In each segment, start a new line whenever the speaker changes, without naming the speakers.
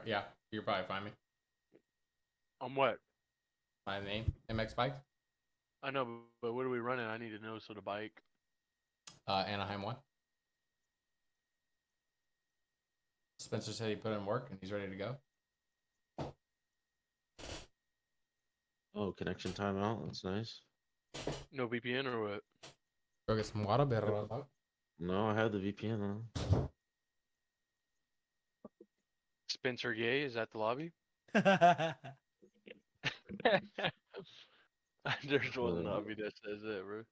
Yeah, you'll probably find me.
On what?
My name, MX Bikes.
I know, but what are we running? I need to know so to bike.
Anaheim 1. Spencer said he put in work and he's ready to go.
Oh, connection timeout. That's nice.
No VPN or what?
Go get some water, better.
No, I have the VPN on.
Spencer Gay is at the lobby. There's one lobby that says that, bro.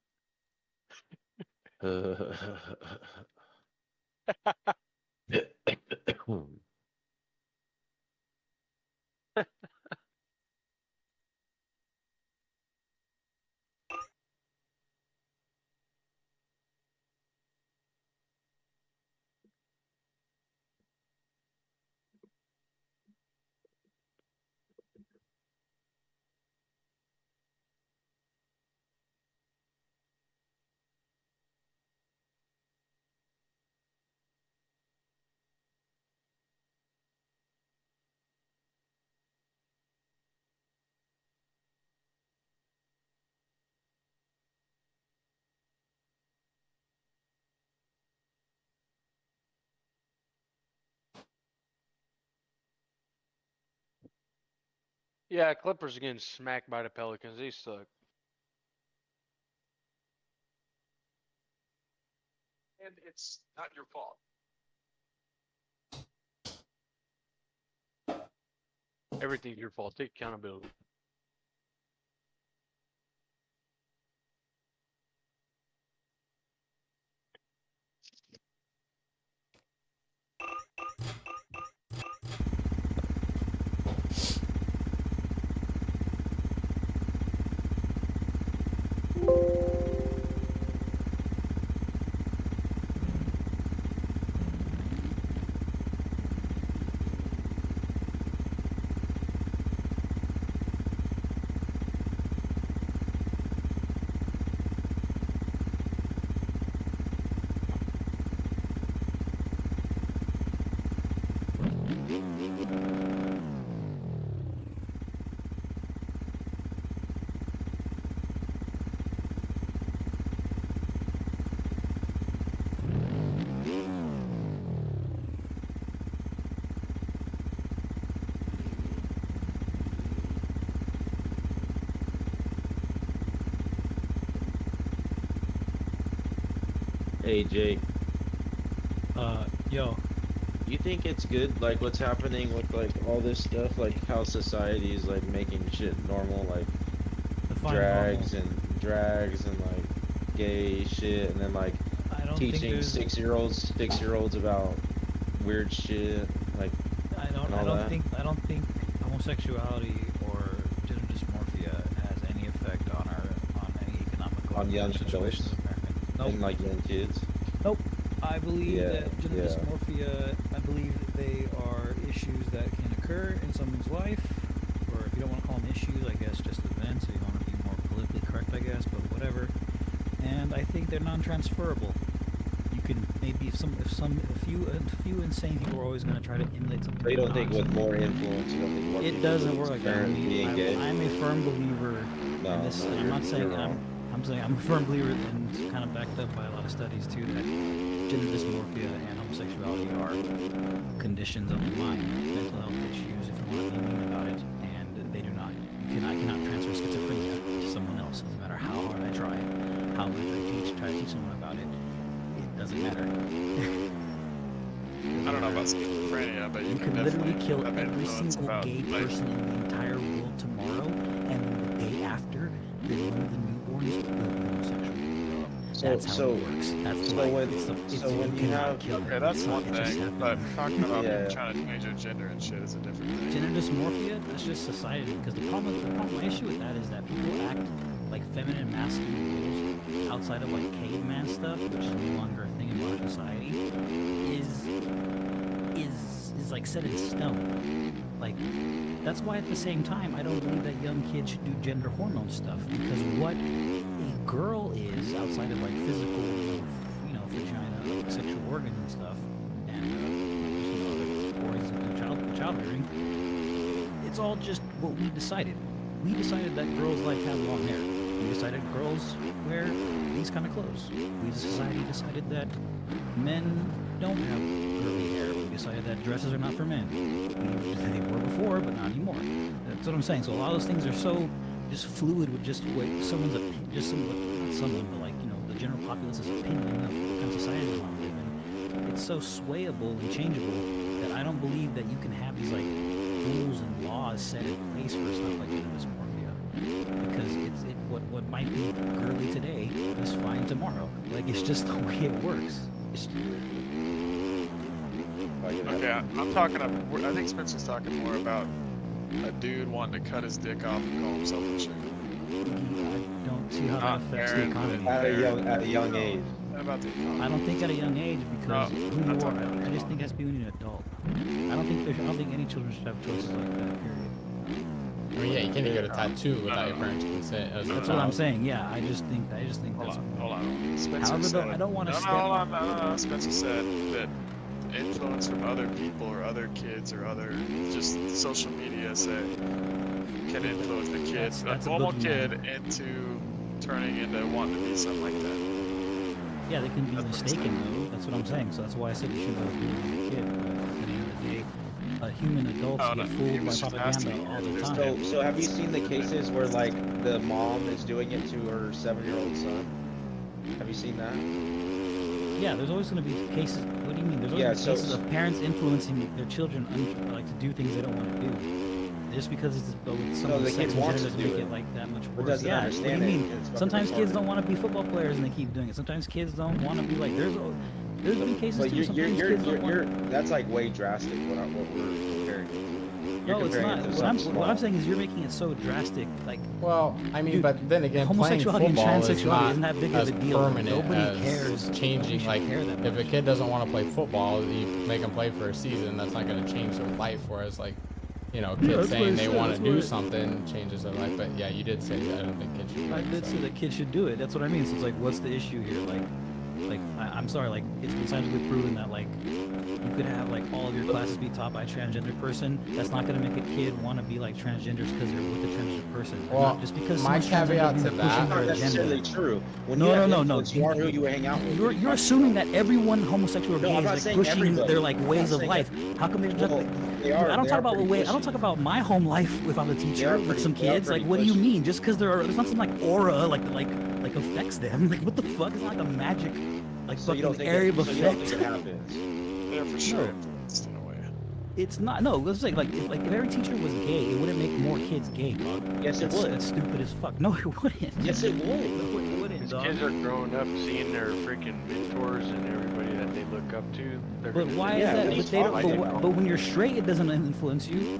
Yeah, Clippers are getting smacked by the Pelicans. They suck.
And it's not your fault.
Everything's your fault. Take accountability.
Hey, Jay.
Yo.
You think it's good, like, what's happening with, like, all this stuff? Like, how society is, like, making shit normal, like, drags and, like, gay shit, and then, like, teaching six-year-olds about weird shit, like,
I don't think homosexuality or gender dysmorphia has any effect on any economic
on young
situations
adults
of Americans. Nope.
and, like, young kids.
Nope. I believe that gender dysmorphia, I believe they are issues that can occur in someone's life, or if you don't want to call them issues, I guess just events, or you want to be more politically correct, I guess, but whatever. And I think they're non-transferable. You can maybe a few insane people are always going to try to emulate something.
They don't think with more influence. You don't think more
it doesn't work like that. I'm a firm believer in this.
No,
I'm not saying I'm saying I'm a firm believer, and it's kind of backed up by a lot of studies too, that gender dysmorphia and homosexuality are conditions of the mind, mental health issues, if you want to be mean about it, and they do not. I cannot transfer schizophrenia to someone else, no matter how hard I try, how much I try to teach someone about it. It doesn't matter.
I don't know about schizophrenia, but you
can literally kill every single gay person in the entire world tomorrow, and then the day after, then one of the newborns will be homosexual. That's how it works. That's
when you have
okay, that's one thing, but talking about people trying to change their gender and shit is a different thing.
Gender dysmorphia, that's just society. Because the my issue with that is that people act like feminine, masculine roles outside of like caveman stuff, which is no longer a thing in modern society, is like set in stone. Like, that's why at the same time I don't believe that young kids should do gender hormone stuff, because what a girl is outside of like physical, vagina, sexual organs and stuff, and other organs in the child rearing, it's all just what we decided. We decided that girls like have long hair. We decided girls wear these kind of clothes. We society decided that men don't have curly hair. We decided that dresses are not for men. They were before, but not anymore. That's what I'm saying. So a lot of those things are so just fluid with just what someone's not someone, but like, you know, the general populace's opinion of what kind of society we want to live in. It's so swayable and changeable that I don't believe that you can have these like rules and laws set in place for stuff like gender dysmorphia, because what might be girly today is fine tomorrow. Like, it's just the way it works.
Okay, I'm talking. I think Spencer's talking more about a dude wanting to cut his dick off and call himself a chick.
I don't see how that
Not
affects the
Aaron,
economy.
At a young age.
About the economy.
I don't think at a young age, because
No,
who
I'm
you
talking
are.
about
I just think it has to be when you're an adult. I don't think any children should have choices like that. Period.
I mean, yeah, you can't even get a tattoo without your parents' consent. As a
That's what I'm
child.
saying. Yeah, I just think
Hold
that's.
on. Spencer
However,
said,
though, I don't want to
no,
step.
hold on, no. Spencer said that influence from other people or other kids or other just social media say can influence the kid,
That's
a
a
normal
boogeyman.
kid, into turning into wanting to be something like that.
Yeah, they can be
That's what I'm
mistaken though. That's what I'm saying. So that's why I said you shouldn't have been a kid. But at the end of the day, human adults
Oh, no,
get
he
fooled by
was just
propaganda
asking
all
if
the
there's
time.
So have you seen the cases where like the mom is doing it to her 7-year-old son? Have you seen that?
Yeah, there's always going to be cases. What do you mean? There's always
Yeah,
gonna be cases
so-
of parents influencing their children like to do things they don't want to do. Just because it's someone's
the
sex
kid
and
wants
gender
to
doesn't
do
make
it,
it like that much
but
worse.
doesn't
Yeah, what do you
understand it.
mean?
It's fucking
Sometimes kids
retarded.
don't want to be football players and they keep doing it. Sometimes kids don't want to be like. There's been cases
But
too. Sometimes kids don't want.
that's like way drastic what we're comparing. You're
No, it's
comparing
not.
it to
What I'm
something
saying is you're making it so drastic. Like,
Well, I mean,
Dude,
but then again, playing
homosexuality and
football is
transsexuality
not
isn't that big of
as
a deal.
permanent
Nobody
as
cares.
changing.
Nobody should
Like,
care that
if a
much.
kid doesn't want to play football, you make them play for a season. That's not going to change their life. Whereas, like, you know,
Yeah,
kids
that's what
saying
I
they
said,
want
that's
to do
what I-
something changes their life. But yeah, you did say that. I don't think kids should do
I
it.
did
so.
say that kids should do it. That's what I mean. So it's like, what's the issue here? Like I'm sorry. Like, it's been scientifically proven that like you could have like all of your classes be taught by a transgender person. That's not going to make a kid want to be like transgenders because they're with a transgender person. They're
Well,
not, just because
my
someone's transgender
caveat
means
to
they're pushing
that-
Not
their
necessarily
agenda.
true. When
No,
you
no,
have
no, no.
influence, you are who you hang out with.
You're assuming that everyone homosexual or
No,
gay
I'm
is
not
like
saying
pushing
everybody.
their like
I'm
ways
not
of
saying
life. How come they're not?
Well, they
I
are.
don't
they
talk
are
about
pretty
I don't
pushy.
talk about my home life if I'm a teacher with
pretty-
some
they are
kids. Like,
pretty
what do you
pushy.
mean? Just because there's not some like aura like affects them. Like, what the fuck? It's not like a magic like
So you don't
fucking
think
area
it,
of
so you don't
effect.
think it happens?
They're for sure
No.
influenced in a way.
It's not. No, let's say like if every teacher was gay, it wouldn't make more kids gay, dog.
Yes, it would.
That's stupid as fuck. No, it wouldn't.
Yes, it would.
No, it wouldn't,
These
dog.
kids are growing up seeing their freaking mentors and everybody that they look up to. They're
But
gonna
why
do
is
Yeah,
that?
what are you
But, they don't,
talking about?
but when you're straight, it doesn't influence you.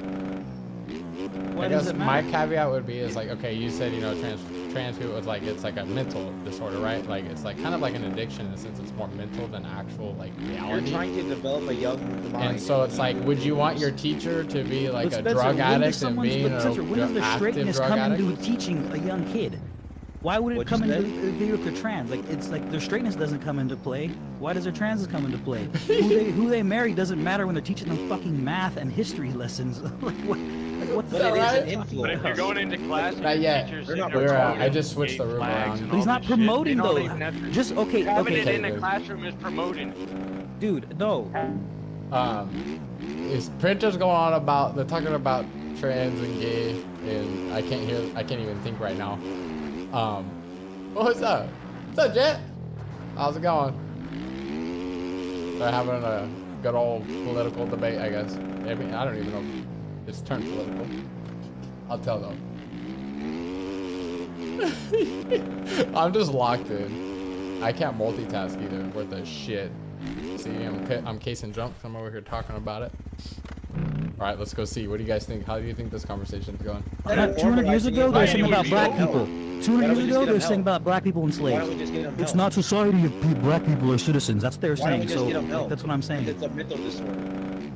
Why
I
does
guess
it
my
matter?
caveat would be is like, okay, you said, you know, trans people, it's like a mental disorder, right? Like, it's like kind of like an addiction in a sense. It's more mental than actual like
You're
reality.
trying to develop a young mind.
And so it's like, would you want your teacher to be like
But
a
Spencer,
drug
when does
addict and
someone's-
being
but
an
Spencer, when does the
active
straightness
drug
come
addict?
into teaching a young kid? Why would it
What'd
come
you
into
say?
the if they're trans? Like, it's like their straightness doesn't come into play. Why does their trans come into play? who they marry doesn't matter when they're teaching them fucking math and history lessons. Like what the
But it
fuck?
is an
But if
influence.
you're going into class, and
Not
your
yet.
teacher's
They're
sitting
not
there
promoting.
promoting
I just switched
gay
the room
flags
around.
and
But he's
all
not
this shit,
promoting
they don't
though.
even have to-
Just okay,
Having
okay,
it in
okay.
the classroom is promoting.
dude. No,
Is Printer's going on about, they're talking about trans and gay, and I can't even think right now. What's up? What's up, Jet? How's it going? They're having a good old political debate, I guess. I mean, I don't even know if it's turned political. I'll tell them. I'm just locked in. I can't multitask either. Worth a shit. See, I'm casing jump. I'm over here talking about it. All right, let's go see. What do you guys think? How do you think this conversation's going?
200 years ago they were saying about black people. 200
don't we
years
just
ago
get
they were
them
saying
help?
about black people and
Why don't we
slaves.
just get them
It's
help?
not society if black people are citizens. That's what they're
Why don't we
saying.
just
So
get them
like,
help?
that's what I'm saying.
It's a mental disorder.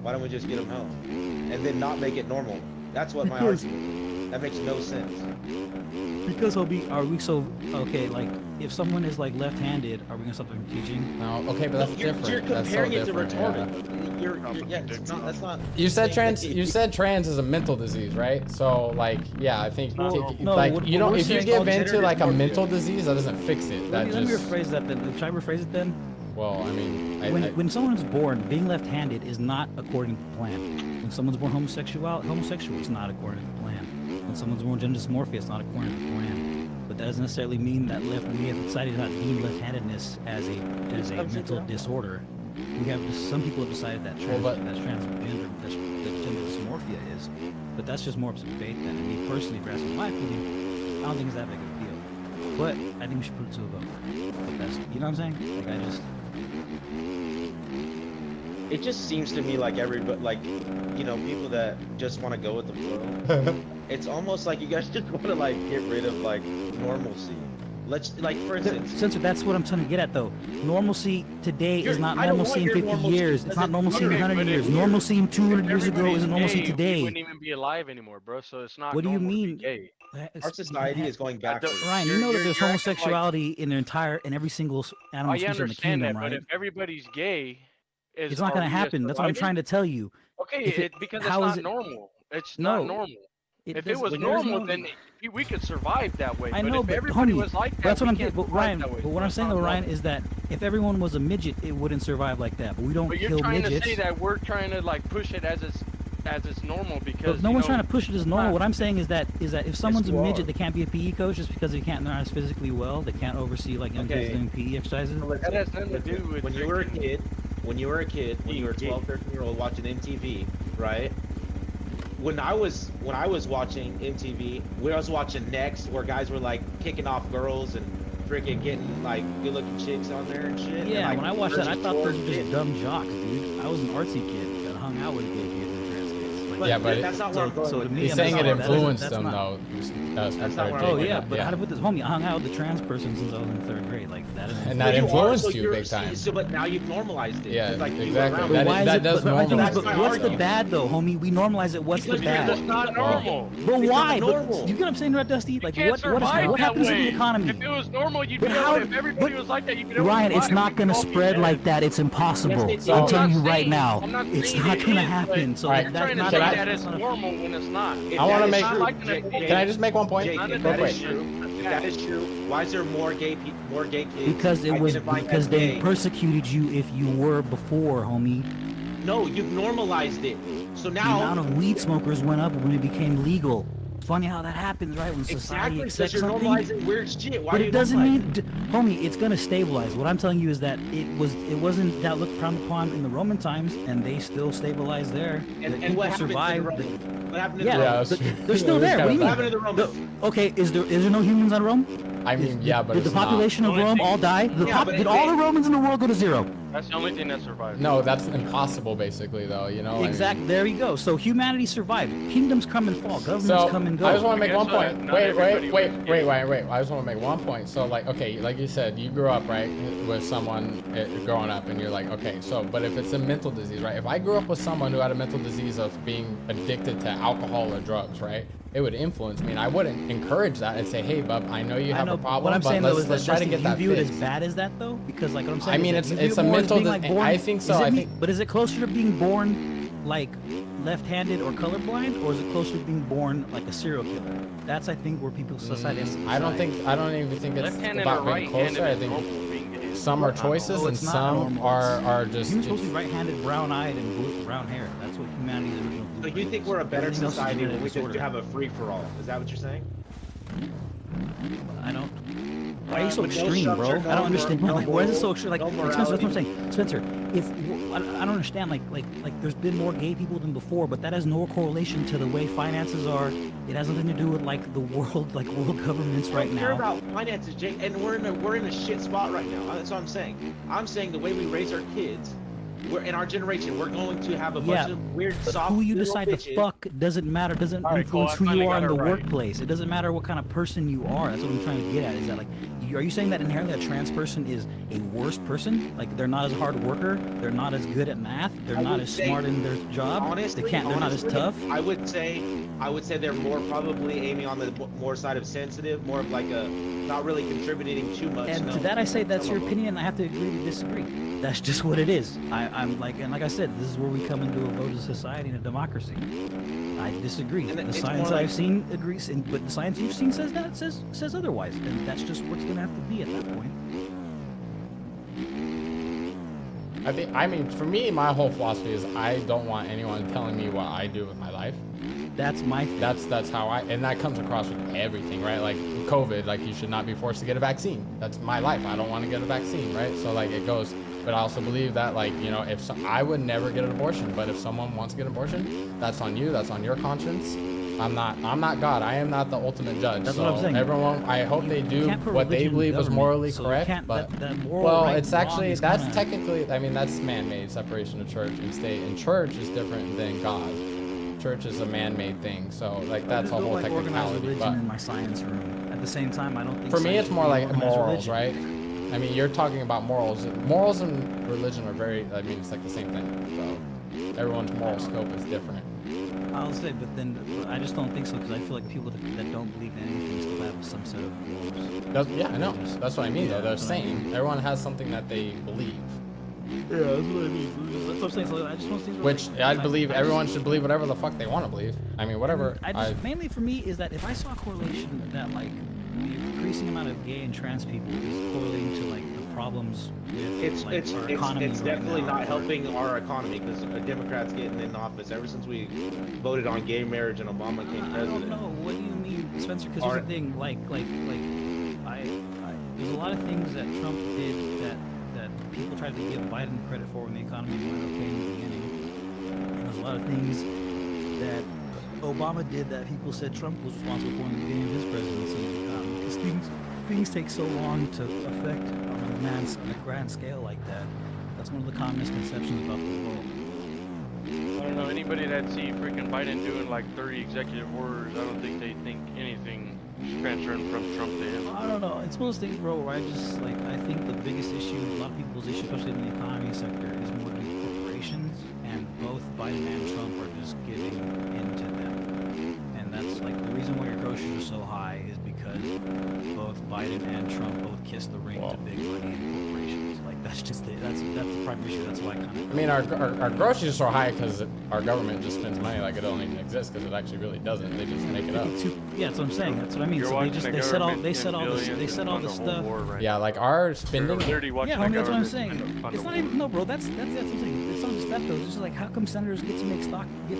Why don't we just get them help? And then not make it normal? That's what my
Because-
argument is. That makes no sense.
Because are we so okay? Like, if someone is like left-handed, are we gonna stop them from teaching?
No, okay, but that's
You're
different. That's so
comparing it to
different.
retarded.
Yeah.
It's not, that's not.
You said
saying that
trans. You said trans is a mental disease, right? So like, yeah, I think
No,
like
what-
you
what
don't.
we're
If you
saying
give
is
into
gender
like a
dysphoria.
mental disease, that doesn't fix it. That
Let me
just
rephrase that then. Should I rephrase it then?
well, I mean,
When someone's born, being left-handed is not according to plan. When someone's born homosexual, it's not according to plan. When someone's born gender dysmorphia, it's not according to plan. But that doesn't necessarily mean that we have decided not to deem left-handedness as a mental disorder. We have some people have decided that transgender, that gender dysmorphia is. But that's just more of a debate than me personally. If you're asking my opinion, I don't think it's that big of a deal. But I think we should put it to a vote. But that's, you know what I'm saying? Like, I just.
It just seems to me like everybody, like, you know, people that just want to go with the flow. It's almost like you guys just want to like get rid of like normalcy. Let's like, for instance,
Sensor, that's what I'm trying to get at though. Normalcy today is not
I don't
normalcy in
want your
50
normalcy.
years. It's not normalcy in
Okay,
100
but
years.
if-
Normalcy in 200 years ago
Everybody's
isn't normalcy
gay,
today.
We wouldn't even be alive anymore, bro. So it's not.
What do you
normal to be
mean?
Gay.
our society is going backwards.
Ryan, you
You're-
know that
you're-
there's
you're acting like-
homosexuality in every single animal
I
species in the
understand
kingdom,
that,
right?
but if everybody's gay,
It's not going to happen. That's what I'm trying to tell you.
Okay,
if it-
because it's
how is
not
it-
normal. It's
No,
not normal. If it was
there's
normal,
no-
then we could survive that way.
I
but
know,
if
but
everybody
homie,
was like that,
that's what
we
I'm
can't
getting. But
survive
Ryan,
that way.
but what
So
I'm
it's
saying
not
though, Ryan,
normal.
is that if everyone was a midget, it wouldn't survive like that. But we don't
But you're
kill
trying
midgets.
to say that we're trying to like push it as it's normal because
But no
you
one's
know,
trying to push it as normal. What I'm saying is that if someone's a
you
midget,
are.
they can't be a PE coach just because they can't learn physically well. They can't oversee like young kids
Okay.
doing PE exercises.
That has nothing to do with
when you were a
drinking.
kid, when you were 12, 13-year-old watching MTV, right? When I was watching MTV, when I was watching Next, where guys were like kicking off girls and freaking getting like good-looking chicks on there and shit.
Yeah,
and, like,
when I watched that, I thought those were
searching
just
for
dumb jocks, dude. I was an artsy kid that hung out with gay kids and trans kids. Like,
But
Yeah, but
that's not where I'm going
so
with
to me,
this.
he's
I'm
saying
just
it
saying that
influenced
that's
them
not-
though.
That's not
compared
where
to-
I'm
Oh
going.
yeah, but how to put this, homie? I hung out with the trans person since I was in 3rd grade. Like that is.
And
But
that
you are,
influenced
so
you
you're-
big time.
So, but now you've normalized it.
Yeah,
It's like you
exactly.
around
That
it.
is-
why is
that
it?
does
But my thing is,
normalize
but
it.
what's the
Argument.
bad though, homie? We normalize it. What's
Because
the
you're
bad?
It's not normal.
But
It's
why?
not
But
normal.
you get what I'm saying, Red Dusty? Like
You can't
what
survive
what
that
happens
way.
to the economy?
If it was normal, you'd
But
be
how-
able. If everybody
but-
was like that, you'd be able to
Ryan, it's
survive.
not
We'd
gonna
all be
spread
dead.
like that. It's impossible.
Yes, it
I'm
is.
telling you
I'm not
right
saying-
now,
I'm not
it's
saying
not
it
gonna
is,
happen.
but
So
Alright,
you're
that's
trying to
not.
say
Can I-
that it's normal when it's not.
If
I wanna
that is
make-
true,
Like an
Jake,
FBA.
Can I just make one point?
Jake,
None
if
of
that
that
is
is
true, if that is true, why is there more gay kids?
Because it was
identifying
because
as
they
gay?
persecuted you if you were before, homie.
No, you've normalized it. So
The
now
amount of weed smokers went up when it became legal. Funny how that happens, right? When society
exactly because
accepts
you're
something.
normalizing weird shit. Why
But
are you
it doesn't
normalizing
mean, homie, it's gonna stabilize. What I'm telling you is that it wasn't that looked frowned upon in the Roman times, and they still stabilized there.
it?
The
And what
people
happened to the
survived.
Romans? What happened to
Yeah,
the
Yeah,
Romans?
that's true.
They're still
It was
there.
kind
What do
of
you
What
mean?
happened to the Romans?
Okay, is there no humans on Rome?
I mean, yeah, but
Did the
it's not.
population of
Only
Rome
thing-
all die?
Yeah, but
Did all the Romans in the world go to zero?
That's the only thing that survived.
No, that's impossible, basically, though. You know. I mean-
Exactly. There you go. So humanity survived. Kingdoms come and fall. Governments
So
come and go.
I just want to make
Guess
one
what?
point.
Not
Wait.
everybody was gay.
I just want to make one point. So like, okay, like you said, you grew up right with someone growing up, and you're like, okay, so but if it's a mental disease, right? If I grew up with someone who had a mental disease of being addicted to alcohol or drugs, right? It would influence me, and I wouldn't encourage that and say, hey, bub, I know you have a problem,
What I'm
but
saying though
let's,
is
let's
that
try to get
you
that
view it as
fixed.
bad as that though, because like what I'm saying.
I mean,
is that
it's
you
a
view it more as
mental
being,
dis-
like, born-
I think so,
is it
I
me-
think-
But is it closer to being born like left-handed or colorblind, or is it closer to being born like a serial killer? That's I think where people society has to
I don't
decide.
even think it's
Left-handed
about
or
being
right-handed
closer. I
is normal
think
being gay.
some are choices
No,
and
it's not
some
normal.
are just.
Humans supposed to be right-handed, brown-eyed, and brown hair. That's what humanity's original.
So you
blueprint
think
is.
we're a better
Everything else is
society when
genetic
we just
disorder.
have a free-for-all? Is that what you're saying?
I don't. Why are you so
With no
extreme, bro?
structure,
I don't
no
understand.
mor- no
Like, why is it so
moral-
extreme? Like,
no
Spencer, that's what I'm
morality.
saying. Spencer, if I don't understand, like, there's been more gay people than before, but that has no correlation to the way finances are. It has nothing to do with like the world, like world governments right
I don't care
now.
about finances, Jake, and we're in a shit spot right now. That's what I'm saying. I'm saying the way we raise our kids we're in our generation. We're going to have a bunch of weird
but
soft.
who you
little
decide to
bitches.
fuck doesn't matter. Doesn't
Alright, Cole,
influence
I
who
finally
you are
got
in the
it right.
workplace. It doesn't matter what kind of person you are. That's what I'm trying to get at. Is that like, are you saying that inherently a trans person is a worse person? Like they're not as hard worker, they're not as good at math, they're not as smart in their job.
Honestly,
they're not as tough.
I would say they're more probably aiming on the more side of sensitive, more of like a not really contributing too much.
And to that I say that's your opinion. I have to agree to disagree. That's just what it is. I'm like, and like I said, this is where we come into a voted society and a democracy. I disagree.
And
The
it's
science
more like-
I've seen agrees, but the science you've seen says that says otherwise, and that's just what's gonna have to be at that point.
I mean, for me, my whole philosophy is I don't want anyone telling me what I do with my life.
That's my thing.
That's how and that comes across with everything, right? Like COVID, like you should not be forced to get a vaccine. That's my life. I don't want to get a vaccine, right? So like it goes. But I also believe that, like, you know, I would never get an abortion, but if someone wants to get an abortion, that's on you. That's on your conscience. I'm not God. I am not the ultimate judge.
That's
so
what I'm saying.
Everyone, I hope they do
can't put
what they
religion in
believe is
government,
morally
so you
correct.
can't-
But
that moral
well,
right
it's
and wrong
actually
is
that's
kinda-
technically. I mean, that's man-made separation of church and state, and church is different than God. Church is a man-made thing, so like that's a
I
whole
don't like organized
technicality.
religion
But
in my science room. At the same time, I don't think
for me,
science
it's
should
more
be
like
organized
morals,
religion.
right? I mean, you're talking about morals. Morals and religion are very. I mean, it's like the same thing. So everyone's moral scope is different.
I'll say, but then I just don't think so because I feel like people that don't believe in anything still have some set of rules.
Yeah, I know. That's what I mean, though. They're
that's what I
same.
mean.
Everyone has something that they believe.
Yeah, that's what I mean. That's what I'm saying. So I just want things.
Which I believe everyone should believe whatever the fuck they want to believe. I mean, whatever.
Mainly for me is that if I saw a correlation that like the increasing amount of gay and trans people is correlating to like the problems with like, our economy
it's
right
definitely
now,
not
or-
helping our economy because Democrats getting in office ever since we voted on gay marriage and Obama came
I
president.
don't know. What do you mean, Spencer? Because here's the thing. Like, there's a lot of things that Trump did that people tried to give Biden credit for when the economy went okay in the beginning. And there's a lot of things that Obama did that people said Trump was responsible for in the beginning of his presidency. Because things take so long to affect on a grand scale like that. That's one of the common misconceptions about the world.
I don't know, anybody that see freaking Biden doing like 30 executive orders, I don't think they think anything transferring from Trump to him.
I don't know. It's one of those things, bro, where I think the biggest issue, a lot of people's issue, especially in the economy sector, is more to do with corporations, and both Biden and Trump are just giving into them. And that's like the reason why your groceries are so high is because both Biden and Trump both kiss the ring to big money and corporations. Like that's just that's the primary issue. That's why I kind of.
I mean, our groceries are high because our government just spends money like it don't even exist because it actually really doesn't. They just make it up.
Yeah, that's what I'm saying. That's what I mean.
You're
So
watching the
they said all
government
this
spend billions
they said all
and
this
fund a whole
stuff.
war right
Yeah,
now.
like our
You're
spending.
literally watching
Yeah,
the
homie, that's what I'm
government
saying.
fund a
It's not
war.
even no, bro. That's what I'm saying. It's not just that though. It's just like how come senators get to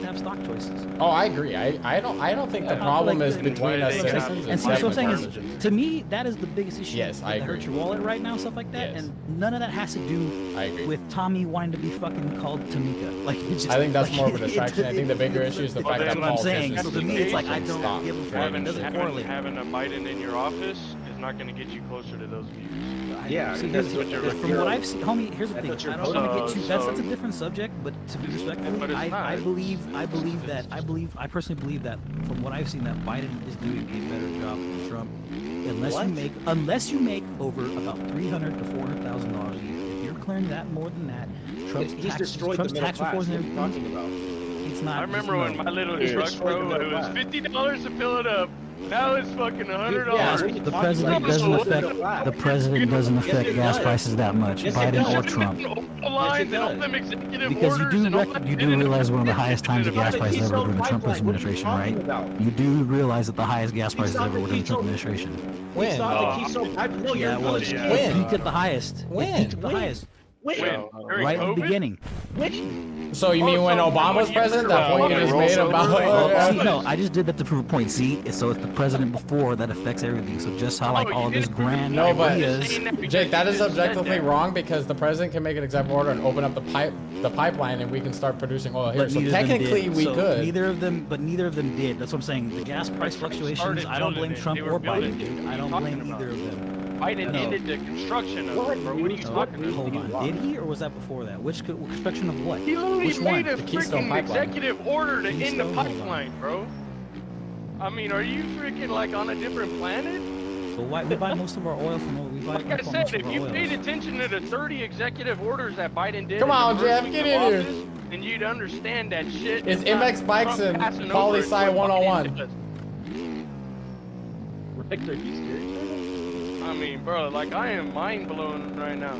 have stock choices.
Oh, I agree. I don't think the problem
like,
is
why
between
do
us
they have-
citizens.
And
it's
so what I'm
like
saying
religion.
is, to me, that is the biggest issue.
Yes, I
that hurt
agree.
your wallet right now, stuff like that,
Yes.
and none of that has to do
I agree.
with Tommy wanting to be fucking called Tamika. Like, it's just,
I think that's
like,
more of a distraction. I think the bigger issue is the
Well,
fact that
that's what I'm
saying.
politicians
So to me, it's like I
should
don't
stop
give a fuck.
framing
It doesn't
shit.
correlate.
Having a Biden in your office is not going to get you closer to those views.
Yeah,
See,
that's
here's-
what you're-
from what I've seen, homie, here's the
That's
thing.
what you're
I don't want to get too.
so-
That's a different subject, but to be respectful,
but it's
I
not.
I personally believe that from what I've seen, that Biden is doing a better job than Trump. Unless you make over about $300,000 to $400,000 a year. If you're clearing that more than that, Trump's
He's
tax
destroyed the middle
reforms
class. What are
and
you
everything.
talking about?
It's not.
I remember when my little truck,
destroyed the
bro,
middle
it was
class.
$50 to fill it up. Now it's fucking $100.
Yeah,
what are you
the
talking
president
about?
doesn't
You're
affect
destroying the middle
the
class.
president doesn't
Yes,
affect
it
gas
does.
prices that much,
Yes, it
Biden or
does.
Trump.
The lines
Yes, it
and all
does.
them executive
Because you
orders
do
and all that.
you do realize one of the highest times of gas prices ever during the Trump administration, right? You do realize that the highest gas prices ever were during the Trump administration.
When?
No,
Yeah, well,
you're
it
When?
peaked at the highest.
When?
It peaked at the
When?
highest.
When? During
Right in the
COVID?
beginning.
So you mean when Obama was president? That point you just made about.
Well, see, no, I just did that to prove a point. See, so it's the president before that affects everything. So just how like
Oh,
all
you
this
didn't-
grand
No, but
ideas.
Jake, that is
You just said
objectively
that.
wrong because the president can make an executive order and open up the pipeline, and we can start producing oil here.
But
So
neither of them
technically,
did.
we
So
could.
Neither of them did. That's what I'm saying. The gas price fluctuations.
started
I don't blame
building it.
Trump
They were
or
building
Biden,
it.
dude.
What
I
are you
don't
talking
blame
about?
either of them.
Biden ended the construction of it, bro. What are you talking about?
Hold on, did he or was that before that? Which construction of what?
He literally
Which
made
one?
a
The Keystone
freaking
Pipeline.
executive order to end the
Keystone? Hold on.
pipeline, bro. I mean, are you freaking like on a different planet?
But why we buy most of our oil from? We buy
Like I
most
said,
of
if
our
you
oils.
paid attention to the 30 executive orders that Biden did,
Come
in the
on,
first
Jeff,
week
get
of
in here.
office, then you'd understand that shit.
It's
is not
MX Bikes
Trump
and
passing
Poli
over,
Sci
it's what Biden
101.
does.
Rick, are you serious?
I mean, bro, like I am mind blown right now.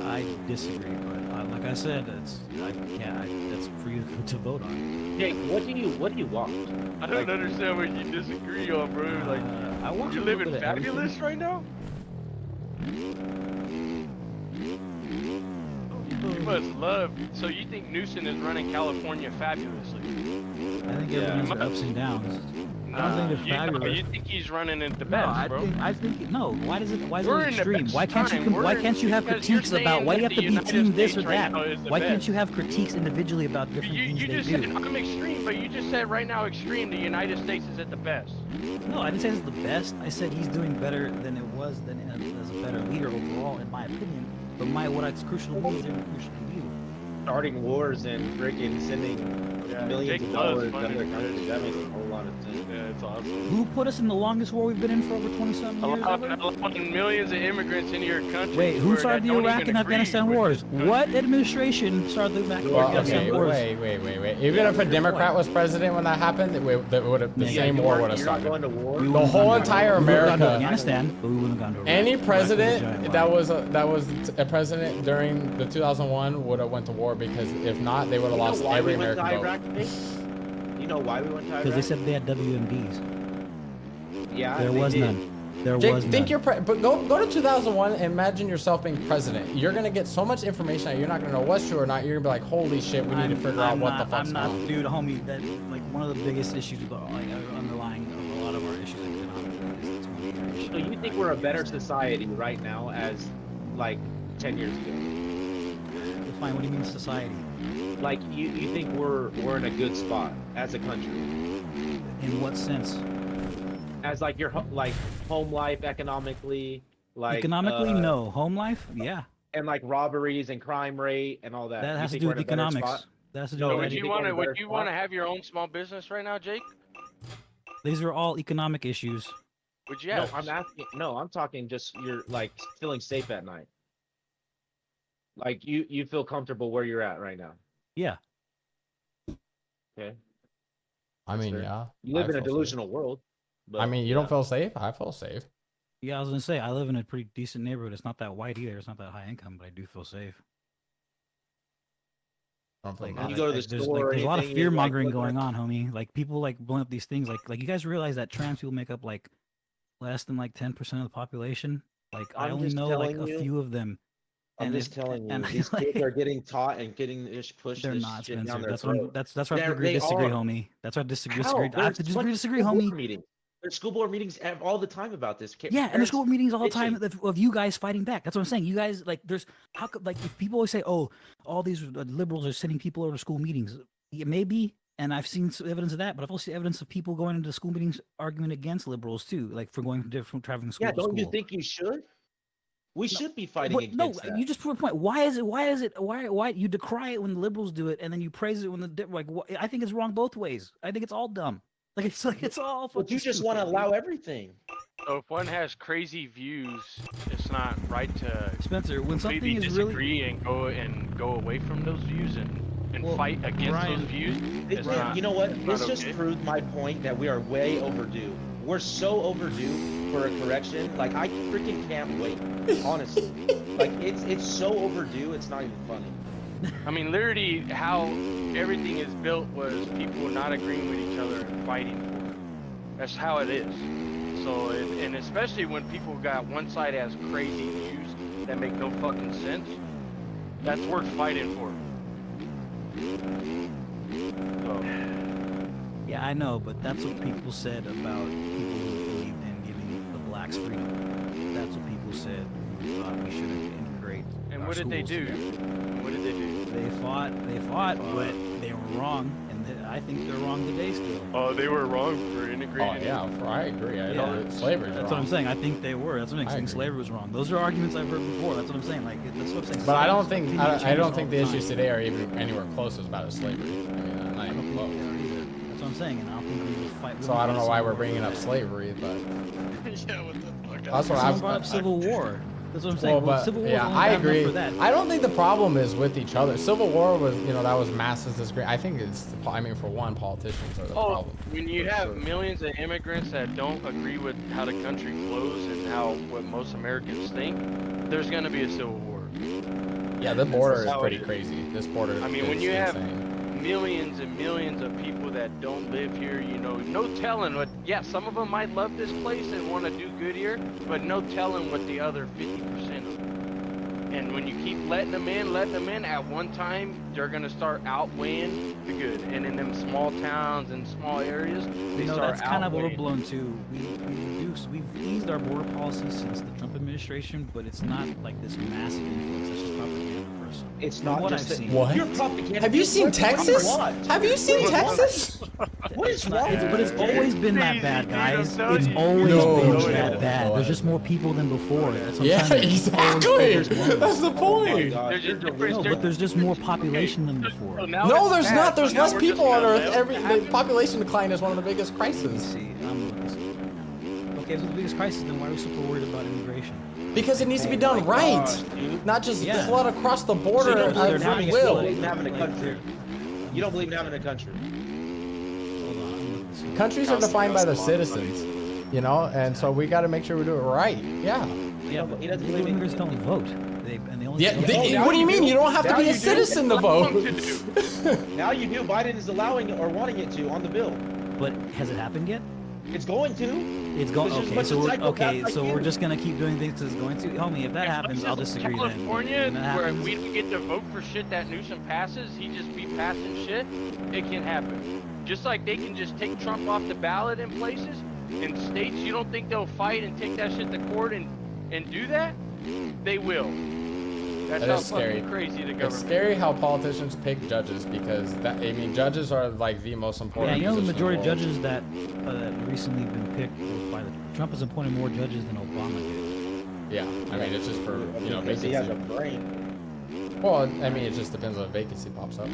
I disagree, but like I said, that's for you to vote on.
Jake, what do you want?
I don't understand what you disagree on, bro. Like,
I want
you
a little
living
bit of everything.
fabulous right now? You must love. So you think Newsom is running California fabulously?
I think everyone has their ups and downs. I don't think they're fabulous.
You think he's running it the
No,
best, bro?
I think no. Why is it
We're
extreme?
in the best
Why can't
time.
why can't you have
Because you're
critiques about
saying
why do you
that
have to
the
be team
United
this or
States right
that?
now is the
Why can't
best.
you have critiques individually about different
You
things
just
they
said
do?
I'm extreme, but you just said right now extreme. The United States is at the best.
No, I didn't say it's the best. I said he's doing better than it was than as a better leader overall, in my opinion. But what's crucial to me is crucial to you.
Starting wars and freaking sending millions
Jake
of
loves
dollars to
funding
other
for
countries.
this.
That makes a whole lot of sense.
Yeah, it's awesome.
Who put us in the longest war we've been in for over 20-something years? ever?
Allowing millions of immigrants into your country.
Wait, who started the Iraq and Afghanistan wars? What administration started the Iraq and
Well,
Afghanistan
okay,
wars?
wait. Even if a Democrat was president when that happened, the same war would have
You're not
started.
going to war.
We
The
wouldn't
whole
have gone to-
entire
we would've gone to
America.
Afghanistan, but we wouldn't have gone to Iraq.
Any
Iraq was a giant
president that
lie.
was a president during the 2001 would have went to war, because if not, they would have lost
why
every
we went to
American
Iraq,
vote.
Jake? You know why we went to Iraq?
Because they said they had WMDs.
Yeah,
There
they
was
did.
none. There
Jake,
was none.
think you're but go to 2001 and imagine yourself being president. You're gonna get so much information that you're not gonna know what's true or not. You're gonna be like, holy shit, we need to figure out what the fuck's
I'm
going
not,
on.
dude, homie. That like one of the biggest issues about like underlying of a lot of our issues economically is the 20-year issue.
So you think we're a better society right now as like 10 years ago?
Define what do you mean society?
Like you think we're in a good spot as a country?
In what sense?
As like your like home life economically, like
Economically, no. Home life, yeah.
and like robberies and crime rate and all that.
That
You
has to
think
do
we're
with
in a better
economics.
spot?
That has to do
No,
So
with
would
you
you
think
want
we're
to
in a better
you want to
spot?
have your own small business right now, Jake?
These are all economic issues.
Would you
No,
have?
I'm asking. No, I'm talking just you're like feeling safe at night. Like you feel comfortable where you're at right now.
Yeah.
Okay.
I mean,
fair.
yeah.
You live
I
in a
feel safe.
delusional world. But,
I mean, you don't feel safe? I feel safe.
Yeah, I was gonna say I live in a pretty decent neighborhood. It's not that white either. It's not that high income, but I do feel safe.
I don't feel
Like,
When you
nothing.
go to the
there's,
store or
there's a lot of
anything, you,
fear
like,
mongering
look
going
like-
on, homie. Like people like blowing up these things. Like you guys realize that trans people make up like less than like 10% of the population. Like I
I'm
only
just
know like
telling
a
you-
few of them.
I'm
And
just telling you,
and
these
like,
kids are getting taught and getting this pushed
they're
this
not,
shit
Spencer.
down their
That's what
throat.
that's where I
They
disagree,
are.
homie. That's where I disagree.
How?
I have to
There's
disagree,
fucking
disagree,
school board
homie.
meetings. There's school board meetings all the time about this.
Yeah, and there's
Parents
school meetings all the time
bitching.
of you guys fighting back. That's what I'm saying. You guys like there's how could like if people always say, oh, all these liberals are sending people over to school meetings. Yeah, maybe, and I've seen evidence of that, but I've also seen evidence of people going into school meetings arguing against liberals too, like for going from different traveling school
Yeah,
to
don't
school.
you think you should? We should be fighting
But, no,
against that.
you just proved a point. Why you decry it when the liberals do it and then you praise it when I think it's wrong both ways. I think it's all dumb. Like it's all.
But you
fucking
just want to
stupid,
allow
dude.
everything.
So if one has crazy views, it's not right to
Spencer, when something
completely
is really
disagree and go away from those views and
Well,
fight against
Brian,
those views. It's
Ryan,
not,
you know what?
it's not
This just
okay.
proved my point that we are way overdue. We're so overdue for a correction. Like I freaking can't wait. Honestly, like it's so overdue. It's not even funny.
I mean, literally, how everything is built was people not agreeing with each other and fighting for it. That's how it is. So, and especially when people got one side has crazy views that make no fucking sense, that's worth fighting for. So,
Yeah, I know, but that's what people said about people who believed in giving the blacks freedom. That's what people said who thought we should integrate.
and
our
what did they
schools
do?
together.
What did they do?
They fought, but they were wrong. And I think they're wrong today still.
Oh, they were wrong for
Oh
integrating.
yeah, I agree. I
Yeah.
know slavery.
That's what I'm saying. I think they were. That's what I'm
I
saying.
agree.
Slavery was wrong. Those are arguments I've heard before. That's what I'm saying. Like that's what I'm saying.
But I don't
Science
think
continue to
I
change
don't
all
think the
time.
issues today are even anywhere close as bad as slavery. I mean, not
I don't
even
think
close.
they are either. That's what I'm saying, and I don't think we will fight.
So I don't know why we're bringing up slavery, but
Yeah, what the fuck?
that's what
Someone
I'm.
brought up Civil War. That's what I'm saying.
Well,
Well,
but
Civil War
yeah,
was only
I
bad enough
agree.
for that.
I don't think the problem is with each other. Civil War was, that was masses disagreeing. I think it's, I mean, for one, politicians are the
Oh,
problem.
when you have millions of immigrants that don't agree with how the country flows and how what most Americans think, there's gonna be a civil war.
Yeah, the border is
how
pretty
it is.
crazy. This border.
I mean,
is
when you have
insane.
millions and millions of people that don't live here, no telling what. Yeah, some of them might love this place and want to do good here, but no telling what the other 50% of. And when you keep letting them in, at one time they're gonna start outweighing the good. And in them small towns and small areas, they start
that's kind of
outweighing.
overblown too. We've eased our border policy since the Trump administration, but it's not like this massive influence. That's just propaganda, personally.
It's
From
not
what
just
I've
that-
seen.
What?
You're propaganda.
Have you seen
What?
Texas?
What?
Have you seen Texas?
What is wrong
It's,
with
but it's
you?
always been that
Easy,
bad,
dude,
guys.
I'm
It's
telling you.
always
No,
been
no,
that
no,
bad.
no,
There's just more people than before. That's what I'm
Yeah,
saying. It's always
exactly.
been
That's the
Oh my
point.
God,
There's a
you're
difference.
No, but there's just more population than before.
So now
No,
it's
there's
bad,
not. There's
so now
less
we're just
people on
gonna
Earth.
let it
The
happen?
population decline is one of the biggest
Let me
crises.
see. I'm looking right now. Okay, if it's the biggest crisis, then why are we super worried about immigration?
Because it needs to be
Oh
done
my
right,
gosh, dude.
not just
Yeah.
flood across the
So
border
you don't believe
at
in having
free
a
will.
believe in having a
Like,
country. You don't believe in having a country.
Hold on, I'm looking to see.
Countries are
Cost-
defined by
cost
the
a lot of money.
citizens, and so we got to make sure we do it right. Yeah.
Yeah, but
He doesn't
illegal
believe in-
immigrants don't vote. And they only
Yeah.
vote-
now
What do you
you
mean?
do.
You don't have to
Now
be a
you do.
citizen to
Wrong
vote.
to do.
Now you do. Biden is allowing it or wanting it to on the bill.
But has it happened yet?
It's going to.
It's going.
There's just a
Okay,
bunch
so
of
we're
psychopaths like you.
just gonna keep doing things as it's going to. Homie, if that happens, I'll disagree. Then.
California,
When that
where
happens-
we don't get to vote for shit that Newsom passes, he just be passing shit, it can happen. Just like they can just take Trump off the ballot in places, in states you don't think they'll fight and take that shit to court and do that, they will. That's
That
how
is scary.
fucking crazy the
It's
government.
scary how politicians pick judges because judges are like the most
Yeah,
important.
you know the
position in
majority of
world.
judges that recently been picked by Trump has appointed more judges than Obama did.
Yeah, I mean it's just for
Because he has a
vacancy.
brain.
Well, I mean it just depends on a vacancy pops up.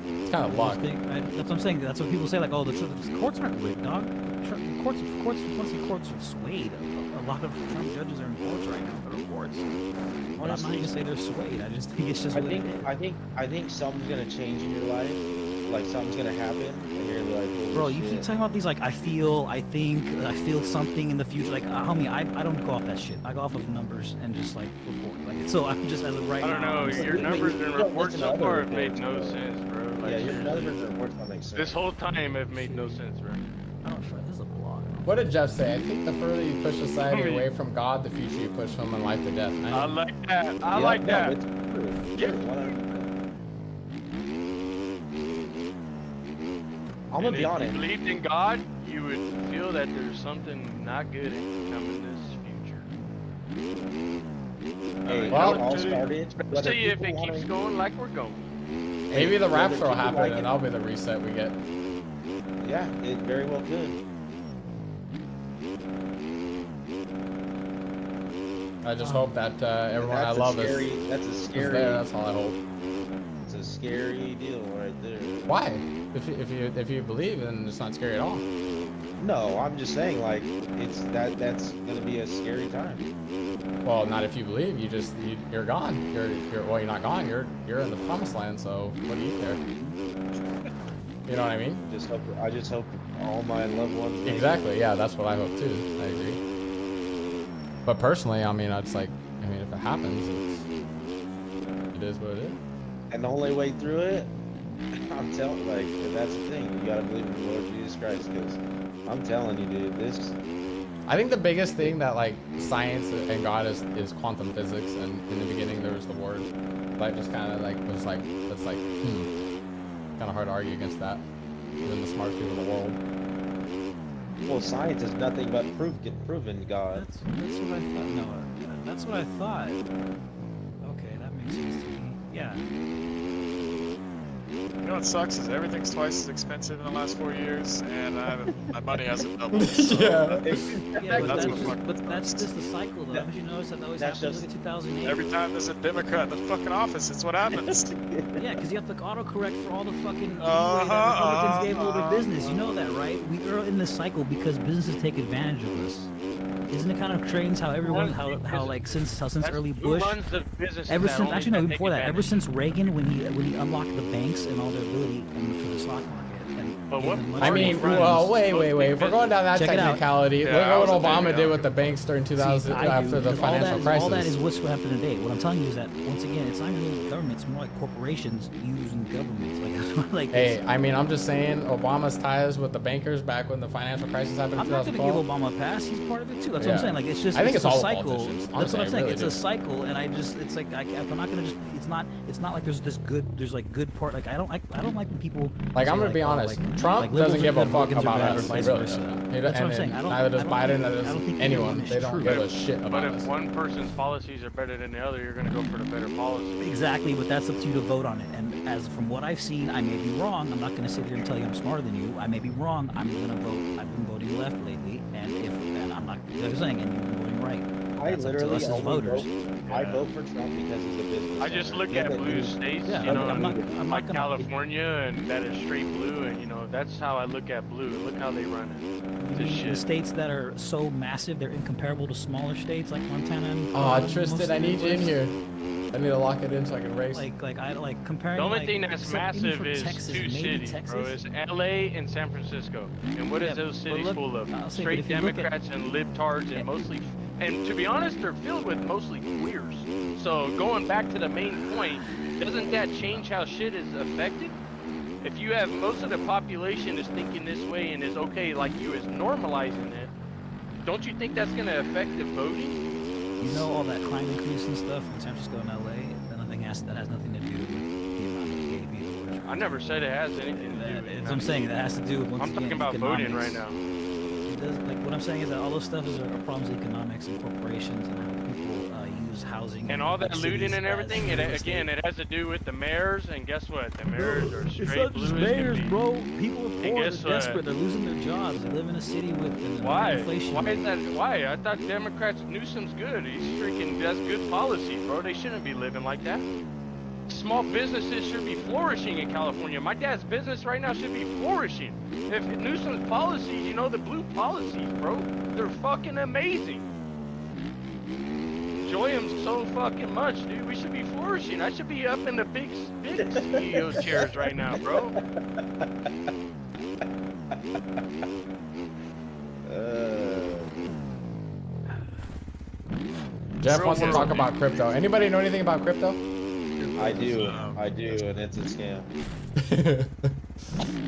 It's kind of luck.
That's what I'm saying. That's what people say. Like, oh, the courts aren't rigged, dog. Courts. Once the courts are swayed, a lot of Trump judges are in courts right now. Federal courts. But I'm not
Honestly,
gonna say they're swayed. I just think it's just. what it is.
I think something's gonna change in your life. Like something's gonna happen, and you're like, holy
Bro, you
shit.
keep talking about these like I feel, I think, I feel something in the future. Like, homie, I don't go off that shit. I go off of numbers and just like report. Like, so I'm just as of right
I
now.
don't know,
I'm just
your
like,
numbers
you
and
don't
reports
listen
so
to
far
other
have made no
reports,
sense, bro. Like,
Yeah, your numbers and reports don't make sense.
this whole time have made no sense, bro.
I don't know, this is a blog.
What did Jeff say? I think the further you push society away from God, the future you push from in life to death.
I like that. I
Yeah,
like
no,
that.
It's true.
Yeah.
100%. I'm
And
gonna be
if
honest.
you believed in God, you would feel that there's something not good coming this future.
Hey,
Well,
it all started. whether
See if
people
it keeps
wanna-
going like we're going.
Maybe the
whether
rapture will
people
happen
like
and
it-
that'll be the reset we get.
Yeah, it very well could.
I just hope that everyone I
That's a
love
scary,
is
That's a
there.
scary.
That's all I hope.
It's a scary deal right there.
Why? If you believe, then it's not scary at all.
No, I'm just saying, like, that's gonna be a scary time.
Well, not if you believe. You're gone. Well, you're not gone. You're in the promised land. So what do you care? You know what I mean?
I just hope all my loved ones. make it.
Exactly. Yeah, that's what I hope too. I agree. But personally, I mean, if it happens, it is what it is.
And the only way through it, I'm telling, like, and that's the thing. You gotta believe in the Lord Jesus Christ, because I'm telling you, dude, this.
I think the biggest thing that like science and God is quantum physics, and in the beginning there was the word. That just kind of like was like that's like kind of hard to argue against that. Even the smartest people in the world.
Well, science is nothing but proven God.
That's what I thought. No, that's what I thought. Okay, that makes sense to me. Yeah.
You know what sucks is everything's twice as expensive in the last 4 years, and my money hasn't doubled. So
Yeah.
Yeah, but
That's
that's,
what fucking
but that's
sucks.
just the cycle, though. Haven't you noticed that always
That's
happens? Look
just-
at 2008.
every time there's a Democrat in the fucking office, it's what happens.
Yeah, because you have to autocorrect for all the fucking leeway
Uh-huh,
that Republicans gave over
uh-huh.
business. You know that, right? We are in this cycle because businesses take advantage of us. Isn't it kind of strange how everyone, how like since early
Who
Bush,
runs the businesses
ever
that
since
only
actually no
take
before that, ever
advantage?
since Reagan when he unlocked the banks and all their ability for the stock market and
But
gave
what
them much
I
Party
mean,
more
runs
well,
freedoms.
wait. If we're going down that
Check it out.
technicality,
Yeah,
look
I
at what
was a baby,
Obama
I
did
don't
with the
give a
banks during
See,
2000
I do,
after the
because
financial
all that is
crisis.
what's happening today. What I'm telling you is that once again, it's not really government; it's more like corporations using governments. Like
Hey,
it's-
I mean, I'm just saying, Obama's ties with the bankers back when the financial crisis happened in
I'm not gonna give
2012.
Obama a pass. He's part of it too. That's what
Yeah.
I'm saying. Like it's just
I think
it's
it's
just
all
a
the
cycle.
politicians.
That's
Honestly,
what I'm
I
saying.
really
It's
do.
a cycle, and it's like I'm not gonna just. It's not like there's this good. There's like good part. Like I don't like when people.
Like, I'm
say,
gonna be
oh,
honest,
like
Trump
liberals
doesn't
are
give a
good,
fuck
Republicans are
about
bad, or
us. He
vice
really
versa.
doesn't. He
That's what I'm
and
saying.
neither does Biden, neither
I don't
does
think
anyone.
either
They
one
don't
is
give
true.
a shit
But
about
if
us.
one person's policies are better than the other, you're gonna go for the better policy.
Exactly, but that's up to you to vote on it. And as from what I've seen, I may be wrong. I'm not going to sit here and tell you I'm smarter than you. I may be wrong. I'm going to vote. I've been voting left lately, and I'm not. Like I'm saying, and you've been voting right.
I
That's up to
literally
us as
only
voters.
I vote for Trump because he's a business.
I just
owner.
look at blue states,
Yeah,
you know,
I'm not
like
gonna.
California, and that is straight blue, and you know that's how I look at blue. Look how they run it.
You
This
mean
shit.
in states that are so massive, they're incomparable to smaller states like Montana. And
Oh,
most
Tristan,
of
I
the
need you in
Midwest?
here. I need to lock it in so I can race.
Like comparing.
The only
like,
thing that's
except even
massive
for
is
Texas,
two
maybe
cities,
Texas.
bro. It's LA and San Francisco. And what
Yeah,
is those
but
cities
look,
full of?
I'll say, but
Straight
if you look at-
Democrats and libtards and mostly, and to be honest, they're filled with mostly queers. So going back to the main point, doesn't that change how shit is affected? If you have most of the population is thinking this way and is okay like you is normalizing it, don't you think that's gonna affect the voting?
You know all that crime increase and stuff in San Francisco and LA. That has nothing to do with the amount of gay people. which are-
I never said it has anything to do
That's
with
what I'm saying. That has to do with once
I'm talking
again,
about voting
economics.
right now.
It does, like what I'm saying is that all those stuff are problems with economics and corporations and how people use housing
And all
big
that looting
cities
and
as
everything,
real
it
estate.
again, it has to do with the mayors, and guess what? The mayors are
It's
straight
not
blue
just
as
mayors,
can be.
bro. People are
And
poor. They're
guess what?
desperate. They're losing their jobs. They live in a city with an
Why?
inflation.
Why
rate.
is that? Why? I thought Democrats, Newsom's good. He's freaking, that's good policy, bro. They shouldn't be living like that. Small businesses should be flourishing in California. My dad's business right now should be flourishing. If Newsom's policies, you know, the blue policies, bro, they're fucking amazing. Enjoy them so fucking much, dude. We should be flourishing. I should be up in the big CEO chairs right now, bro.
Jeff
real
wants to
world,
talk
dude.
about crypto. Anybody know anything about crypto?
I do, and it's a scam.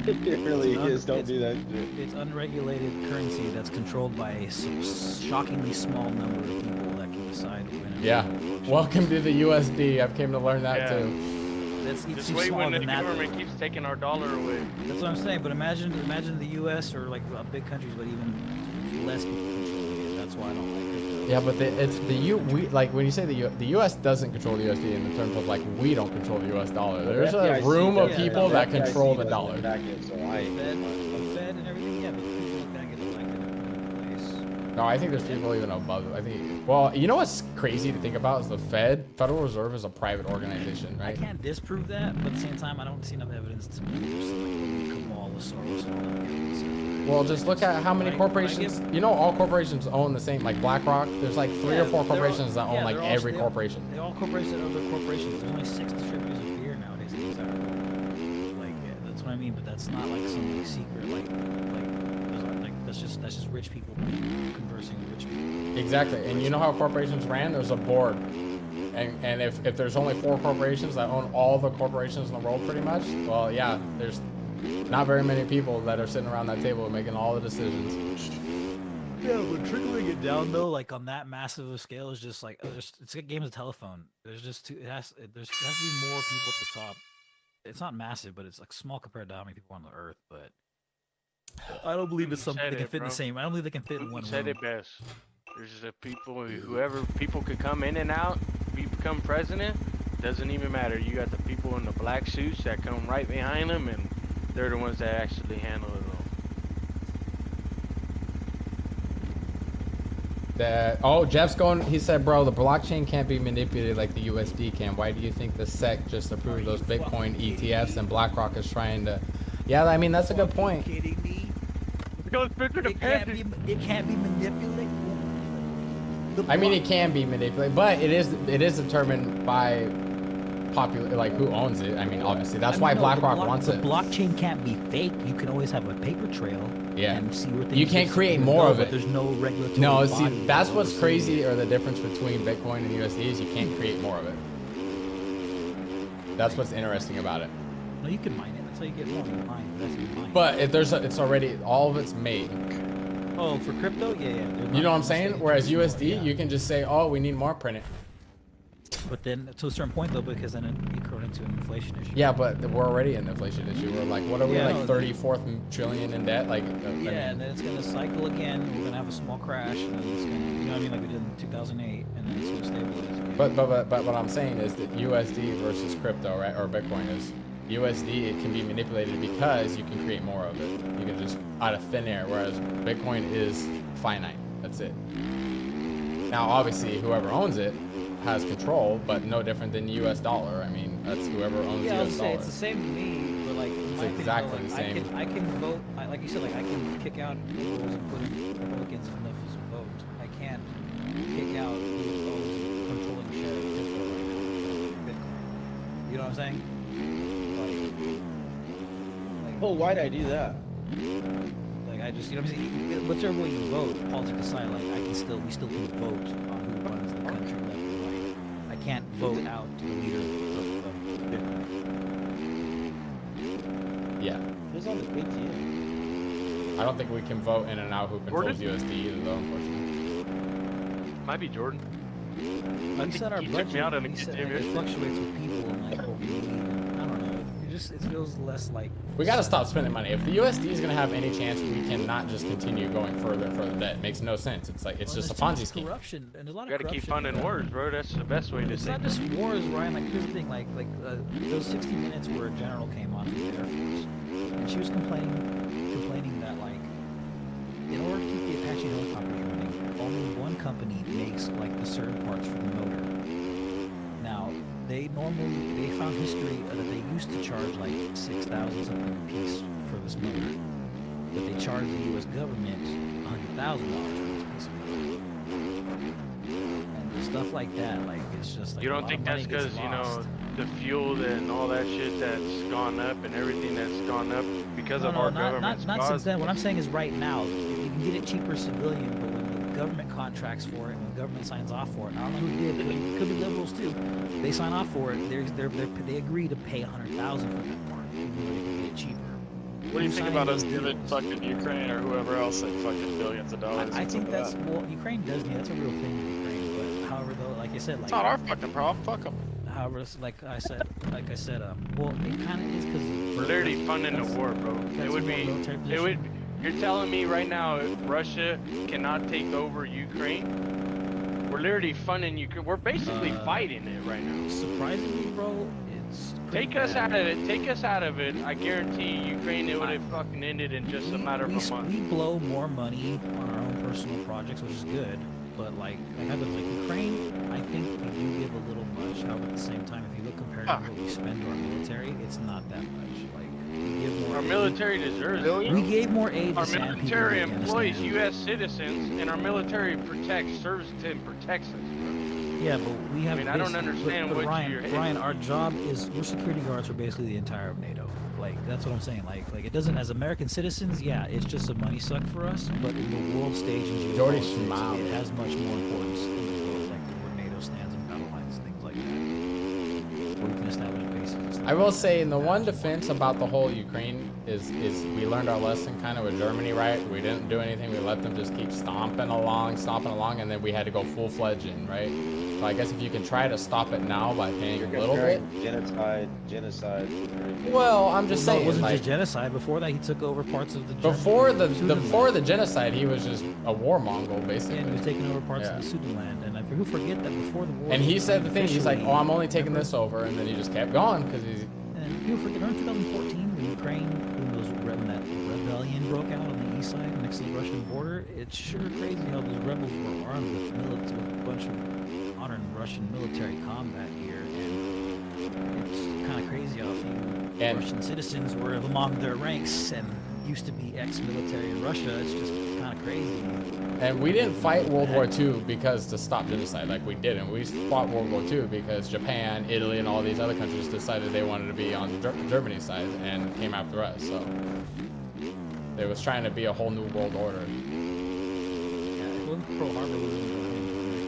It really is. Don't do that shit.
It's unregulated currency that's controlled by a shockingly small number of people that can decide when. and
Yeah.
where to
Welcome to the USD. I've came to learn that
Yeah.
too.
That's it's
Just
too
wait
smaller
when the
than that.
government
though.
keeps taking our dollar away.
That's what I'm saying. But imagine the U.S. or like big countries, but even less people controlling it. That's why I don't like crypto.
Yeah, but it's we like when you say the U.S. doesn't control the USD in the terms of like we don't control the U.S. dollar. There's a
FDIC
room of
does-
people
the
that
FDIC
control the
doesn't
dollar.
back it, so I ain't
Fed,
gonna lie.
the Fed and everything. Yeah, but people like that get elected in place.
No, I think there's people even above it. I think. Well, you know what's crazy to think about is the Federal Reserve is a private organization,
I
right?
can't disprove that, but at the same time, I don't see enough evidence to believe there's like a cabal with Soros and all that.
Well, just look at how many
Right,
corporations.
I
You know, all corporations own the same. Like BlackRock, there's like three or four corporations that own like every corporation.
They all corporations that own their corporations. There's only 6 distributors of beer nowadays in the entire world. Like, yeah, that's what I mean. But that's not like some like secret that's just rich people conversing with rich people.
Exactly, and you know how corporations ran? There's a board, and if there's only 4 corporations that own all the corporations in the world, pretty much, well, yeah, there's not very many people that are sitting around that table making all the decisions.
Yeah, but trickling it down though, like on that massive of scale, is just like it's like games of telephone. There's just there has to be more people at the top. It's not massive, but it's like small compared to how many people are on the earth. But I don't believe it's something
Said
they can
it,
fit in
bro.
the same. I don't believe they can fit in one
Said
room.
it best. There's just a people, whoever people could come in and out, become president. Doesn't even matter. You got the people in the black suits that come right behind them, and they're the ones that actually handle it all.
Jeff's going. He said, "Bro, the blockchain can't be manipulated like the USD can. Why do you think the SEC just approved those Bitcoin ETFs and BlackRock is trying to?" Yeah, I mean that's a good point.
Kidding me?
Because
It can't be manipulated.
I mean, it can be manipulated, but it is determined by like who owns it. I mean, obviously that's why BlackRock wants it.
The blockchain can't be fake. You can always have a paper trail.
Yeah.
And see where things
You can't create more of
but
it.
There's no regulatory.
No,
body
see, that's
that
what's
oversees
crazy,
it.
or the difference between Bitcoin and USD is you can't create more of it. That's what's interesting about it.
No, you can mine it. That's how you get more. You mine. That's how you mine.
But it's already, all of it's made.
Oh, for crypto, yeah.
You know what I'm saying? Whereas USD, you can just say, oh, we need more, print it.
But then, to a certain point though, because then you grow into an inflation issue.
Yeah, but we're already in the inflation issue. We're like, what are we,
Yeah,
like
no,
34th trillion in debt? Like,
Yeah, and then it's gonna cycle again. We're gonna have a small crash, and then it's gonna, you know what I mean, like we did in 2008, and then it's gonna stabilize again.
But what I'm saying is that USD versus crypto, right, or Bitcoin is USD. It can be manipulated because you can create more of it. You can just out of thin air, whereas Bitcoin is finite. That's it. Now, obviously, whoever owns it has control, but no different than the U.S. dollar. I mean, that's whoever owns the
Yeah, I would
U.S.
say
dollar.
it's the same to me, but like
It's
my opinion,
exactly
though,
the
like,
same.
I can vote. Like you said, like I can kick out liberals and put in Republicans enough as a vote. I can't kick out those controlling share of crypto right now, Bitcoin. You know what I'm saying? Like,
Oh, why'd I do that?
like I just, you know what I'm saying? Whichever way you vote, politics aside, like we still can vote on who runs the country left and right. I can't vote out the leader of Bitcoin.
Yeah.
Who's on the ATM?
I don't think we can vote in and out who controls USD either, though, unfortunately.
Might be Jordan.
We set our
he took
budget.
me out of
We
the
set,
gym
like, it
yesterday.
fluctuates with people and like what we need. And I don't know. It feels less like.
We gotta stop spending money. If the USD is gonna have any chance, we cannot just continue going further and further debt. It makes no sense. It's like, it's just a
there's too much
Ponzi scheme.
Corruption and there's a lot of
Gotta
corruption.
keep funding wars, bro. That's the best way to
It's
say
not just wars, Ryan. Like here's the thing. Like those 60 minutes where a general came on from the Air Force, and she was complaining that like in order to keep the Apache helicopters running, only one company makes like the certain parts for the motor. Now they found history that they used to charge like 6,000 something a piece for this motor, but they charged the U.S. government $100,000 for this piece of motor. And stuff like that, like it's just like
You
a
don't
lot
think
of
that's
money gets
because, you know,
lost.
the fuel and all that shit that's gone up and everything that's gone up because of our government's
not
cause?
since then. What I'm saying is right now, you can get it cheaper civilian, but when the government contracts for it, when the government signs off for it, I don't know who did, could be liberals too. They sign off for it, they agree to pay $100,000 for that part, even though they can get it cheaper.
What do you think about us
Signing
giving
deals.
fucking Ukraine or whoever else like fucking billions of dollars?
I
and
think
stuff like
that's
that?
well, Ukraine does need. That's a real thing in Ukraine. But however, though, like I said, like
It's not our fucking problem. Fuck them.
however, like I said, well, it kind of is because
We're literally funding the war, bro. It would be, you're telling me right now if Russia cannot take over Ukraine? We're literally funding Ukraine. We're basically fighting it right now.
Surprisingly, bro, it's pretty
Take us
bad.
out of it. Take us out of it. I guarantee Ukraine, it would have fucking ended in just a matter of a month.
We blow more money on our own personal projects, which is good. But like happens like Ukraine, I think we do give a little much. However, at the same time, if you look compared to what we spend to our military, it's not that much. Like we give more.
Our military deserves it.
We gave more aid to
Our
sad people
military
in
employs
Afghanistan.
U.S. citizens, and our military serves and protects us, bro.
Yeah, but we have.
I mean, I don't
basic-
understand
but
what
Ryan,
you're-
Ryan, our job is we're security guards for basically the entire of NATO. Like that's what I'm saying. Like it doesn't as American citizens. Yeah, it's just a money suck for us. But in the world stage and
Jordy
geopolitics,
smiled.
it has much more importance in the world, like where NATO stands and battle lines, things like that. Where we can establish bases and stuff
I will say, in the one defense about the whole Ukraine is we learned our lesson kind of with Germany, right? We didn't do anything. We let them just keep stomping along, and then we had to go full-fledged in, right? So I guess if you can try to stop it now by paying a little bit.
Genocide.
Well, I'm just saying.
It wasn't
like,
just genocide. Before that, he took over parts of the
before the genocide, he was just a warmonger, basically.
Yeah, and he was taking over parts of the Sudanland. And people forget that before the war.
And he said the thing. He's like, "Oh, I'm only taking this over," and then he just kept going because he's.
And people forget. Remember 2014 when Ukraine, when that rebellion broke out on the east side next to the Russian border? It's sure crazy how those rebels were armed with a bunch of modern Russian military combat gear, and it's kind of crazy how few Russian citizens were among their ranks and used to be ex-military in Russia. It's just kind of crazy.
And we didn't fight World War II because to stop genocide, like we didn't. We fought World War II because Japan, Italy, and all these other countries decided they wanted to be on Germany's side and came after us. So it was trying to be a whole new world order.
Yeah, it wasn't Pearl Harbor, was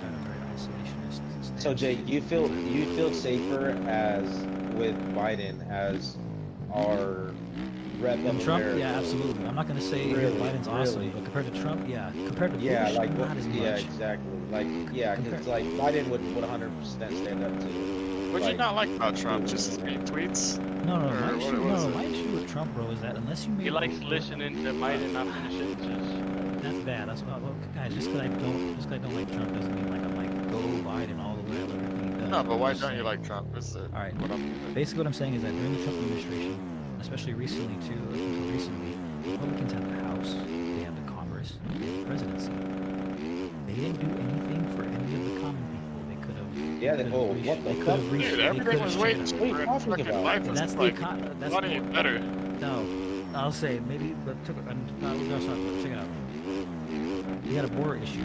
kind of very isolationist.
So Jay, you feel safer as with Biden as our rep of
Trump,
America?
yeah, absolutely. I'm not gonna say Biden's awesome, but compared to Trump, yeah, compared to Bush, not as much.
Yeah, exactly. Like, yeah, because like Biden would 100% stand up to.
What do you not like about Trump? Just his mean tweets?
No, my issue with Trump, bro, is that unless you make
He likes listening to Biden not finish sentences.
that's bad. That's what, guys. Just because I don't like Trump doesn't mean like I'm like go Biden all the way. I love everything he does.
No, but why
I'm
don't you
saying-
like Trump?
All right. Basically, what I'm saying is that during the Trump administration, especially recently too, until recently, Republicans had the House, they had the Congress, they had the presidency. They didn't do anything for any of the common people. They could have.
Yeah, what the fuck?
Dude, everything was waiting for
What are you
it.
talking
Fucking
about?
life was
That's the
like,
that's
not any better.
No, I'll say maybe, but check it out. He had a border issue.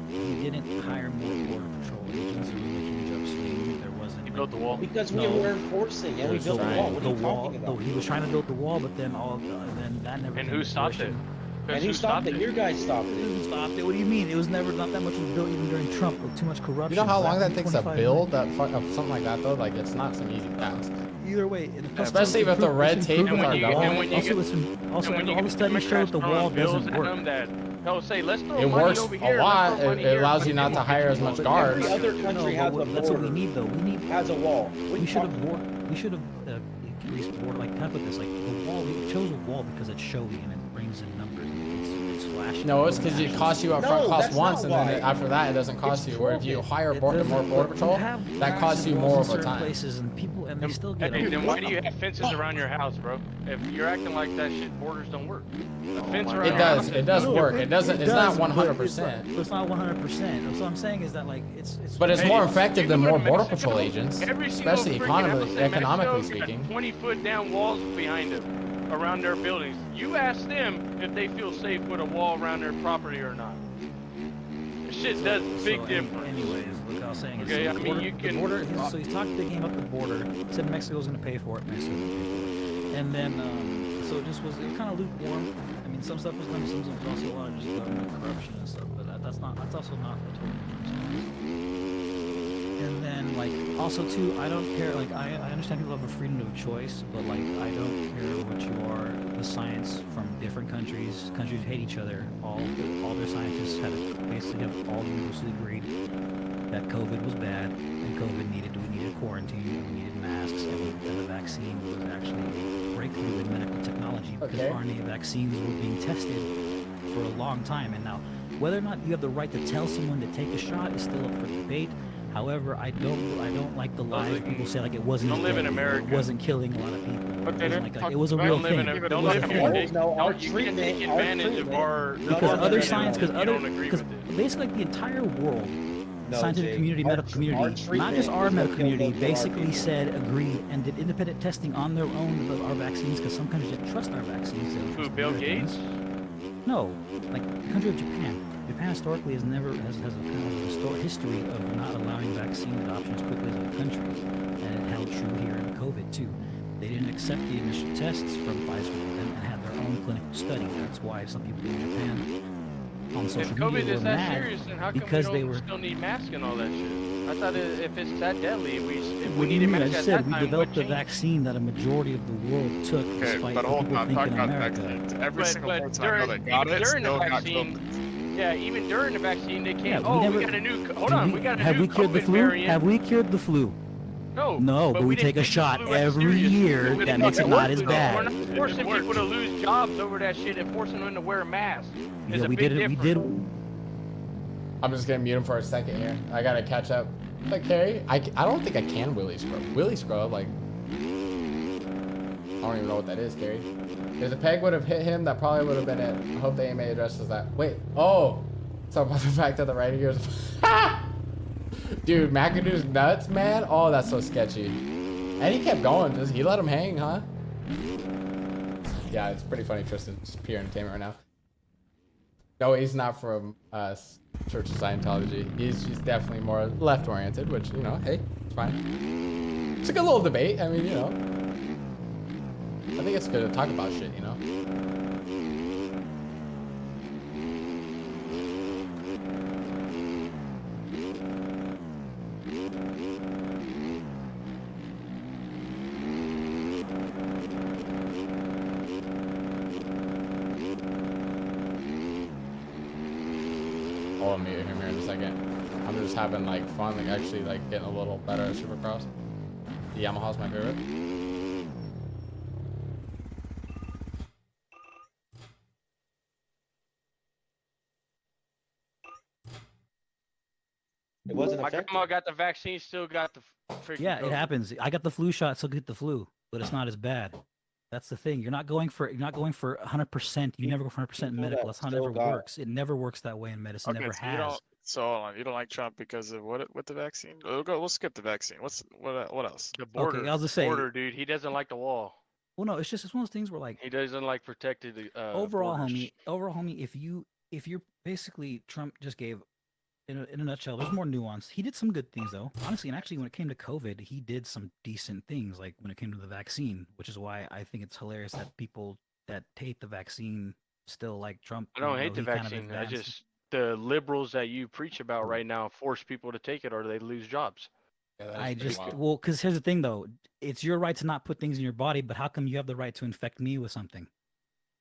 He didn't hire more border patrol agents. There was a huge upswing. There wasn't.
He built the wall.
Because we were enforcing, and we built the wall. What are you talking about?
He was trying to build the wall, but then then that never.
And
came
who
to
stopped it?
fruition.
And who stopped it? Your guys stopped it.
Who stopped it? What do you mean? It was never not that much was built even during Trump. With too much corruption.
You know how long
Back
that
in
takes to
25
build something like that though? Like it's not some easy task.
Either way,
Especially with the red tape with our government.
Also, all the studies show that the wall doesn't work.
They'll say, let's throw
It
money
works
over
a
here.
lot. It allows you not to hire as much guards.
Every other country has a border.
That's what we need, though. We need
has a wall.
We should have increased border. Like, kind of put this like the wall. We chose a wall because it's showy and it brings in numbers. It's flashy.
No, it's because it costs you up front cost
that's
once,
not
and then
why.
after that it doesn't cost you. Where if you hire more border patrol, that costs you more over time.
Places and people, and they still get.
Hey, then why do you have fences around your house, bro? If you're acting like that shit, borders don't work. A fence around your house.
It does work. It doesn't. It's not 100%.
It's not 100%. That's what I'm saying is that like it's.
But it's more effective than more border patrol agents,
Every single
especially
freaking episode,
economically
Mexico got
speaking.
20-foot down walls behind them, around their buildings. You ask them if they feel safe with a wall around their property or not. This shit does big difference.
Anyways, look how I was saying.
Okay,
so
I
the
mean,
border,
you
the
can-
border. So he's talking big game up the border. Said Mexico's going to pay for it. Mexico's going to pay for it. And then, so it was kind of lukewarm. I mean, some stuff was done. Some stuff was also a lot of just government corruption and stuff. But that's also not the total picture. And then, like, also too, I don't care. Like, I understand people have a freedom of choice, but like, I don't care what you are. The science from different countries hate each other. All their scientists basically have all universally agreed that COVID was bad, and we needed quarantine, and we needed masks, and the vaccine was actually a breakthrough in medical technology because RNA vaccines were being tested for a long time. And now, whether or not you have the right to tell someone to take a shot is still up for debate. However, I don't like the lies people say like it wasn't.
Don't live in America.
It wasn't killing a lot of people.
Okay,
It was a real thing.
Don't live in you can't take advantage of our.
Because other science,
because
basically like the entire world,
No,
scientific
Jake,
community, medical community, not just our medical community, basically said, agreed, and did independent testing on their own of our vaccines because some countries didn't trust our vaccines.
Who, Bill Gates?
No, like the country of Japan. Japan historically has a history of not allowing vaccine adoption as quickly as other countries, and it held true here in COVID too. They didn't accept the initial tests from Pfizer and had their own clinical study. That's why some people in Japan on social
If COVID
media
is
were
that
mad
serious, then how come
because
we
they
don't
were.
still need masks and all that shit? I thought if it's that deadly, if
What
we
do you
needed
mean? I
masks
just
at
said
that
we
time, what
developed a
changed?
vaccine that a majority of the world took,
Okay,
despite
but
what
hold
people
on.
think
Talking
in
about
America.
vaccines, every single person I know that
even
got it
during the
still got
vaccine,
COVID.
yeah, even during the vaccine, they
Yeah,
came.
we
Oh,
never.
we got a new. Hold
Did
on,
we
we got a
have
new
we cured the
COVID
flu?
variant.
Have we cured the flu?
No,
No, but we
didn't
take a
the
shot
flu as
every
serious.
year.
We
That
didn't
makes
take
it
it
not as
worse.
bad.
We're not forcing people to lose jobs over that shit and forcing them to wear a mask. There's
Yeah,
a
we
big
did it. We
difference.
did.
I'm just gonna mute him for a second here. I gotta catch up. Like Carrie, I don't think I can willy scrub. Willy scrub, like, I don't even know what that is, Carrie. If the peg would have hit him, that probably would have been it. I hope the AMA addresses that. Wait, oh, talk about the fact that the writing gears. Dude, McAdoo's nuts, man. Oh, that's so sketchy. And he kept going. Just he let him hang, huh? Yeah, it's pretty funny. Tristan's pure entertainment right now. No, he's not from Church of Scientology. He's definitely more left-oriented, which, you know, hey, it's fine. It's a good little debate. I mean, you know, I think it's good to talk about shit, you know. I'll mute him here in a second. I'm just having like fun, like actually like getting a little better at Supercross. The Yamaha's my favorite.
It wasn't
My
effective.
grandma got the vaccine, still got the freaking
Yeah, it
COVID.
happens. I got the flu shot, so get the flu, but it's not as bad. That's the thing. You're not going for 100%. You never go for 100%
People
medical.
that
That's how it
still
never
got it.
works. It never works that way in medicine.
Okay,
Never
so you
has.
don't. So hold on, you don't like Trump because of what with the vaccine? We'll skip the vaccine. What else?
The border.
Okay, I'll just say.
Border, dude. He doesn't like the wall.
Well, no, it's one of those things where like
He doesn't like protected
overall,
borders.
homie, if you're basically Trump just gave in a nutshell, there's more nuance. He did some good things though, honestly, and actually when it came to COVID, he did some decent things. Like when it came to the vaccine, which is why I think it's hilarious that people that hate the vaccine still like Trump.
I don't
even
hate
though
the
he kind of
vaccine. I
advanced.
just the liberals that you preach about right now force people to take it or they lose jobs.
Yeah, that is
I
pretty
just
wild.
well, because here's the thing though, it's your right to not put things in your body, but how come you have the right to infect me with something?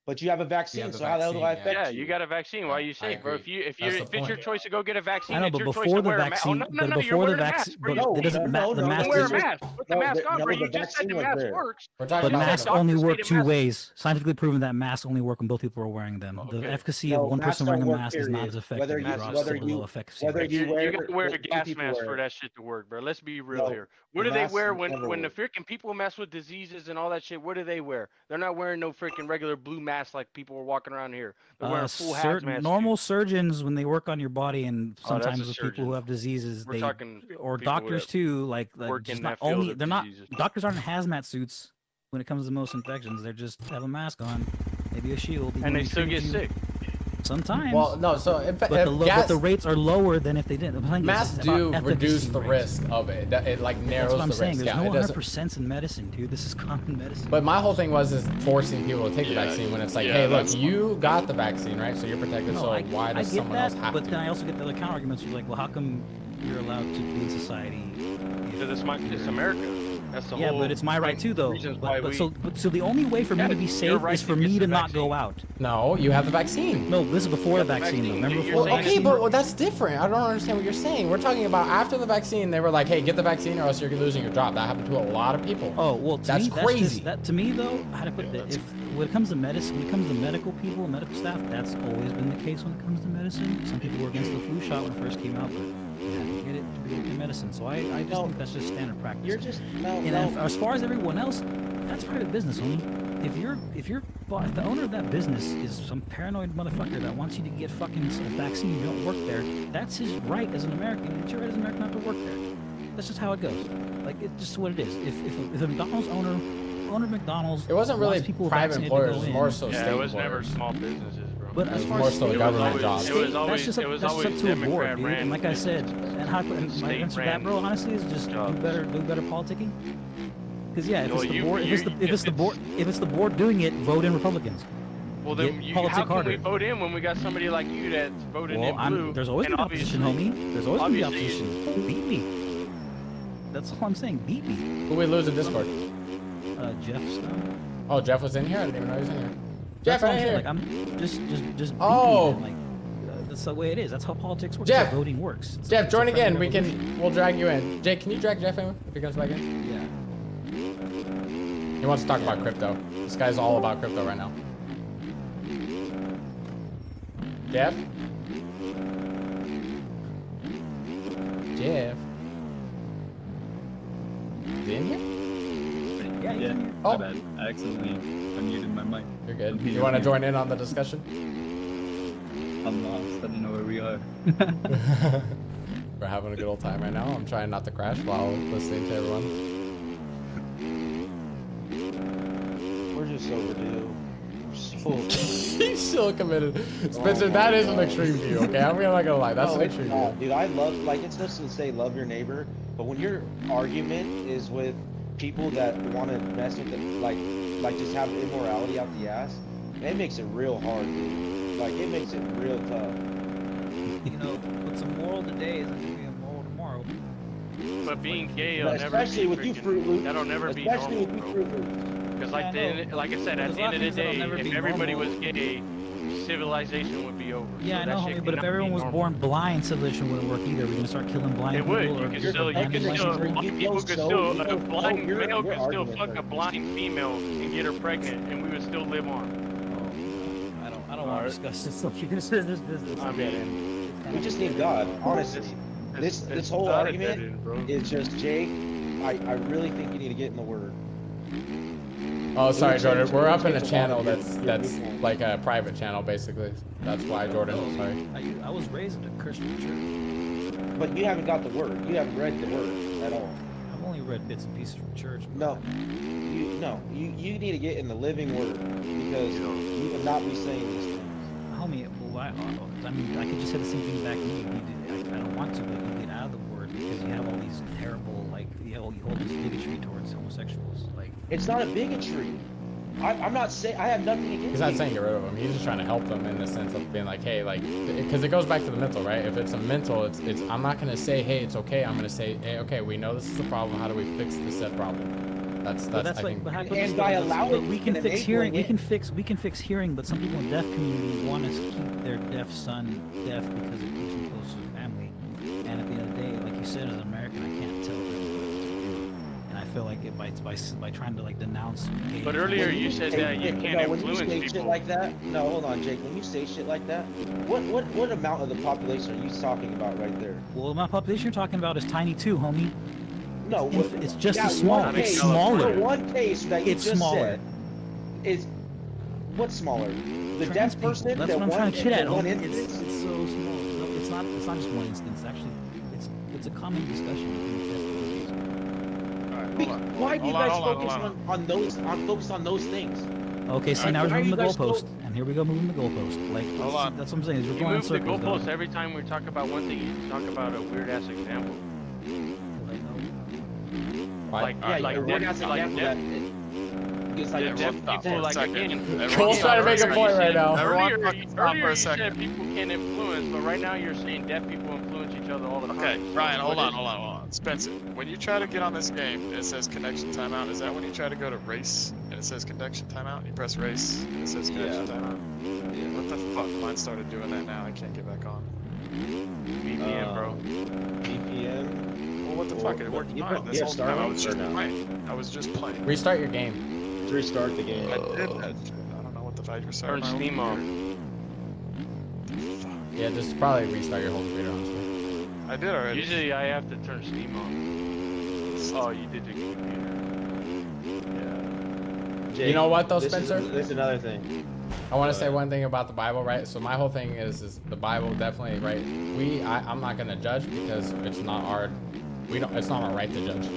But you have a vaccine,
the
so how the hell do I
vaccine,
affect
Yeah, you got a vaccine. Why are you
I
safe, bro?
agree.
If
That's the
it's your
point.
choice to go get a vaccine,
I know,
it's
but
your choice
before
to
the
wear
vaccine,
a mask. Oh, no,
but
you're
before the
wearing a
vaccine,
mask, bro.
but
No,
it doesn't
no,
the
no,
mask
no,
Wear a
is
just-
mask. Put the
no,
mask
the-
on,
no,
bro.
the
You just said the
vaccine was
mask
there.
works.
We're talking
But
about
masks
doctors
only
say
work
the
two
mask-
ways. Scientifically proven that masks only work when both people are wearing them. The
Okay.
efficacy of
No,
one
masks
person wearing a
don't work,
mask is not
period.
as effective.
Whether
It
you-
drops
whether
to below
you-
efficacy
whether
rates.
you wear
You gotta wear a
two
gas
people
mask
wear
for
it.
that shit to work, bro. Let's be real
No,
here. What
the
do they
mask
wear
never
when the
work.
freaking people mess with diseases and all that shit? What do they wear? They're not wearing no freaking regular blue masks like people are walking around here. They're wearing full hazmat
Normal
suits.
surgeons, when they work on your body, and
Oh, that's
sometimes
a
with people
surgeon.
who have diseases,
We're
they
talking
or
people
doctors
that
too. Like
work
just
in
not
that field
only
of
they're not
diseases.
doctors aren't in hazmat suits when it comes to most infections. They're just have a mask on, maybe a shield, even
And
when
they still
treat
get
you.
sick.
Sometimes.
Well, no, so in fact,
but the rates are lower than if they didn't. I'm saying
masks
it's about
do
efficacy
reduce the
rates.
risk of it. It like narrows
That's what I'm
the
saying.
risk.
There's
Yeah,
no
it doesn't.
100% in medicine, dude. This is common medicine.
But my whole thing was forcing people to take the
Yeah,
vaccine when it's like,
yeah,
hey, look,
that's-
you got the vaccine, right? So you're protected.
No,
so
I
why does
get
someone
that,
else have
but
to?
then I also get the other counter arguments. You're like, well, how come you're allowed to be in society?
Because it's America. That's the
Yeah,
whole
but it's my right too, though.
reasons why we-
So the only way for me
Yeah,
to be
your
safe
right
is
to
for
get
me
the
to not go
vaccine.
out.
No, you have the vaccine.
No, this is before the
the
vaccine, though.
vaccine.
Remember
You're
before the
saying
Okay,
vaccine?
but that's different. I don't understand what you're saying. We're talking about after the vaccine, they were like, hey, get the vaccine or else you're losing your job. That happened to a lot of people.
Oh well, to
That's
me,
crazy.
to me though, how to put it? If when it comes to medicine, when it comes to medical people, medical staff, that's always been the case when it comes to medicine. Some people were against the flu shot when it first came out, but you had to get it to be able to get medicine. So I just
No.
think that's just standard practice.
You're just no,
And
no.
as far as everyone else, that's private business, homie. If the owner of that business is some paranoid motherfucker that wants you to get fucking a vaccine, you don't work there. That's his right as an American. It's your right as an American not to work there. That's just how it goes. Like it's just what it is. If a McDonald's owner of McDonald's,
It wasn't really
wants people
private
vaccinated to
employers.
go
It was
in,
more so
Yeah,
state
it was never
employers.
small businesses, bro.
But
It
as
was
far
more
as
so
state-
government
always-
jobs.
it was
that's
always-
just
it was
that's
always
up to a board,
Democrat
dude.
ran
And like I said, and my
state
answer to that,
ran
bro, honestly, is just do
jobs.
better politicking. Because yeah, if
Well,
it's the
you-
board,
you-
if it's the board doing it, vote in Republicans.
Well, then
Get
how
politics
can
harder.
we vote in when we got somebody like you that's voting in blue?
There's always
and
gonna be opposition,
obviously-
homie. There's always gonna be
obviously-
opposition. Beat me. That's all I'm saying. Beat me.
Who we lose in Discord?
Jeff Stone.
Oh, Jeff was in here? I didn't even know he was in here.
That's
Jeff,
what
right
I'm saying.
here.
Like I'm just beat
Oh.
me. Like that's the way it is. That's how politics works.
Jeff.
That's how voting works.
Jeff,
It's a
join
friendly
again.
revolution.
We'll drag you in. Jake, can you drag Jeff in if he comes back in?
Yeah.
He wants to talk about crypto. This guy's all about crypto right now. Jeff? Jeff? Is he in here?
Yeah.
Yeah,
Oh.
my bad. I accidentally unmuted my mic.
You're good.
I'm here,
You want to
I'm here.
join in on the discussion?
I'm lost. I don't know where we are.
We're having a good old time right now. I'm trying not to crash while listening to everyone.
We're just overdue. We're so
He's still committed. Spencer, that is an extreme view, okay? I'm not gonna lie. That's
No,
an
it's
extreme
not,
view.
dude. I love, like, it's supposed to say love your neighbor, but when your argument is with people that want to mess with it, like just have immorality out the ass, it makes it real hard, dude. Like, it makes it real tough.
You know, what's immoral today isn't gonna be immoral tomorrow.
But being gay will
But
never
especially
be
with you
freaking-
Fruit Loops.
That'll never be
Especially
normal,
with you
bro.
Fruit Loops.
Because
Yeah, I know.
like I said, at
There's
the
a
end
lot
of
of
the
things that'll
day,
never
if
be
everybody
normal.
was gay, civilization would be over.
Yeah,
So
I
that
know,
shit
homie, but if
cannot
everyone
be
was
normal.
born blind, civilization wouldn't work either. We're gonna start killing blind
It
people.
would.
or
You could
just
still,
abandon
you
children.
could-
a blind
your
male could still
argument
fuck a
hurts.
blind female and get her pregnant, and we would still live on.
I don't want to discuss this stuff. You can say this business.
I mean,
We just need God, honestly. This whole
not a
argument
dead end, bro.
is just, Jake, I really think you need to get in the Word.
Oh, sorry,
It would
Jordan.
change-
We're
it
up
would
in a
change a lot
channel
of your
that's
viewpoint.
like a private channel, basically. That's why, Jordan. Sorry.
I was raised in a Christian church.
But you haven't got the Word. You haven't read the Word at all.
I've only read bits and pieces from church.
No, you need to get in the living Word because you cannot be saying these things.
Homie, well, I mean, I could just say the same thing back to you. I don't want to, but you get out of the word because you have all these terrible, like, you hold this bigotry towards homosexuals. Like,
It's not a bigotry. I'm not saying I have nothing against
He's not
you.
saying get rid of them. He's just trying to help them in the sense of being like, hey, like, because it goes back to the mental, right? If it's a mental, it's. I'm not gonna say, hey, it's okay. I'm gonna say, hey, okay, we know this is a problem. How do we fix this said problem? That's
but
I
that's like,
think.
but how
And
come it's
by
not-
allowing
we can
and
fix hearing.
enabling
We can fix hearing, but some people in the deaf community want to keep their deaf son deaf because it keeps him close to the family. And at the end of the day, like you said, as an American, I can't tell them what to do. And I feel like it by trying to like denounce. Gay
But earlier you said that you can't
no, when you
influence
say shit
people.
like that, no, hold on, Jake. When you say shit like that, what amount of the population are you talking about right there?
Well, my population you're talking about is tiny too, homie.
No,
It's just
yeah,
a small.
one
It's
case-
smaller.
for one case that you
It's
just
smaller.
said is what's smaller? The
Trans
deaf
people.
person.
That's
that
what I'm
one,
trying to get at.
one
homie. It's
instance?
so small. No, it's not. It's not just one instance. Actually, it's a common discussion.
Why do you guys focus on those things?
Okay, so
Alright,
now
why
we're
are
moving
you
the
guys
goalpost, and here we go moving the goalpost. Like,
Hold on.
that's what I'm saying. Is we're
You
going in
move the
circles.
goalpost
dog.
every time we talk about one thing. You talk about a weird ass example.
Right?
Yeah,
like
we're
deaf-
not
like
saying
deaf-
It's like
deaf
deaf
people,
for a
like
second.
again.
Everyone
Cole's trying to make a point right now.
Everyone
Earlier,
fucking stop for a
you
second.
said people can influence, but right now you're saying deaf people influence each other all the
Okay,
time.
Ryan,
So
hold
what
on,
is-
hold on, hold on. Spencer, when you try to get on this game, it says connection timeout. Is that when you try to go to race and it says connection timeout? You press race and it says connection timeout. What the fuck? Mine started doing that now. I can't get back on.
VPN, bro.
VPN.
Well, what the fuck? It worked
You
fine
put-
this
yeah,
whole time. I
Starlink
was
or
just
no?
playing. I was just playing.
Restart your game.
Restart the game.
I did that shit. I don't know what the fuck you're saying.
Turn Steam on.
Yeah, just probably restart your whole computer, honestly.
I did already.
Usually I have to turn Steam on. Oh, you did the computer. Yeah.
Jake,
You know what though,
this is-
Spencer?
This is another thing.
I want to say one thing about the Bible, right? So my whole thing is the Bible definitely, right? I'm not gonna judge because it's not our, it's not our right to judge.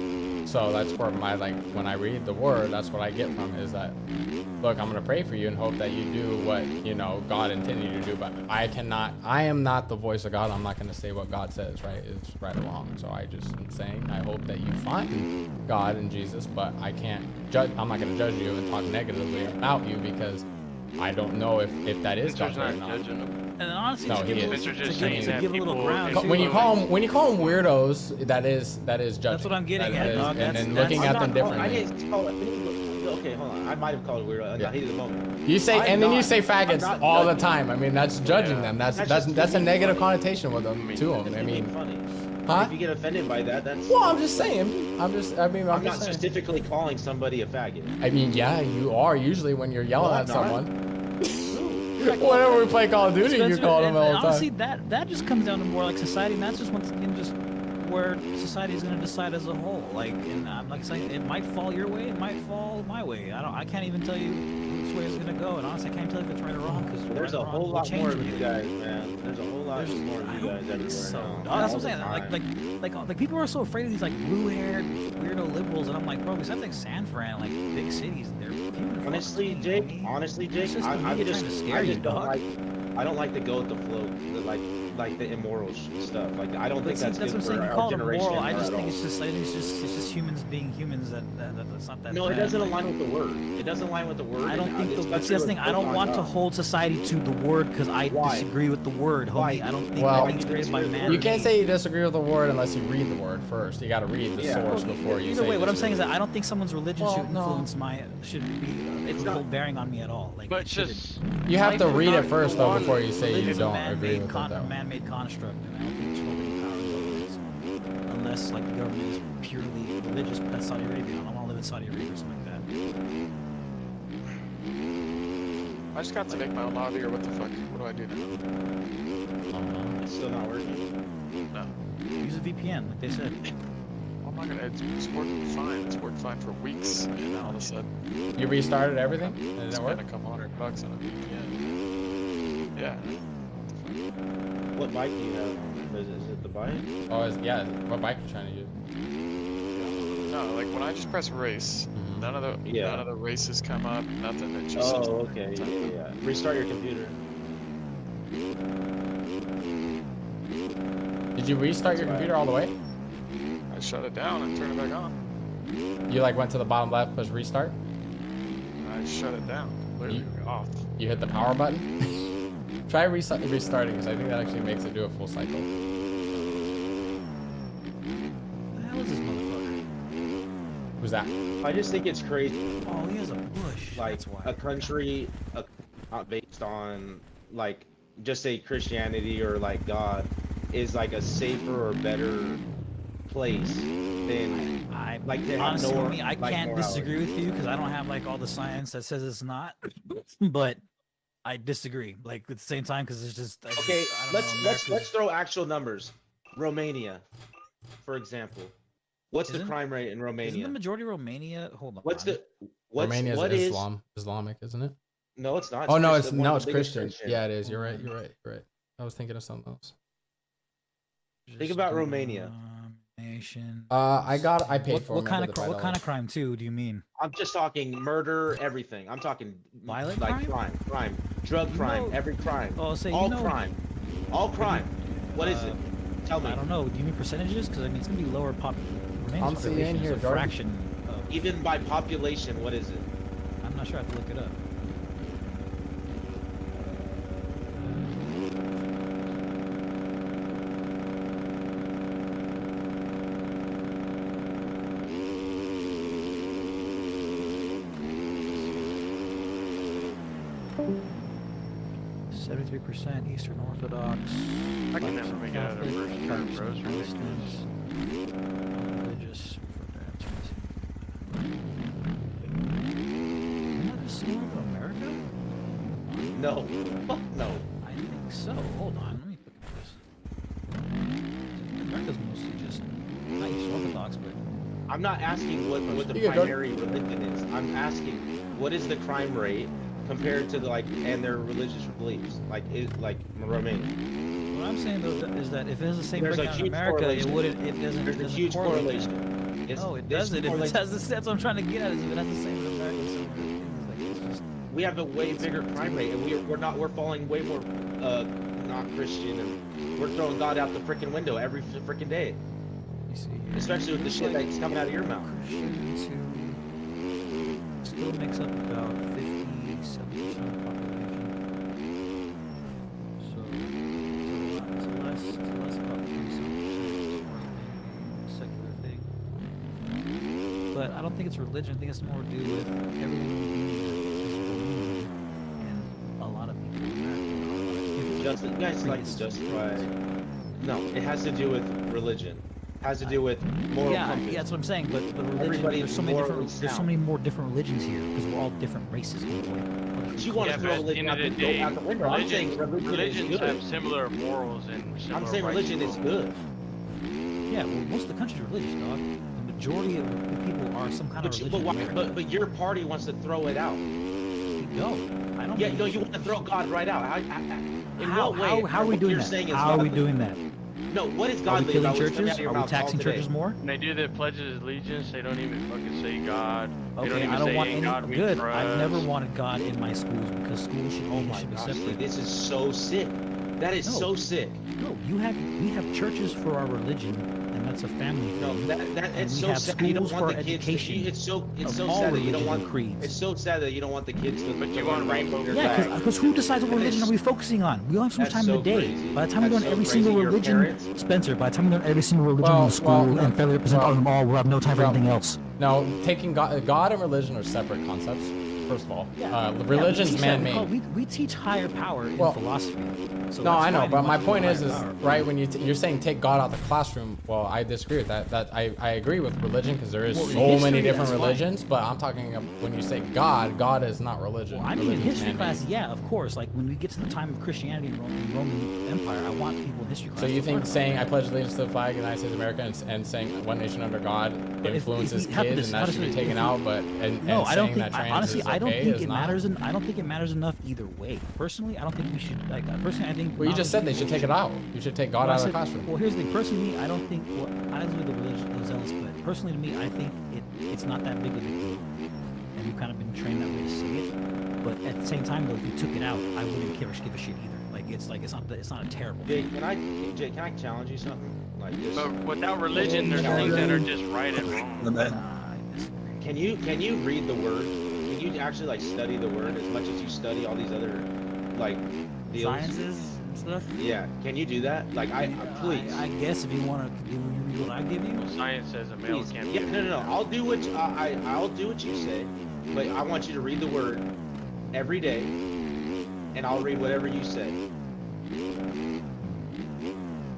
So that's where my, like, when I read the word, that's what I get from it, is that, look, I'm gonna pray for you and hope that you do what, you know, God intended you to do, but I am not the voice of God. I'm not gonna say what God says, right? It's right or wrong. So I just am saying, I hope that you find God and Jesus, but I can't judge, I'm not gonna judge you and talk negatively about you because I don't know if that is
Spencer's
God or
not
not.
judging them.
And then honestly,
No,
to
he
give, a
is.
little,
Spencer's just
to give,
saying
to
that
give a little
people
ground.
in-
too,
When you call them weirdos, that is judging.
That's what I'm getting
That
at,
is-
dog.
and
That's-
looking
that's-
at them
I
differently.
didn't call it. Okay, hold on. I might have called it weird in
Yeah.
the heat of the moment.
You say,
I'm
and then you
not-
say
I'm
faggots
not
all the
judging.
time. I mean, that's judging
Yeah.
them. That's
just
a
being
negative
funny.
connotation with them to them. I mean,
funny.
huh?
If you get offended by that, that's.
Well, I'm just saying. I'm
I'm
just
not
saying.
specifically calling somebody a faggot.
I mean, yeah, you are usually when you're yelling
No,
at
I'm not.
someone. Whenever we play Call of Duty, you
Spencer,
call them
and
all the
honestly,
time.
that just comes down to more like society, and that's just once again just where society is gonna decide as a whole. Like, and I'm like saying, it might fall your way, it might fall my way. I can't even tell you which way it's gonna go, and honestly, I can't tell you if it's right or wrong because
There's a whole lot more of you guys, man. There's a whole lot more of you guys everywhere
So,
now.
that's
All
what I'm
the
saying.
time.
Like people are so afraid of these like blue-haired weirdo liberals, and I'm like, bro, besides like San Fran, like big cities, they're few and far
Honestly,
between,
Jake.
I mean.
Honestly, Jake.
It's just the
I
media
just,
trying to scare
I
you,
just don't
dog.
like. I don't like to go with the flow, like the immoral stuff. Like I don't think
But see,
that's
that's
good
what I'm saying.
for
You
our
call it
generation.
immoral. I
or
just
at
think
all.
it's just humans being humans. That's not that.
No, it
bad.
doesn't
Like,
align with the word. It doesn't align with the word.
I don't
and
think.
it's
But see, that's the thing. I don't want to hold society to the word because I
Why?
disagree with the word, homie.
Why?
I don't think
Well,
that it's created by man.
You can't say you disagree with the word unless you read the word first. You got to read the
Yeah.
source before you
Either
say.
way, what I'm
disagree.
saying is that I don't think someone's religion
Well,
should
no.
influence should be
It's
hold
not-
bearing on me at all. Like,
But
it shouldn't.
just
You have to
life is
read it
not
first
the
though
one-
before you say you
Religion's a
don't agree
man-made
with it. Though.
man-made construct, and I don't think it should hold any power in governments unless like the government is purely religious. But that's Saudi Arabia. I don't want to live in Saudi Arabia or something like that.
I just got to make my own lobby, or what the fuck? What do I do now?
It's still not working.
No.
Use a VPN, like they said.
I'm not gonna. It's working fine. It's worked fine for weeks, and all of a sudden,
You restarted everything? And it
it's
didn't work?
gonna come $100 on a VPN. Yeah.
What bike do you have? Is it the bike?
Oh, yeah. What bike you trying to use?
No, like when I just press race,
Mhm.
none of the races come up. Nothing. It just. says
Oh, okay. Yeah. Restart your computer.
Did you restart your
That's
computer all the way?
I shut it down and turn it back on.
You like went to the bottom left, push restart.
I shut it down. Literally off.
You hit the power button. Try restarting because I think that actually makes it do a full cycle.
What the hell is this motherfucker?
Who's that?
I just think it's crazy.
Oh, he has a bush.
Like
That's why.
a country not based on like just say Christianity or like God is like a safer or better place than
I
like they have
honestly,
no,
homie, I
like,
can't
morality.
disagree with you because I don't have like all the science that says it's not. But I disagree. Like at the same time, because it's just I
Okay,
just, I don't
let's
know,
let's
America's-
throw actual numbers. Romania, for example. What's the
Isn't-
crime rate in
Isn't
Romania?
the majority of Romania? Hold on.
Romania is
what is
Islamic, isn't it?
no, it's not.
Oh no,
Christ-
it's
one
no,
of
it's
the biggest
Christian. Yeah, it is. You're right. You're right. You're right. I was thinking of something else.
Think about Romania.
Nation.
I paid
What,
for
what kind of
them.
what kind of crime too? Do you mean?
I'm just talking murder, everything. I'm talking
Violent
like
crime?
crime, drug
You
crime,
know-
every crime,
Oh, say
all
you know.
crime, all crime. What is it? Tell me.
I don't know. Do you mean percentages? Because I mean it's gonna be lower
I'm seeing
population.
here,
It's a
Jordan.
fraction of.
Even by population, what is it?
I'm not sure. I have to look it up. %, Eastern Orthodox.
I can never make it out of the first term, bro. It's ridiculous.
Religious. Isn't that just similar to America?
No, fuck no.
I think so. Hold on, let me look at this. America's mostly just not Eastern Orthodox, but
I'm not asking what the
You can go-
primary religion is. I'm asking what is the crime rate compared to the and their religious beliefs, like Romania.
what I'm saying though is that if it has the same
There's a
breakdown in
huge
America,
correlation.
it wouldn't. It doesn't.
There's a
doesn't
huge
correlate
correlation.
then.
It's-
No, it
this
doesn't. If it
correlation-
has the, that's what I'm trying to get at. Is if it has the same as America, similar things. Like it's just.
We have a way bigger crime rate, and we're falling way more not Christian, and we're throwing God out the freaking window every freaking day,
Let me see here.
especially with the shit that's coming out of your mouth.
Christians who still makes up about 57% of the population. I don't think it's religion. I think it's more to do with everyone and a lot of people in America.
You guys like to justify. No, it has to do with religion. It has to do with moral compass.
Yeah, that's what I'm saying. But religion,
Everybody's
there's so many
morally
different, there's so
sound.
many more different religions here because we're all different races.
You want to
Yeah,
throw
but at the
religion
end
out
of
the,
the day,
out the window. I'm saying religions
religions have
is
similar morals and similar
good. I'm saying
rights
religion
and
is
rules.
good.
Yeah, well, most of the country's religious, dog. The majority of the people are some kind of religion.
But,
in
why,
America.
but your party wants to throw it out.
No, I don't.
Yeah,
believe
no,
it's
you want to throw God right out. In
How,
what way?
how are we
What
doing
you're
that?
saying is
How are we
godly.
doing that?
No, what is
Are we
godly
killing
about what's coming out
churches?
of your
Are we
mouth all
taxing
today?
churches more?
When they do the pledges of allegiance, they don't even fucking say God. They don't
Okay,
even
I don't
say,
want
"In
any
God we
good.
trust."
I've never wanted God in my schools because schools should,
Oh my
should be
gosh,
separate.
dude, this is so sick. That is
No.
so sick.
No, we have churches for our religion, and that's a family
No,
thing.
that
and
it's
we
so
have
sad. You don't
schools
want
for
the kids.
education.
It's so
of
sad
all
that you don't
religions
want.
and creeds.
It's so sad that you don't want the kids to.
But you
to
want
learn about
rainbow
your
Yeah,
flag.
because who decides what
That
religion
is-
are we focusing on? We don't have so much
that's
time in
so
the day.
crazy.
By the time we
That's
learn
so
every
crazy.
single
Your
religion,
parents-
Spencer, by the time we learn every single religion
Well,
in school
no,
and fairly represent
well,
them all, we'll have no time for
well,
anything else.
No, taking God and religion are separate concepts. First of all, religion's
we teach that.
man-made.
We teach higher power in
Well,
philosophy. So
No,
that's
I know,
fine,
but
we
my
want
point is
higher power.
right when you're saying take God out of the classroom. Well, I disagree with that. That I agree with religion because there is
Well, in
so
history,
many different
that's fine.
religions. But I'm talking when you say God is not religion.
Well, I mean, in
Religion's
history
man-made.
class, yeah, of course. Like when we get to the time of Christianity and Roman Empire, I want people in history class.
So you
to learn
think
about
saying
that.
I pledge allegiance to the flag of the United States of America and saying one nation under God
But if
influences
you have
kids
this-
and
how
that
does
should be
it-
taken
if you-
out, but
No,
and
I don't
saying
think.
that trans
Honestly,
is
I don't
okay
think
is
it
not?
matters. I don't think it matters enough either way. Personally, I don't think we should. Like personally, I think.
Well, you just said they should take it out. You should take God
Well, I
out of the
said-
classroom.
Well, here's the thing. Personally, I don't think. Well, I don't believe the religion is zealous, but personally to me, I think it's not that big of a deal, and we've kind of been trained that way to see it. But at the same time, though, if you took it out, I wouldn't give a shit either. Like it's not a terrible
Jay,
thing.
can I challenge you something? Like this?
But without religion, there's things that are just right and wrong.
Nah, I disagree.
Can you read the word? Can you actually like study the word as much as you study all these other like deals?
Sciences and stuff.
Yeah. Can you do that? Like please.
I guess if you want to do what I give you.
Well, science says a male
Please.
can't
Yeah,
be.
no. I'll do what I'll do what you say, but I want you to read the word every day, and I'll read whatever you say.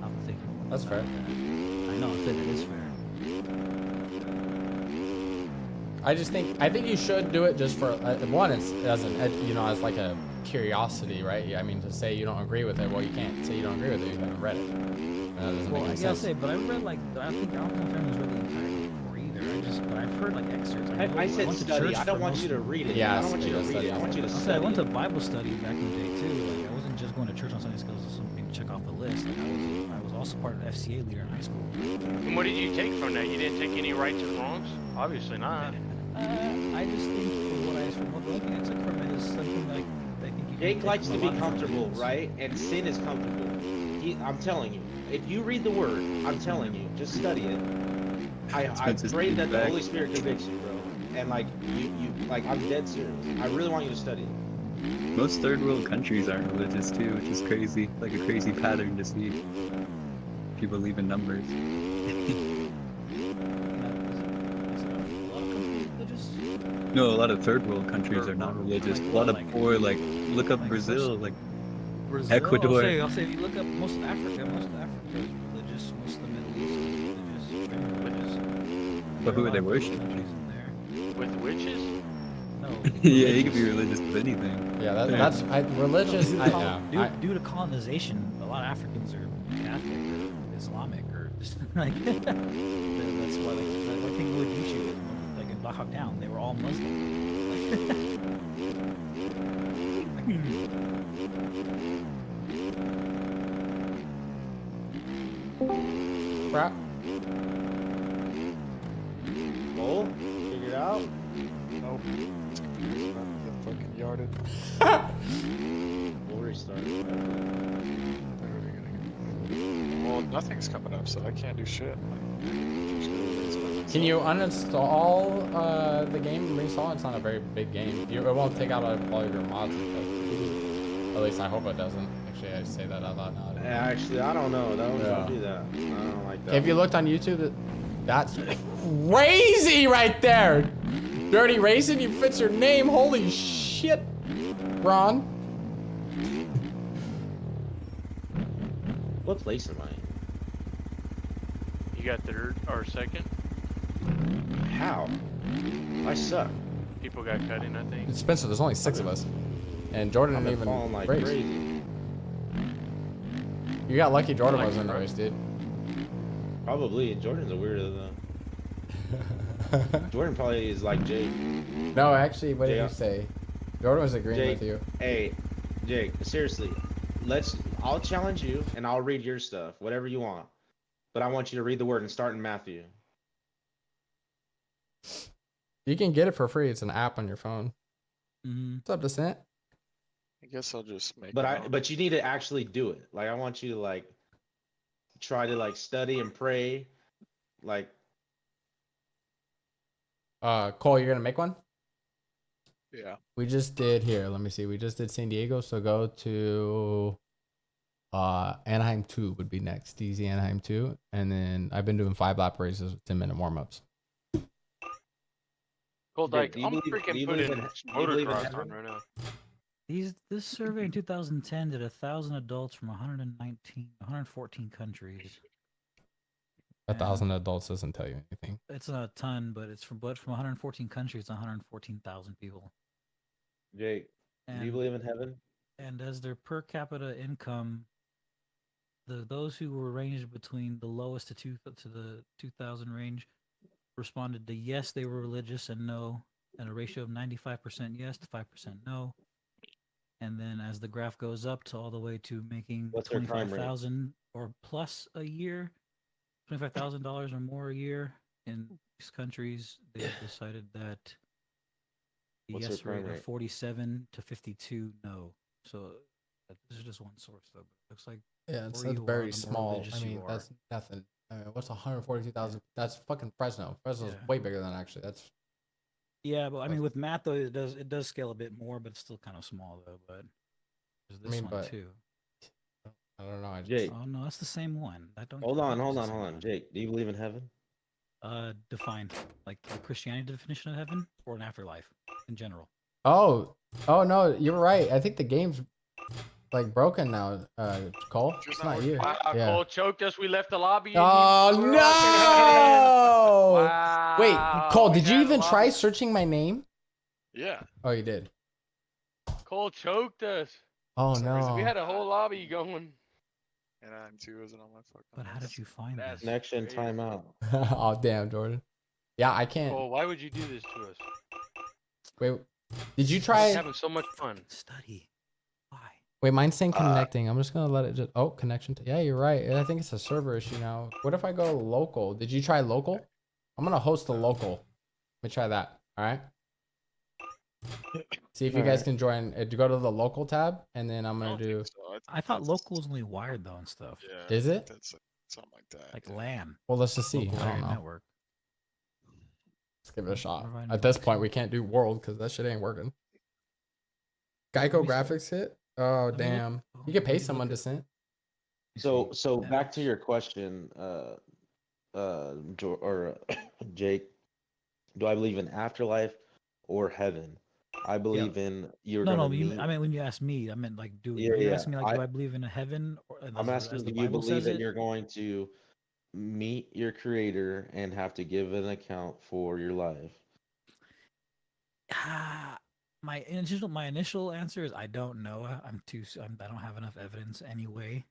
I'm thinking.
That's fair.
I know. I think it is fair.
I think you should do it just for one. It's as as like a curiosity, right? I mean, to say you don't agree with it, well, you can't say you don't agree with it. You haven't read it. That doesn't
Well,
make
I
any
gotta
sense.
say, but I read like I don't know if anyone's read the entire book before either. But I've heard like excerpts.
I
know-
said
went to
study.
church
I don't
for
want
most
you to
of-
read it.
Yeah,
I don't want you to
study,
read it. I want you to
I said I
study.
went to Bible study back in the day too. Like I wasn't just going to church on Sundays because of something to check off the list. Like I was also part of the FCA leader in high school.
And what did you take from that? You didn't take any rights and wrongs? Obviously not.
I just think from what the only thing I took from it is something like I think you can
Jake
take
likes
from
to
a
be
lot of different
comfortable,
things.
right? And sin is comfortable. I'm telling you, if you read the word, I'm telling you, just study it. I
Spencer's
pray that the
feedback.
Holy Spirit convicts you, bro. And like you like I'm dead serious. I really want you to study it.
Most third world countries aren't religious too, which is crazy. Like a crazy pattern to see. If you believe in numbers. No, a lot of third world countries are not religious. A lot of poor, like, look up Brazil, like, Ecuador.
I'll say if you look up most of Africa is religious. Most of the Middle East is religious. Very religious.
But who are they
There a lot of
worshiping?
countries in there.
With witches?
No.
Yeah, you can be religious with anything.
Yeah, that's religious.
Due to colonization, a lot of Africans are Catholic or Islamic or just like that's why like I think would YouTube like in Black Hawk Down, they were all Muslim.
Crap.
Cole, figure it out.
Nope. Get fucking yarded.
We'll restart.
Well, nothing's coming up, so I can't do shit.
Can you uninstall the game and reinstall it? It's not a very big game. It won't take out all of your mods and stuff. At least I hope it doesn't. Actually, I say that out loud now.
Actually, I don't know. Don't
Yeah.
do that. I don't like that.
If you looked on YouTube, That's crazy right there. Dirty Racing, you fits your name. Holy shit, Ron.
What place am I in?
You got third or second?
How? I suck.
People got cut in, I think.
Spencer, there's only 6 of us. And Jordan
I've
didn't
been falling
even
like
race.
crazy.
You got lucky Jordan
I like
was in the
it,
race, dude.
Probably. Jordan's a weirdo though. Jordan probably is like Jake.
No, actually, what did
Jake-
you say? Jordan was agreeing
Jake,
with you.
Hey, Jake, seriously. I'll challenge you and I'll read your stuff, whatever you want. But I want you to read the word and start in Matthew.
You can get it for free. It's an app on your phone.
Mm-hmm.
What's up, Descent?
I guess I'll just make.
But you need to actually do it. Like I want you to like try to like study and pray. Like
Cole, you're gonna make one?
Yeah.
We just did here. Let me see. We just did San Diego, so go to Anaheim 2 would be next. Easy Anaheim 2. And then I've been doing 5-lap races with 10-minute warm-ups.
Cold,
Jake,
like,
do you
I'm
believe- do
freaking
you
putting
believe in- do you believe in
motocross
heaven?
on right now.
This survey in 2010 did 1,000 adults from 114 countries.
1,000 adults doesn't tell you anything.
It's not a ton, but from 114 countries to 114,000 people.
Jake, do you
And-
believe in heaven?
And as their per capita income, those who were ranged between the lowest to the 2,000 range responded to yes, they were religious, and no, and a ratio of 95% yes to 5% no. And then as the graph goes up to all the way to making
What's their crime rate?
25,000 or plus a year, $25,000 or more a year in these countries, they decided that the
What's their
yes
crime
rate of
rate?
47 to 52 no. So this is just one source though. But it looks like
Yeah, it's
more you are,
very
the more
small.
religious
I
you
mean,
are.
that's nothing. I mean, what's 142,000? That's fucking Fresno. Fresno's
Yeah.
way bigger than actually. That's
Yeah, but I mean with math though it does scale a bit more, but it's still kind of small though. But there's this
mean,
one
but-
too.
I don't know. I just,
Jake,
Oh no, that's the same one. I don't.
hold
I
on,
thought it
hold
was
on,
the
hold
same
on. Jake, do you believe in heaven?
one. Define like the Christianity definition of heaven or an afterlife in general.
oh no, you're right. I think the game's like broken now. Cole,
Just
it's
not
not
working.
you.
Wow,
Yeah.
Cole choked us. We left the lobby.
Oh
We're
no!
Wow.
Wait, Cole,
we
did you
had a
even try
lobby.
searching my name?
Yeah.
Oh, you did.
Cole choked us.
Oh
For some reason,
We
no.
had a whole lobby going.
And I'm too isn't on my fucking.
But how did
list.
you find
That's-
this?
Connection
crazy.
timeout.
Oh damn, Jordan. Yeah, I can't.
Cole, why would you do this to us?
Wait, did you
I was
try?
having so much fun.
Study. Why?
Wait, mine's saying connecting. I'm just gonna let it just. Oh, connection. Yeah, you're right. I think it's a server issue now. What if I go local? Did you try local? I'm gonna host a local. Let me try that. All right. See if you guys can join. Go to the local tab, and then I'm
I
gonna
don't
do.
think so.
I thought
that's-
local was only wired though and stuff.
Yeah.
Is it?
That's something like that.
Like
yeah.
LAN.
Well, let's just see.
Local
I don't
area
know.
network.
Let's give it a shot.
Providing
At this point,
connection.
we can't do world because that shit ain't working. Geico
me see.
graphics hit. Oh
Let me look-
damn!
oh,
You could
let
pay
me
someone
look
to
at-
send.
So
Yeah.
back to your question, Jake, do I believe in afterlife or heaven? I believe in you're
No,
gonna
no.
meet.
I mean, when you asked me, I meant like, do
Yeah,
you
yeah,
asking me like, do
I-
I believe in a heaven? Or,
I'm asking, do you
Bible
believe
says
that
it?
you're going to meet your creator and have to give an account for your life?
My initial answer is I don't know. I don't have enough evidence anyway.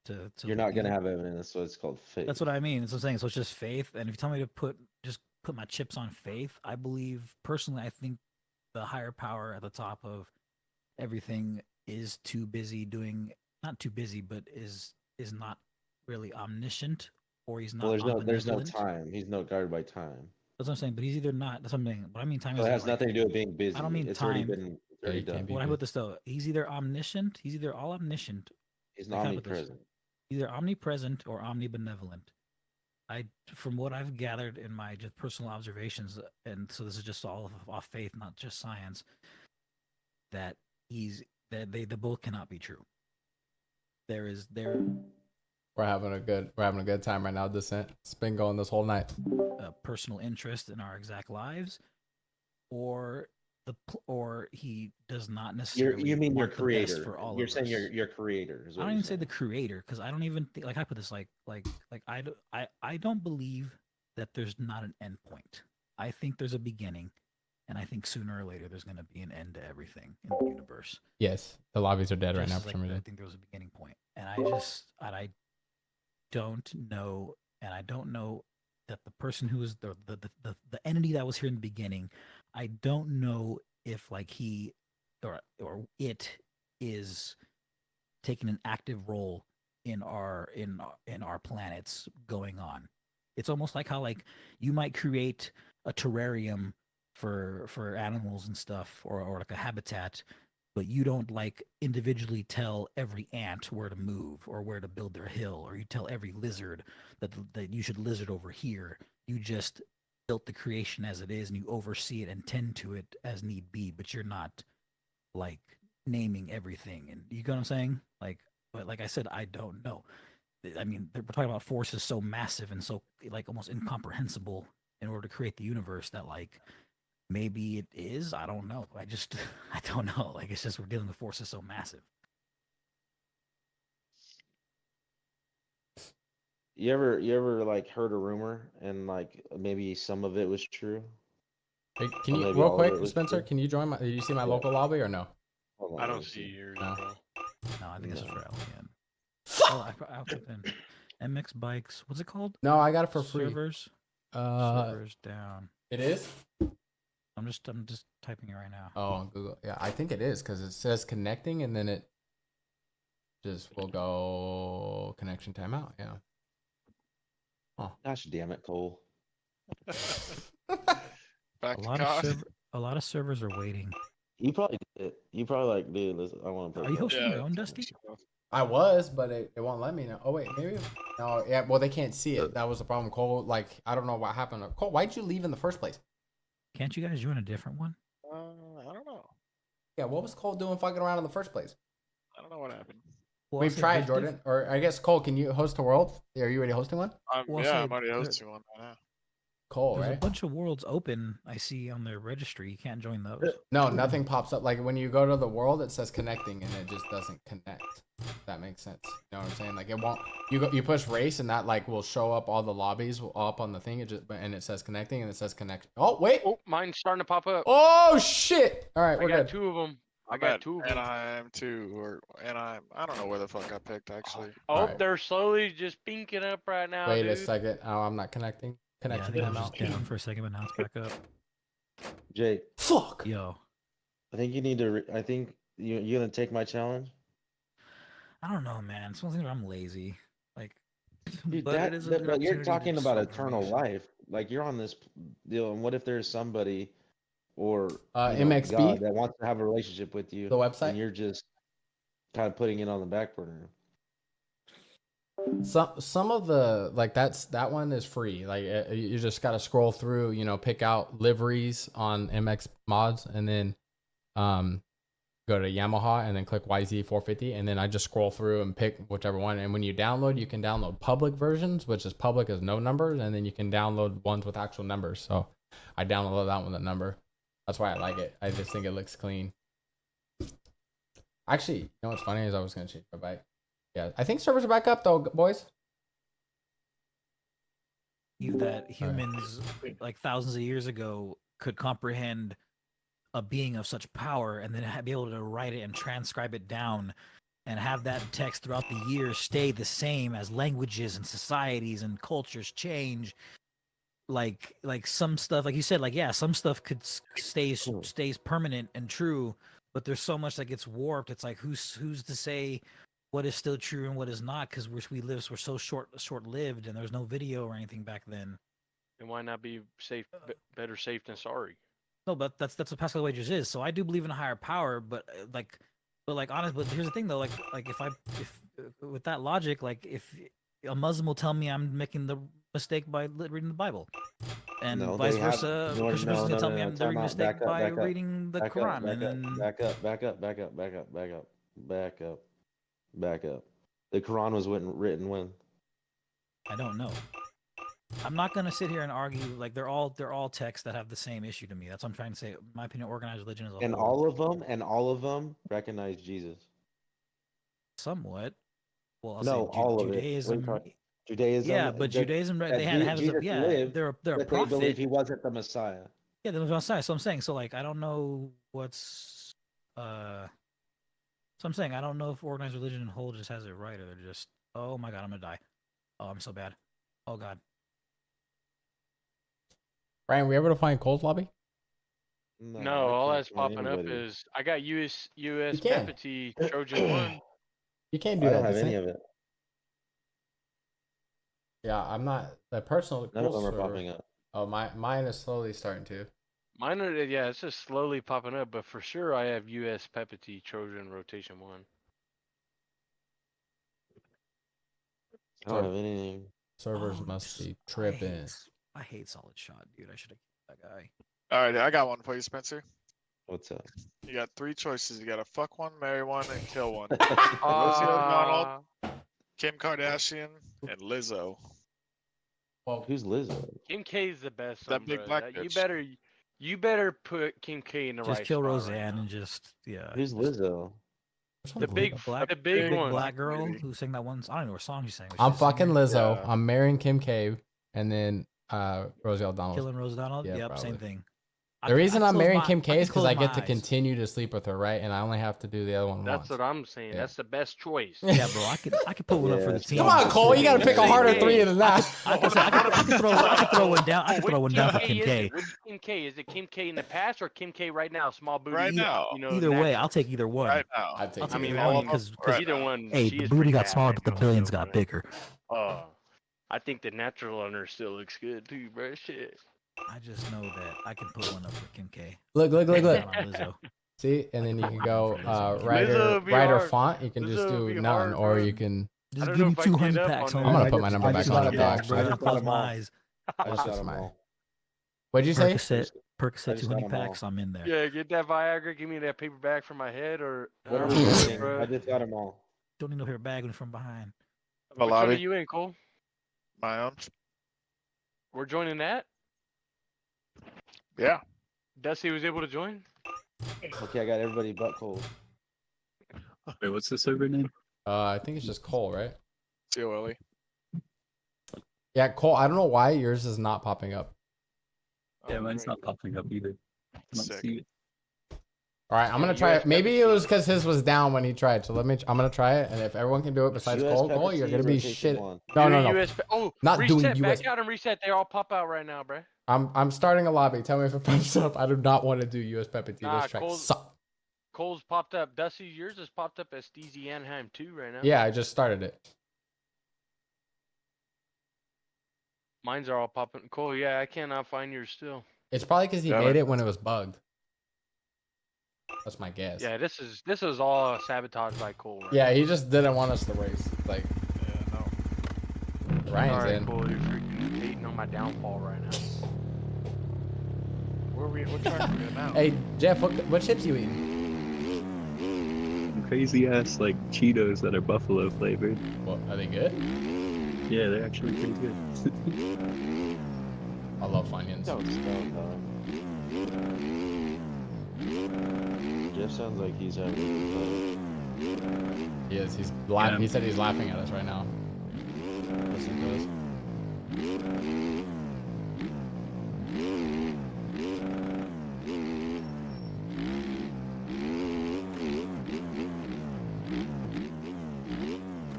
To
You're not gonna
believe.
have evidence, so it's called faith.
That's what I mean. That's what I'm saying. So it's just faith. And if you tell me to put my chips on faith, I believe personally. I think the higher power at the top of everything is too busy doing. Not too busy, but is not really omniscient, or he's not.
Well, there's no
omnibenevolent.
time. He's not guarded by time.
That's what I'm saying. But he's either not. That's what I'm saying. What I mean, time
So
is
it has
like,
nothing to do with being busy.
mean
it's already
time.
been it's already
you can't
done.
be
When I put this though, he's either omniscient. He's either all omniscient.
He's
like, how about this?
omnipresent.
Either omnipresent or omnibenevolent. From what I've gathered in my just personal observations, and so this is just all off faith, not just science, that they both cannot be true. There
We're having a good time right now, Descent. It's been going this whole night.
Personal interest in our exact lives, or or he does not necessarily.
You mean your
want the best
creator?
for all
You're
of
saying
us.
your creator. Is
I
what
don't
you're
even say
saying.
the creator, because I don't even think, like I put this, I don't believe that there's not an end point. I think there's a beginning, and I think sooner or later there's going to be an end to everything in the universe.
Yes, the lobbies are dead right
Just
now
as,
for some
I
reason.
think there was a beginning point, and I don't know, and I don't know that the person who was the entity that was here in the beginning, I don't know if like he or it is taking an active role in our planets going on. It's almost like how like you might create a terrarium for animals and stuff, or like a habitat, but you don't like individually tell every ant where to move or where to build their hill, or you tell every lizard that you should lizard over here. You just built the creation as it is, and you oversee it and tend to it as need be, but you're not like naming everything. And you know what I'm saying? Like, but like I said, I don't know. I mean, we're talking about forces so massive and so like almost incomprehensible in order to create the universe that like maybe it is. I don't know. I don't know. Like it's just we're dealing with forces so massive.
You ever like heard a rumor and like maybe some of it was true?
Hey, can
Or
you
maybe
real
all of
quick,
it was
Spencer?
true?
Can you join my? Did you see my
Yeah.
local lobby or no?
Hold on,
I don't
let's
see yours,
No.
bro.
No, I think this is for Alien.
Fuck!
Oh, I'll type in MX Bikes. What's it called?
No, I got it for free.
Servers.
Uh,
Servers down.
it is.
I'm just typing it right now.
Oh, on Google. Yeah, I think it is because it says connecting and then it just will go connection timeout. Yeah. Oh.
Gosh damn it, Cole.
Back
A
to
lot
COD.
of a lot of servers are waiting.
You probably did. You probably like, dude, listen, I want to play.
Are you
COD.
hosting your own, Dusty?
I was, but it won't let me now. Oh wait, maybe. No, yeah. Well, they can't see it. That was the problem, Cole. Like, I don't know what happened. Cole, why'd you leave in the first place?
Can't you guys join a different one?
I don't know.
Yeah, what was Cole doing fucking around in the first place?
I don't know what happened.
Well,
We've tried, Jordan. Or I guess Cole, can you host a world? Are you already hosting one?
Well,
Yeah,
say
I'm already
there-
hosting one right now.
Cole,
There's
right?
a bunch of worlds open. I see on their registry. You can't join those.
No, nothing pops up. Like when you go to the world, it says connecting, and it just doesn't connect. If that makes sense. You know what I'm saying? Like it won't. You push race, and that like will show up all the lobbies up on the thing. It just and it says connecting, and it says connect. Oh wait.
Oh, mine's starting to pop up.
Oh shit! All right,
I
we're
got
good.
two of them. I
I'm
got
at
two of them.
Anaheim too, or Anaheim. I don't know where the fuck I picked actually.
Oh,
Alright.
they're slowly just pinking up right now,
Wait
dude.
a second. Oh, I'm not connecting.
Yeah, I
Connection
think it was
timeout.
just down for a second, but now it's back up.
Jake,
Fuck.
Yo,
I think you need to. I think you gonna take my challenge.
I don't know, man. It's one thing where I'm lazy. Like,
Dude,
but it is a good
but you're
opportunity to
talking
just
about
solve
eternal
information.
life. Like you're on this deal, and what if there's somebody or
MXB?
God that wants to have a relationship with you,
The website?
and you're just kind of putting it on the back burner.
Some of the like that one is free. Like you just gotta scroll through. Pick out liveries on MX mods, and then go to Yamaha, and then click YZ450, and then I just scroll through and pick whichever one. And when you download, you can download public versions, which is public as no numbers, and then you can download ones with actual numbers. So I downloaded that one with a number. That's why I like it. I just think it looks clean. Actually, you know what's funny is I was gonna change my bike. Yeah, I think servers are back up though, boys.
That humans, like thousands of years ago, could comprehend a being of such power, and then be able to write it and transcribe it down, and have that text throughout the years stay the same as languages and societies and cultures change. Like some stuff, like you said, like yeah, some stuff stays permanent and true, but there's so much that gets warped. It's like who's to say what is still true and what is not, because we're so short-lived, and there's no video or anything back then.
And why not be safe? Better safe than sorry.
No, but that's what Pascal Wages is. So I do believe in a higher power, but honest. But here's the thing though, like if with that logic, like if a Muslim will tell me I'm making the mistake by reading the Bible, and
No,
vice
they have-
versa,
no,
Christian
no,
person's
no,
gonna tell
no,
me
no,
I'm
time
making a
out,
mistake
back up,
by
back up,
reading the
back
Quran,
up,
and then
back up. The Quran was written when?
I don't know. I'm not gonna sit here and argue. Like they're all texts that have the same issue to me. That's what I'm trying to say. In my opinion, organized religion as a
And
whole.
all of them recognize Jesus.
Somewhat. Well, I'll
No,
say
all
Judaism.
of it. Judaism.
Yeah, but Judaism, right? They had
Jesus lived,
they're a
but they
prophet.
believe he wasn't the Messiah.
Yeah, that's what I'm saying. So I'm saying, so like, I don't know what's, so I'm saying, I don't know if organized religion in whole just has it right, or they're just, oh my god, I'm gonna die. Oh, I'm so bad. Oh god.
Ryan, were you able to find Cole's lobby?
No,
I
all
can't
that's
find
popping up
anybody.
is I got US
can.
Pepity Trojan 1.
You can't do
I
that.
don't have
Descent.
any of it.
Yeah, I'm not the personal.
None of them are
server.
popping up.
Oh, mine is slowly starting to.
Mine are, yeah, it's just slowly popping up, but for sure I have US Pepity Trojan Rotation 1.
I don't have anything.
Servers must be tripping.
I hate Solid Shot, dude. I should have killed that guy.
All right, I got one for you, Spencer.
What's up?
You got 3 choices. You got to fuck one, marry one, and kill one. Rosie O'Donnell, Kim Kardashian, and Lizzo.
Well,
Who's Lizzo?
Kim K is the best.
That big black
You better put Kim K in the right
Just kill
spot
Roseanne
right
and just
Who's Lizzo?
The big one.
black girl who sang that one. I don't know what song she's sang.
I'm fucking Lizzo.
Yeah.
I'm marrying Kim K, and then Rosie O'Donnell.
Killing Rose Donald.
Yeah,
yep,
probably.
same thing.
The reason I'm marrying Kim K is because I
close
get to
my eyes.
continue to sleep with her, right? And I only have to do the other one
That's
once.
what I'm saying.
Yeah.
That's the best choice.
Yeah, bro. I could put one up for the
Yeah,
team.
Come on, Cole. You gotta pick a harder three than that.
I could throw one down. I could throw one down for Kim K.
Which Kim K? Is it Kim K in the past or Kim K right now? Small booty.
Right now.
You know,
Either way, I'll take either one.
Right now.
I'd take
I'll take
either
either
one.
one because
either one.
hey,
she
the
is
booty
pretty
got
bad,
smaller,
I
but the
know.
billions got bigger.
I think the natural on her still looks good too, bro. Shit.
I just know that I can put one up for Kim K.
Look.
Down on Lizzo.
See, and then you can go
Lizzo
writer
be
writer
hard.
font. You can just
Lizzo
do
be
none,
hard,
or
bro.
you can.
Just
don't
give
know
me
if I can
200
get up
packs.
on
homie.
I'm gonna put my number
I
back
just
on
got
the
them all.
box.
Bro,
I
I
just got
close
them
my
all.
eyes.
I just got
That's
them
my-
all.
What'd you say?
Percocet
just
200
got 'em all.
packs. I'm in there.
Yeah, get that Viagra. Give me that paper bag for my head, or
What are we
Yeah.
doing?
bro.
I just got them all.
Don't need no paper bag when from behind.
Have a
Which one are
lobby.
you in, Cole?
My own.
We're joining that.
Yeah.
Dusty was able to join.
Okay, I got everybody but Cole.
Wait, what's the server name?
I think it's just Cole, right?
COLE.
Yeah, Cole. I don't know why yours is not popping up.
Yeah, mine's not popping up either. I don't
Sick.
see it.
All right, I'm gonna try it. Maybe it was because his was down when he tried. So I'm gonna try it, and if everyone can do it besides
US
Cole, you're gonna be
Pepsi
shit.
rotation
No,
Do
no,
the
no.
US oh,
Not
reset,
doing US.
Back out and reset. They all pop out right now, bro.
I'm starting a lobby. Tell me if it pops up. I do not want to do US Pepsi.
Nah,
This track
Cole's-
sucks.
Cole's popped up. Dusty, yours has popped up as Steezy Anaheim 2 right now.
Yeah, I just started it.
Mine's are all popping. Cole, yeah, I cannot find yours still.
It's probably because he
Yeah,
made it when it was bugged. That's my guess.
Yeah, this is all sabotaged by Cole. Right?
Yeah, he just didn't want us to race. Like
Yeah, no.
Ryan's
Sorry,
in.
Cole, you're freaking hating on my downfall right now.
What track are we in now?
Hey Jeff, what chips you eating?
Crazy ass like Cheetos that are buffalo flavored.
What are they good?
Yeah, they're actually pretty good.
I love Funyuns.
That was stoned, dog. Jeff sounds like he's having
He is. He's laughing.
Yeah.
He said he's laughing at us right now. Listen to us.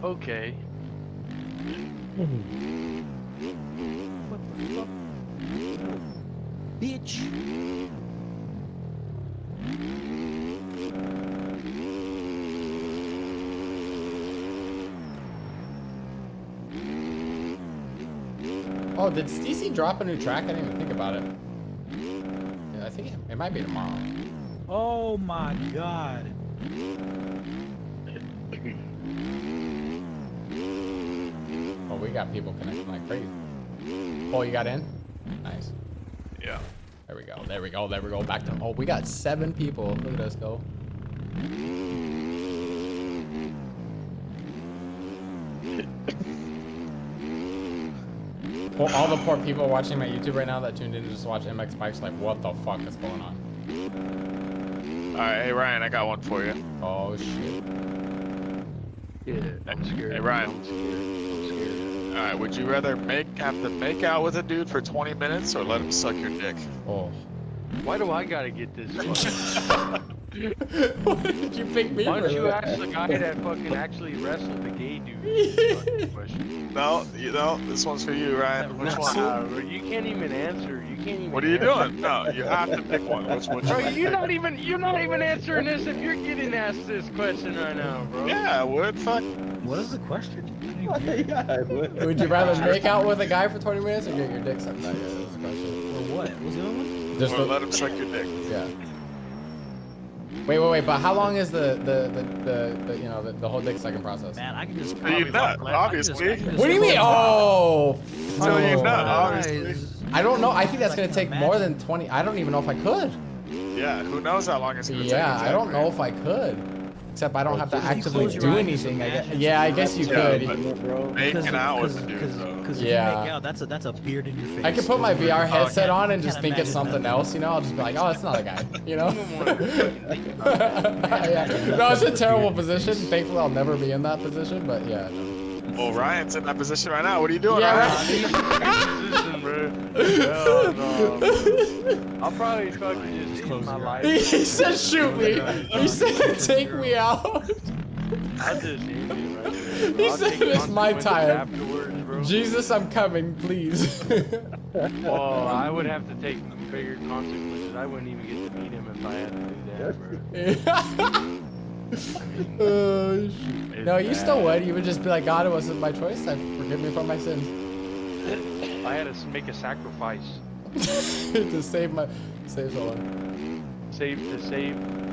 Okay.
What the fuck? Bitch.
Oh, did Steezy drop a new track? I didn't even think about it. Yeah, I think it might be tomorrow.
Oh my god.
Oh, we got people connecting like crazy. Oh, you got in? Nice.
Yeah.
There we go. There we go. There we go. Back to. Oh, we got 7 people. Look at us go. all the poor people watching my YouTube right now that tuned in to just watch MX Bikes, like, what the fuck is going on?
Alright, hey Ryan, I got one for you.
Oh shit.
Yeah, I'm scared.
Hey Ryan.
I'm scared.
Alright, would you rather have to make out with a dude for 20 minutes or let him suck your dick?
Oh.
Why do I gotta get this?
Why did you pick me?
Why
for
don't you
that?
ask the guy that fucking actually wrestled the gay dude? Question.
No, this one's for you, Ryan. Which one?
You can't even answer. You can't even.
What are you
answer.
doing? No, you have to pick one. Which one?
Bro, you're not even answering this if you're getting asked this question right now, bro.
Yeah, I would. Fuck.
What is the question?
Would you rather make out with a guy for 20 minutes or get your dick sucked? That's the question.
Or what? What was the other one?
Just
Or let him suck your dick.
yeah. Wait, but how long is the you know the whole dick sucking process?
Man, I can just.
You nut, obviously.
What do you mean? Oh,
Till you
fuck.
nut, obviously.
I don't know. I think that's gonna take more than 20. I don't even know if I could.
Yeah, who knows how long it's gonna take?
Yeah, I don't
exactly.
know if I could. Except I don't have to
If you
actively
close your
do
eyes,
anything.
just
I guess.
imagine
Yeah, I
some
guess you
Yeah,
could.
but making out with a dude, though.
Because if
Yeah.
you make out, that's a beard in your face.
I could put my VR headset on and just
Can't
think it's
imagine
something
nothing.
else, you know? I'll just be like, oh, it's not a guy, you know? Yeah. No, it's a terrible position. Thankfully, I'll never be in that position, but yeah.
Well, Ryan's in that position right now. What are you doing,
Yeah,
Ryan?
Position, bro. Hell no, bro. I'll probably fucking just
close
end my
your
life.
He said, shoot me. He said, take me out.
I just end it right there, bro.
He
I'll
said
take
it's my
consequences
time.
afterwards, bro.
Jesus, I'm coming, please.
Well, I would have to take bigger consequences. I wouldn't even get to meet him if I had to do that, bro.
Oh, shit.
It's
No, you still
bad.
would. You would just be like, God, it wasn't my choice. Forgive me for my sins.
I had to make a sacrifice
To save someone.
to save the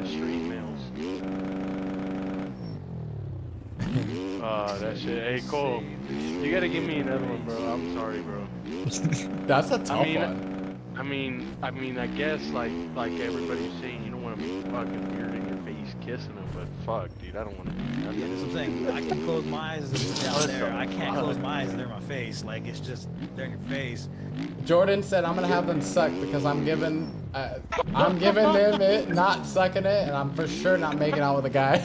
street males. That shit. Hey, Cole, you gotta give me another one, bro. I'm sorry, bro.
That's a tough
mean,
one.
I guess like everybody's saying, you don't want to be fucking weird in your face kissing them, but fuck, dude, I don't want to do
Yeah,
that.
that's what I'm saying. I can close my eyes and it's down there. I can't close my eyes and they're in my face. Like, it's just, they're in your face.
Jordan said, I'm gonna have them suck because I'm giving them it, not sucking it, and I'm for sure not making out with a guy.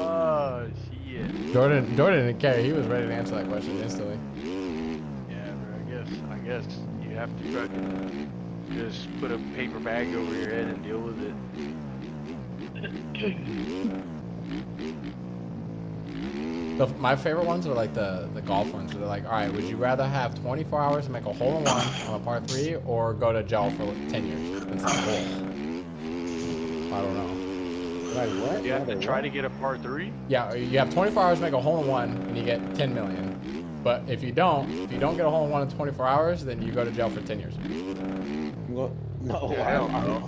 Oh shit.
Jordan didn't care. He was ready to answer that question instantly.
Yeah, bro. I guess you have to fucking just put a paper bag over your head and deal with it.
My favorite ones are like the golf ones. Where they're like, all right, would you rather have 24 hours to make a hole in one on a par 3 or go to jail for 10 years? It's not a hole. I don't know.
Like what?
You have to try to get a par 3.
Yeah, you have 24 hours to make a hole in one and you get 10 million. But if you don't get a hole in one in 24 hours, then you go to jail for 10 years.
Well, no,
Yeah, hell no.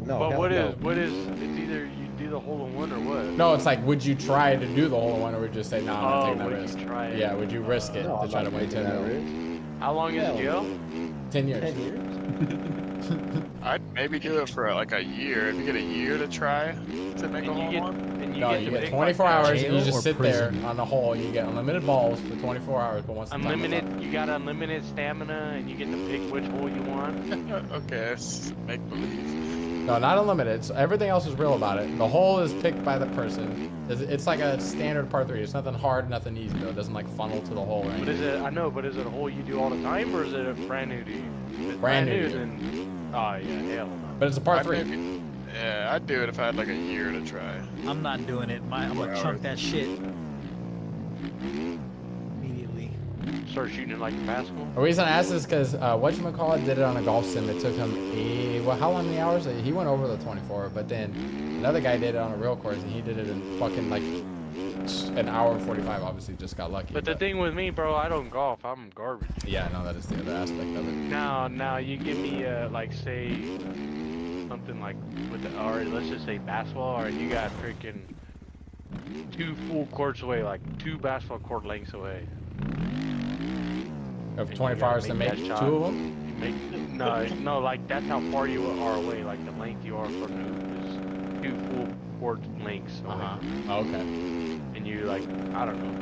no.
But
hell
what
no.
is it's either you do the hole in one or what?
No, it's like, would you try to do the hole in one or would you just say, no, I'm not taking that
would
risk?
you try it?
Yeah, would you risk it
No,
to
I'm
try to
not
win
taking
10
that
million?
risk.
How long is
Hell
jail?
10 years.
10 years?
I'd maybe do it for like a year. If you get a year to try to make a hole in one.
And
No, you
to
get
pick
24
like
hours and you
jail
just
or
sit
prison?
there on the hole. You get unlimited balls for 24 hours, but once the time is
unlimited.
up-
You got unlimited stamina, and you get to pick which hole you want.
Okay, it's make believe.
No, not unlimited. So everything else is real about it. The hole is picked by the person. It's like a standard par 3. It's nothing hard, nothing easy though. It doesn't like funnel to the hole or
But
anything.
is it? I know, but is it a hole you do all the time, or is it a brand new to you? If it's
Brand new to you.
then oh yeah, hell no.
But it's a par
I'd
3.
maybe- Yeah, I'd do it if I had like a year to try.
I'm not doing it. I'm gonna chunk that shit immediately.
Start shooting it like a basketball.
The reason I asked is because whatchamacallit did it on a golf sim. It took him how many hours? He went over the 24, but then another guy did it on a real course and he did it in fucking like an hour and 45. Obviously, just got lucky.
But the thing with me, bro, I don't golf. I'm garbage.
Yeah, no, that is the other aspect of it.
Now you give me like say something like with the or let's just say basketball, or you got freaking 2 full courts away, like 2 basketball court lengths away.
Of
And
24
you gotta
hours to
make
make
that
2
shot.
of them?
No, like that's how far you are away, like the length you are from the hoop is 2 full court lengths away.
Okay.
And you like, I don't know.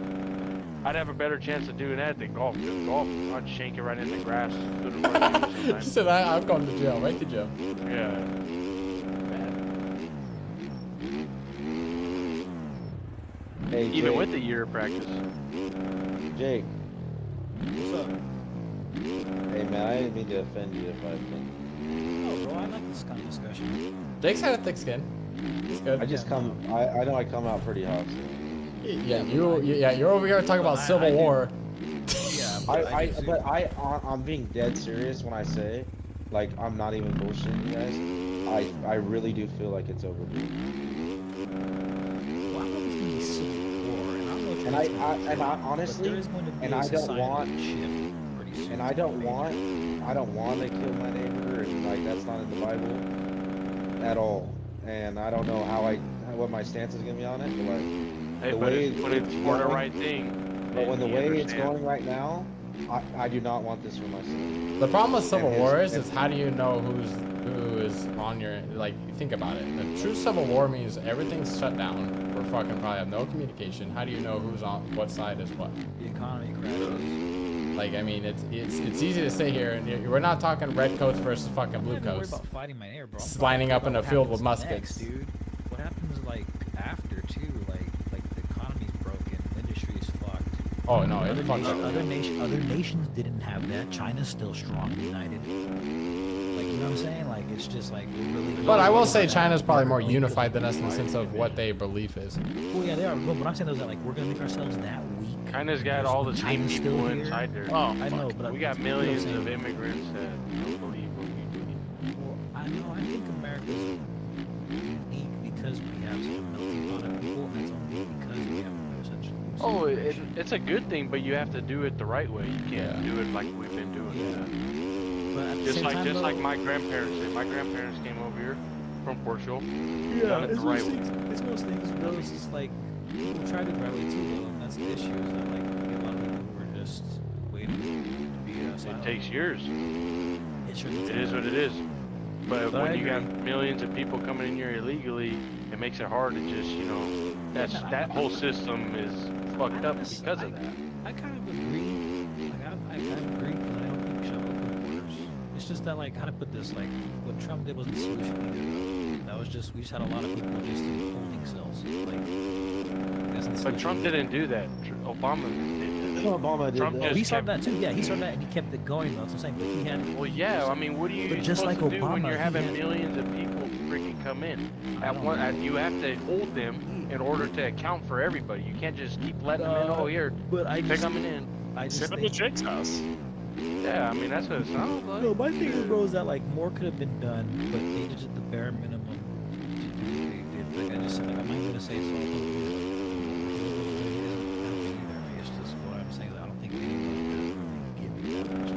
I'd have a better chance of doing that than golf. Because golf, I'd shank it right in the grass.
She said, I'm going to jail, right to jail.
Yeah.
Hey,
Even
Jake,
with a year of practice.
Jake.
What's up?
Hey man, I didn't mean to offend you if I offended
Oh, bro, I like this kind of discussion.
Jake's had a thick skin. He's good.
you. I just come. I know I come out pretty hot. So.
Yeah, you're over here talking about Civil War.
Yeah,
I'm being dead serious when I say, like, I'm not even bullshitting you guys. I really do feel like it's overdue.
Well, I don't know if it's gonna be Civil War, and I
honestly, and I don't want, and I don't want to kill my neighbor, and like that's not in the Bible at all. And I don't know what my stance is gonna be on it, but like.
Hey,
The
but
way
it's for the right thing.
But when the
you
way it's
understand.
going right now, I do not want this for my son.
The problem with Civil
And
War
his-
is how do you know who is on your, like, think about it. The true Civil War means everything's shut down. We're fucking probably have no communication. How do you know who's on what side is what?
The economy crashes.
Like, I mean, it's easy to sit here and we're not talking red coats versus fucking blue
I'm not even worried
coats.
about fighting my neighbor, bro.
Lining up in a field with
happens
muskets.
next, dude. What happens like after too? Like the economy's broken, industry's fucked.
Oh no, it fucks up.
Other nations didn't have that. China's still strong and united. Like, you know what I'm saying? Like, it's just like we're really.
But I will say China's probably more unified than us in the sense of what their belief is.
Well, yeah, they are. But what I'm saying is that like we're gonna make ourselves that weak.
China's got
because
all
when
the same
China's
people
still here-
inside there.
Oh,
I know, but
We got
you know what I'm
millions
saying?
of immigrants that don't believe what we believe.
Well, I know. I think America's unique because we have such a melting pot of people, and it's only because we have such.
Oh, it's a good thing, but you have to do it the right way. You can't
Yeah.
do it like we've been doing.
Yeah. But at the
Just
same
like
time,
just
though,
like my grandparents did. My grandparents came over here from Portugal.
Yeah,
done it the right way.
It's most things, though. It's just like people try to drive it too, though, and that's the issue. Is that like we get a lot of people who are just waiting to be
It takes years.
It sure does.
It is what it is. But
But I
when you got
agree.
millions of people coming in here illegally, it makes it hard to just, that whole system is fucked up because of that.
I kind of agree. Like I agree because I don't think we should have open borders. It's just that like how to put this like what Trump did wasn't the solution either. That was just we just had a lot of people just in holding cells. Like that's the
But
solution
Trump
either.
didn't do that. Obama did that.
Obama did
Trump
that.
just
He started
kept-
that too. Yeah, he started that and he kept it going. Though. That's what I'm saying. But he had.
Well, yeah. I mean, what are you
But just
supposed
like
to do when
Obama,
you're
he
having
had-
millions of people freaking come in?
I don't know.
You have to hold them in order to account for everybody. You can't just keep letting them in. Oh, here,
But I
they're
just,
coming in.
I just
Send them to
think.
Jake's house.
Yeah, I mean that's what it sounds like.
No, my thing is, bro, is that like more could have been done, but they just did the bare minimum. Like I just said, like I'm not gonna say so. It's just what I'm saying. I don't think anyone give me that much.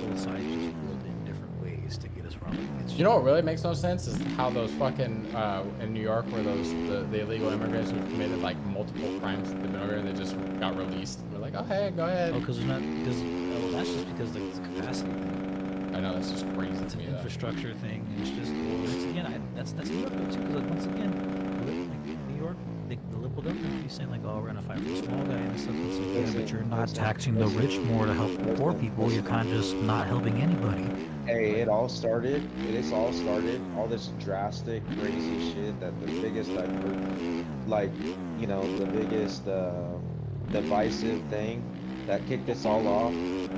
Both sides just build in different ways to get us wrong.
You know what really makes no sense is how those fucking in New York where the illegal immigrants who've committed like multiple crimes they've been over here, they just got released. We're like, oh hey, go ahead.
Oh, because there's not because that's just because it's a capacity thing.
I know that's just crazy
It's
to
an
me. Though.
infrastructure thing. It's just it's, again, that's New York though too. Because like, once again, like New York, the liberal government keeps saying like, oh, we're gonna fight for the small guy and stuff. And so, yeah, but you're not taxing the rich more to help the poor people. You're kind of just not helping anybody.
Hey, it all started. All this drastic, crazy shit that the biggest I've heard, like, the biggest divisive thing that kicked this all off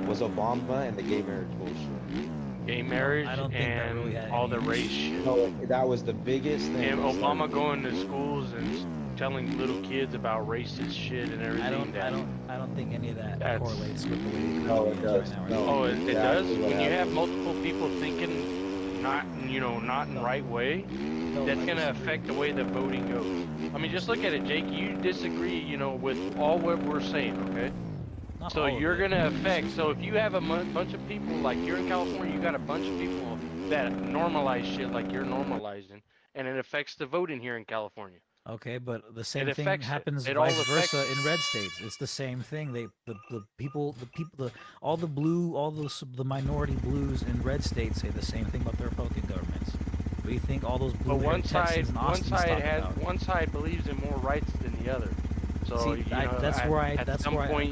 was Obama and the gay marriage bullshit.
Gay marriage
I don't think that
and
really had
all the
any-
race shit.
No, that was the biggest thing.
And
that
Obama
started-
going to schools and telling little kids about racist shit and everything.
I don't think any of that
That's-
correlates with the way the
No, it
economy is
does.
right now.
No.
Oh, it
Exactly
does.
what
When you have
happened.
multiple people thinking not in the right way,
No,
that's
I
gonna
disagree.
affect the way the voting goes. I mean, just look at it, Jake. You disagree, with all what we're saying, okay?
Not
So
all of
you're
it.
gonna affect. So if you have a bunch of people like you're in California, you got a bunch of people that normalize shit like you're normalizing, and it affects the voting here in California.
Okay, but the same thing
affects it.
happens
It all
vice
affects
versa in red states. It's the same thing. All the minority blues in red states say the same thing about the Republican governments. What do you think all those blue
But one
Texans
side,
in
one
Austin
side
talk
has,
about?
one side believes in more rights than the other. So
See,
you know,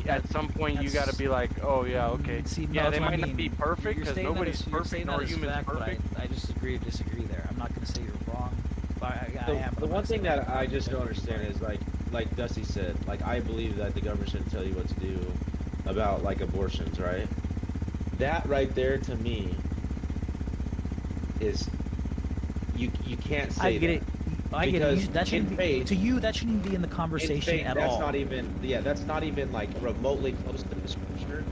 at some point you got to be like, oh yeah, okay.
See, no,
yeah,
that's
they
what I
might not
mean.
be perfect
You're
because
saying that
nobody's
as- you're
perfect
saying
nor
that as
human's
fact,
perfect.
But I just agree to disagree there. I'm not going to say you're wrong. But I am.
The one thing that I just don't understand is like Dusty said, like I believe that the government shouldn't tell you what to do about like abortions, right? That right there to me is you can't say
I get
that.
it. I get it. That shouldn't be,
faith,
to you. That shouldn't be in the
in
conversation
faith,
at
that's
all.
not even that's not even like remotely close to the scripture,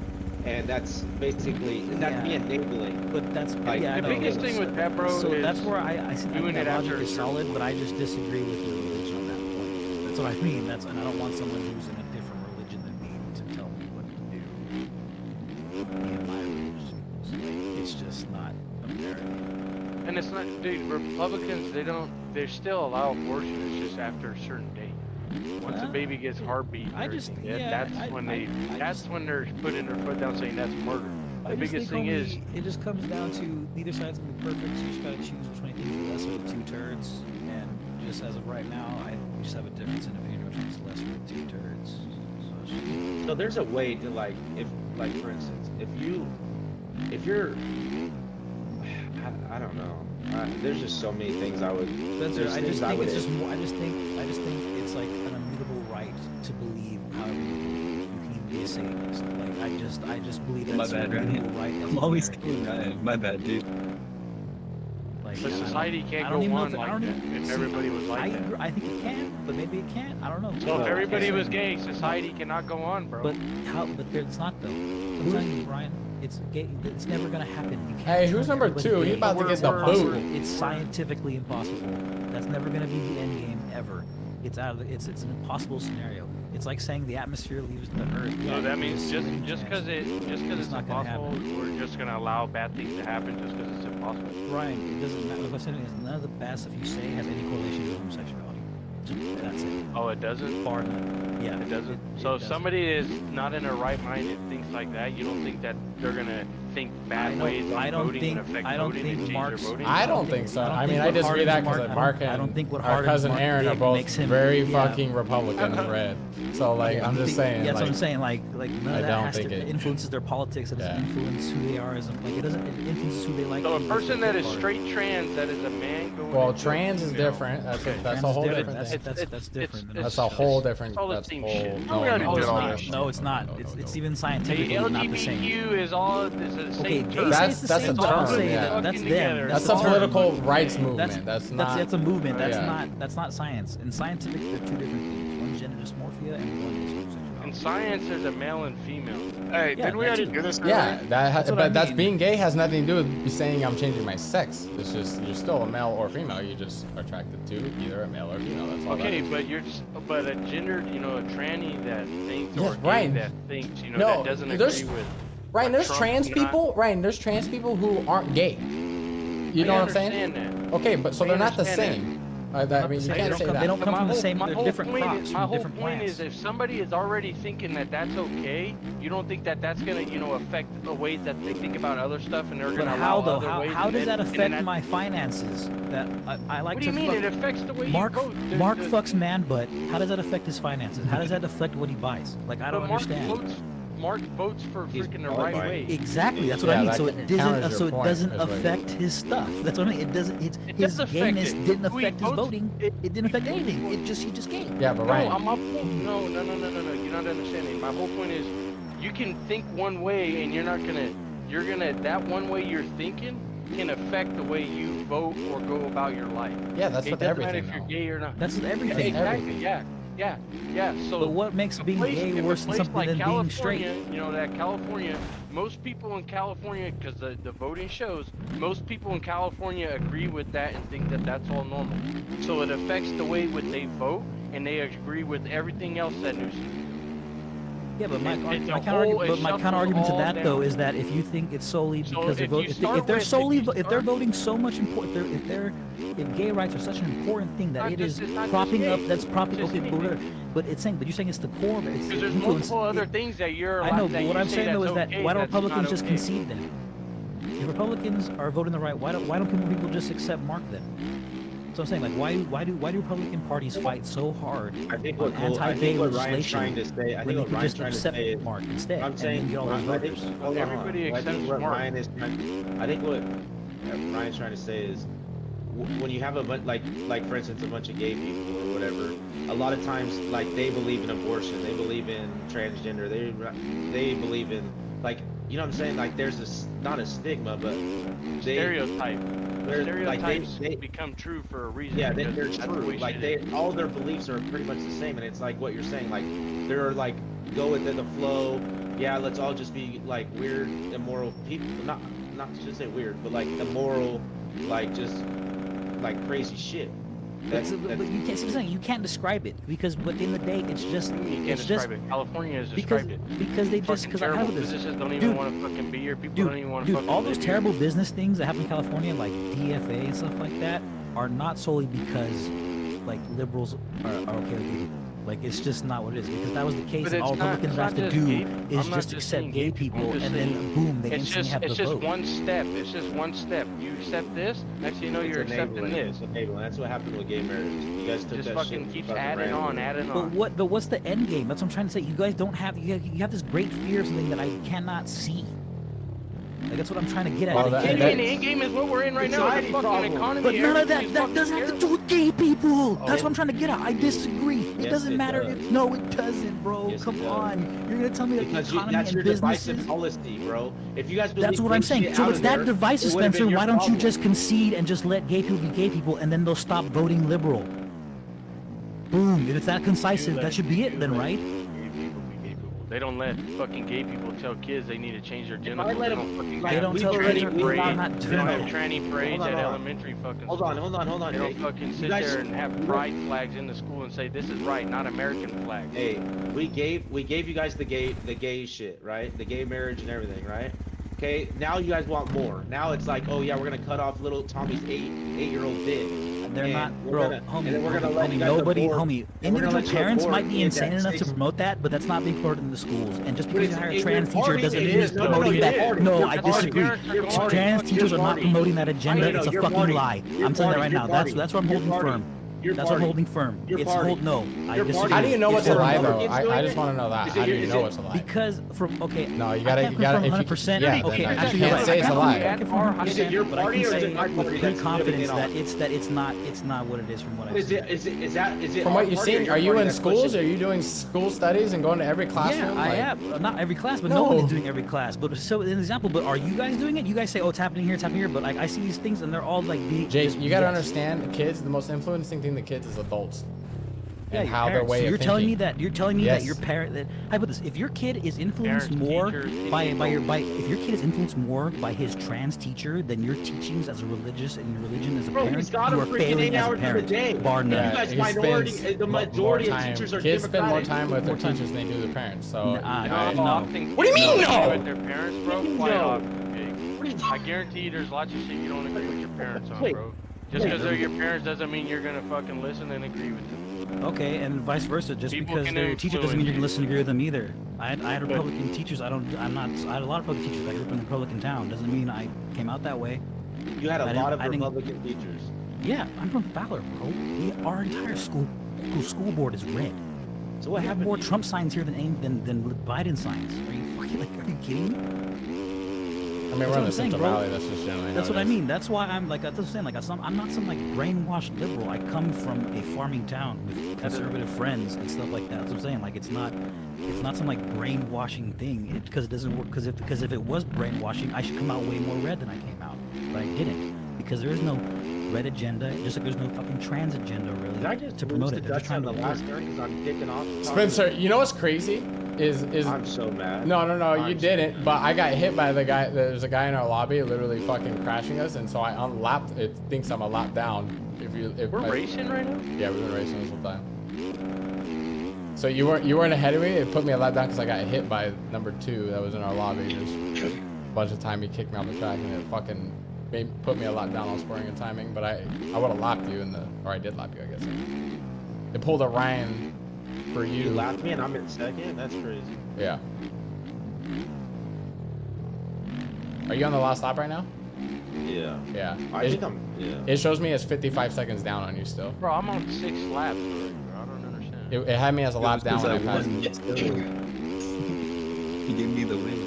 and that's basically that'd be enabling.
But that's
Like,
yeah. I
the
know.
biggest thing with that, bro,
So
is
that's where I think
doing
that
it
logic
after
is solid, but I just disagree with your religion on that point. That's what I mean. That's and I don't want someone who's in a different religion than me to tell me what to do in my religion. It's just not American.
And it's not, dude. Republicans, they still allow abortion. It's just after a certain date. Once a baby gets heartbeat, and that's when they're putting their foot down, saying that's murder. The biggest thing is,
it just comes down to neither side's gonna be perfect. So you just gotta choose which one you think is lesser of the two turds. And just as of right now, we just have a difference in opinion which one's lesser of the two turds.
So there's a way to like, if like for instance, if you're I don't know. There's just so many things I would.
Spencer, I just think it's just more. I just think it's like an immutable right to believe however you believe. You can even be a Satanist. Like I just believe that's an immutable right.
I'm always getting Ryan. My bad, dude.
Like,
but society can't go on like that if everybody was like that.
I think it can, but maybe it can't. I don't know.
So if everybody was gay, society cannot go on, bro.
But how? But it's not though. I'm telling you, Brian. It's gay. It's never gonna happen. You can't.
Hey, who's number 2? He's about to get the boot.
It's scientifically impossible. That's never gonna be the end game ever. It's out of. It's an impossible scenario. It's like saying the atmosphere leaves the Earth.
So that means just because it's
not gonna
impossible, we're just gonna allow bad things to happen just because it's impossible.
Ryan, it doesn't matter. What I'm saying is none of the bad stuff you say has any correlation with homosexuality. That's it.
Oh, it doesn't?
Bar none. Yeah.
It doesn't? So if somebody is not in their right mind and thinks like that, you don't think that they're going to think bad ways on voting and affect voting and change their voting?
I don't think so. I mean, I just read that because Mark and our cousin Aaron are both very fucking Republican red. So, like, I'm just saying.
Yeah, that's what I'm saying. Like none of that has to
it
influences their politics. It doesn't influence who they are. Like, it doesn't influence who they like.
So a person that is straight trans, that is a man going.
Well, trans is different. That's a whole different thing.
That's different.
That's a whole different.
All the same shit.
No, it's not. It's even scientifically not the same.
LGBTQ is all the same term.
That's a term.
That's them.
That's a political rights movement. That's
a movement. That's not science. In scientific, they're two different things. One's gender dysmorphia and one is homosexuality.
In science, there's a male and female.
Hey, didn't we already do this?
Yeah,
that's
being gay has nothing to do with saying I'm changing my sex. It's just you're still a male or female. You just are attracted to either a male or female. That's all.
Okay, but a gender, a tranny that thinks or gay that thinks, that doesn't agree with.
Ryan, there's trans people. Ryan, there's trans people who aren't gay. You know what I'm saying?
That.
Okay, but so they're not the same. I mean, you can't say that.
They don't come from the same. They're different crops
My
from
whole
different
point
plants.
is, if somebody is already thinking that that's okay, you don't think that that's gonna, affect the ways that they think about other stuff, and they're
But
gonna
how
allow
though?
other ways.
How does that affect my finances? That I like
What
to.
do you mean? It affects the way
Mark,
you vote.
Mark fucks man butt. How does that affect his finances? How does that affect what he buys? Like I don't understand.
Mark votes for freaking the right way.
Exactly, that's what I mean. So it doesn't affect his stuff. That's what I mean. It doesn't. His gayness didn't affect his voting. It didn't affect anything. He just gay.
Yeah, but Ryan.
No. You're not understanding. My whole point is, you can think one way, and that one way you're thinking can affect the way you vote or go about your life.
Yeah, that's with everything.
It doesn't matter if you're gay or not.
That's with everything.
Exactly. Yeah. So,
but what makes being gay worse than something than being straight?
That California, most people in California, because the voting shows, most people in California agree with that and think that that's all normal. So it affects the way they vote, and they agree with everything else that Newsom did.
Yeah, but my counter argument to that though is that if you think it's solely because if they're voting so much important, if gay rights are such an important thing that it is propping up, that's propping okay, but it's saying, but you're saying it's the core, but it's
because there's multiple other things that you're.
I know, but what I'm saying though is that why don't Republicans just
okay.
concede then? If Republicans are voting the right, why don't people just accept Mark then? So I'm saying, like, why do Republican parties fight so hard
I think
on
what
anti-gay
Ryan's
legislation
trying to say, I
when
think
they
what
could
Ryan's
just
trying to
accept
say is,
Mark instead?
I'm saying,
and then get all those
I think,
voters.
hold on,
Everybody
I think
accepts
what
Mark.
Ryan is trying, I think what Ryan's trying to say is, when you have a bunch, like for instance, a bunch of gay people or whatever, a lot of times, like, they believe in abortion, they believe in transgender, they believe in, like, you know what I'm saying? Like, there's this, not a stigma, but
Stereotype. Stereotypes
they
become true for a reason.
yeah,
because
they're
that's the
true.
way
Like,
shit is.
all their beliefs are pretty much the same, and it's like what you're saying. Like, they're like, go with the flow. Yeah, let's all just be like weird, immoral people. Not to say weird, but like immoral, like just like crazy shit.
But you can't see what I'm saying. You can't describe it because, but in the day, it's just
You can't
it's
describe
just
it. California has
because
described it.
because they just
Fucking
because I
terrible
have this.
businesses don't even
Dude,
want to fucking be here. People don't even want to
Dude,
fucking
all
live
those
here.
terrible business things that happen in California, like DFA and stuff like that, are not solely because like liberals are okay with gay people. Like, it's just not what it is, because that was the case,
But
and all
it's not-
Republicans
it's
have
not
to
just
do
gay-
is
I'm not
just
just
accept
saying
gay
gay people,
people,
I'm just
and then
saying
boom, they
It's
instantly
just
have
it's
the
just
vote.
one step. It's just one step. You accept this, next thing you know, you're accepting this.
It's enabling. That's what happened with gay marriage. You guys took
Just
that
fucking
shit.
keeps
fucking
adding
ran
on,
with it.
adding on.
But what's the end game? That's what I'm trying to say. You guys don't have you have this great fear of something that I cannot see. Like, that's what I'm trying to get at.
Well,
Like,
that-
Maybe an end game is what we're in right now. It's
Society
a fucking
problem.
economy.
but none of
Everything's
that
fucking
doesn't have to
terrible.
do with gay people. That's
Oh.
what I'm trying to get at. I disagree. It
Yes,
doesn't
it
matter.
does.
No, it doesn't, bro.
Yes, it
Come
does.
on. You're gonna tell me that the
Because
economy
that's
and
your
businesses.
divisive policy, bro. If you guys believe
That's what I'm
good
saying.
shit
So
out
it's
of
that
there,
divisive,
it would've been
Spencer.
your
Why don't you
problem.
just concede and just let gay people be gay people, and then they'll stop voting liberal? Boom. If it's that concisive, that should be it then, right?
They don't let fucking gay people tell kids they need to change their genitals.
let
They
them-
don't fucking
Like,
They don't
we've
tell
already-
kids.
we've
I'm
not-
not
They
doing
don't have
that.
tranny parades
Hold
at
on.
elementary fucking
Hold
school.
on, hold on.
They don't
Hey,
fucking
you
sit
guys-
there and have pride flags in the school and say this is right, not American flags.
Hey, we gave you guys the gay shit, right? The gay marriage and everything, right? Okay, now you guys want more. Now it's like, oh yeah, we're gonna cut off little Tommy's eight-year-old dick.
They're
And
not,
we're
bro.
gonna-
Homie,
and then we're gonna
homie,
let you
homie,
guys
nobody,
abort-
homie.
and we're gonna
Individual
let you
parents
abort
might be
in
insane
that
enough to
six-
promote that, but that's not being promoted in the schools. And just
But
because you
it's-
hire a
if
trans
you're
teacher
partying,
doesn't
it
mean
is.
it's
No, no,
promoting
you're
that.
partying.
No,
You're
I
partying.
disagree.
You're partying.
Trans teachers
You're
are not
partying.
promoting that agenda.
I know,
It's a
you're
fucking
partying.
lie.
You're
I'm telling you
partying.
right now.
You're
That's
partying.
what I'm
You're
holding
partying.
firm.
You're
That's what I'm
partying.
holding firm.
You're
It's
partying.
no. I
You're
disagree.
partying.
How do you know
Is
it's
there
a lie,
another
though?
kid
I
doing
just
it?
want to know that.
Is it
How do
your-
you
is
know
it-
it's a lie?
Because from okay.
No, you
I
gotta,
can't
you gotta.
confirm
If
100%.
you, yeah,
okay,
then
actually,
you
you're
can't
right.
say
I
it's a
can't
lie.
confirm 100%,
Is it your
but I
party
can
or is
say
it my
with
party
good
that's
confidence
living
that
it
it's not what it is from what I've
Is
seen.
it is it
From
our
what you've
party or
seen,
your
are you
party
in
that's
schools?
pushing
Are
it?
you doing school studies and going to every classroom?
Yeah, I
Like,
am. Not every class, but
No.
no one is doing every class. But so an example, but are you guys doing it? You guys say, oh, it's happening here, it's happening here. But like, I see these things and they're all like,
Jake,
just
you gotta
BS.
understand, kids, the most influencing thing to kids is adults.
Yeah,
And
your
how their
parents.
way
So
of
you're telling me
thinking.
that your
Yes.
parent that I put this. If your kid is influenced
Parents,
more
teachers,
by
anything.
if your kid is influenced more by his trans teacher than your teachings as a religious and your religion as a
Bro,
parent,
he's got
you
him
are
freaking
failing
8
as a
hours of the
parent.
day.
Bar none.
You guys
he
minority-
spends
the
more
majority of
time-
teachers are
kids spend more
Democratic.
time with their
More time.
teachers than they do their parents. So
Nah,
you
No,
know,
no.
I think
What do you mean,
kids
no?
With their parents, bro.
No.
Quite often, I guarantee you, there's lots of shit you don't agree with your parents on,
Wait.
bro. Just because they're your parents doesn't mean you're gonna fucking listen and agree with them.
Okay, and vice versa. Just
People
because
can
they're your teacher doesn't mean you can
influence
listen and agree with them either. I had Republican teachers. I had a lot of Republican teachers. I grew up in a Republican town. Doesn't mean I came out that way.
You had a
I
lot
didn't-
of
I didn't-
Republican teachers.
Yeah, I'm from Fowler, bro. Our entire school board is red.
So what
We have
happened?
more
to you?
Trump signs here than Biden signs. Are you fucking are you kidding me?
I mean,
That's
we're
what
in
I'm
the
saying,
Central
bro.
Valley. That's just generally
That's
how
what
it
I
is.
mean. That's why I'm like, that's what I'm saying. Like, I'm not some like brainwashed liberal. I come from a farming town with conservative friends and stuff like that. That's what I'm saying. Like, it's not some like brainwashing thing because it doesn't work. Because if it was brainwashing, I should come out way more red than I came out, but I didn't because there is no red agenda. Just like there's no fucking trans agenda really
Did I just
to promote it. They're just trying
on
to
the last turn because I'm kicking off?
Spencer, you know what's crazy? Is
I'm so mad.
no, you
I'm so
didn't.
mad.
But I got hit by the guy. There's a guy in our lobby literally fucking crashing us, and so I unlapped. It thinks I'm a lap down. If
We're
I-
racing right now.
Yeah, we've been racing this whole time. So you weren't ahead of me. It put me a lap down because I got hit by number 2 that was in our lobby. Just a bunch of time he kicked me off the track, and it fucking put me a lap down on scoring and timing. But I would have lapped you or I did lap you, I guess. It pulled a Ryan for you.
You laughed me and I'm in second? That's crazy.
Yeah. Are you on the last lap right now?
Yeah.
Yeah.
I think I'm. Yeah.
It shows me as 55 seconds down on you still.
Bro, I'm on 6 laps already, bro. I don't understand.
It had me as a lap down when I passed.
He gave me the win.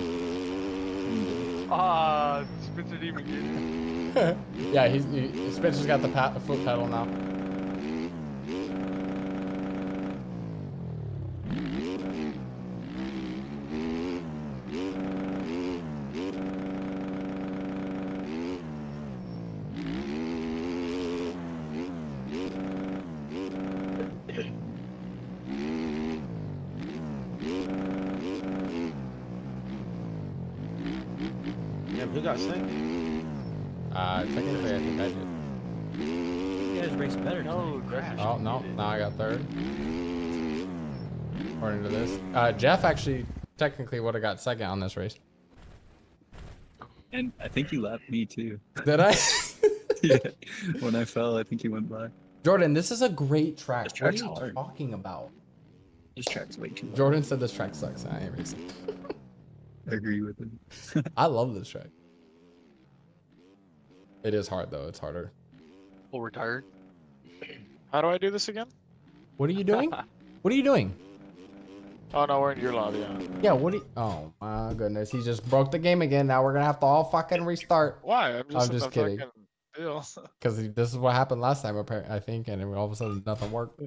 Ah, Spencer didn't even get it.
Yeah, Spencer's got the foot pedal now.
Yeah, who got second?
Technically, I think I did.
You guys raced better.
No,
Crash.
Oh, no. Now I got third. According to this. Jeff actually technically would have got second on this race.
And I think he lapped me too.
Did I?
Yeah. When I fell, I think he went by.
Jordan, this is a great track.
This
What are
track's
you
hard.
talking about?
This track's way too hard.
Jordan said this track sucks. I ain't racing.
I agree with him.
I love this track. It is hard though. It's harder.
Full retired.
How do I do this again?
What are you doing? What are you doing?
Oh no, we're in your lobby. Yeah.
Yeah, what do you... Oh my goodness. He just broke the game again. Now we're going to have to all fucking restart.
Why? I'm just
kidding.
fucking deal.
Because this is what happened last time, apparently, I think. And then all of a sudden, nothing worked.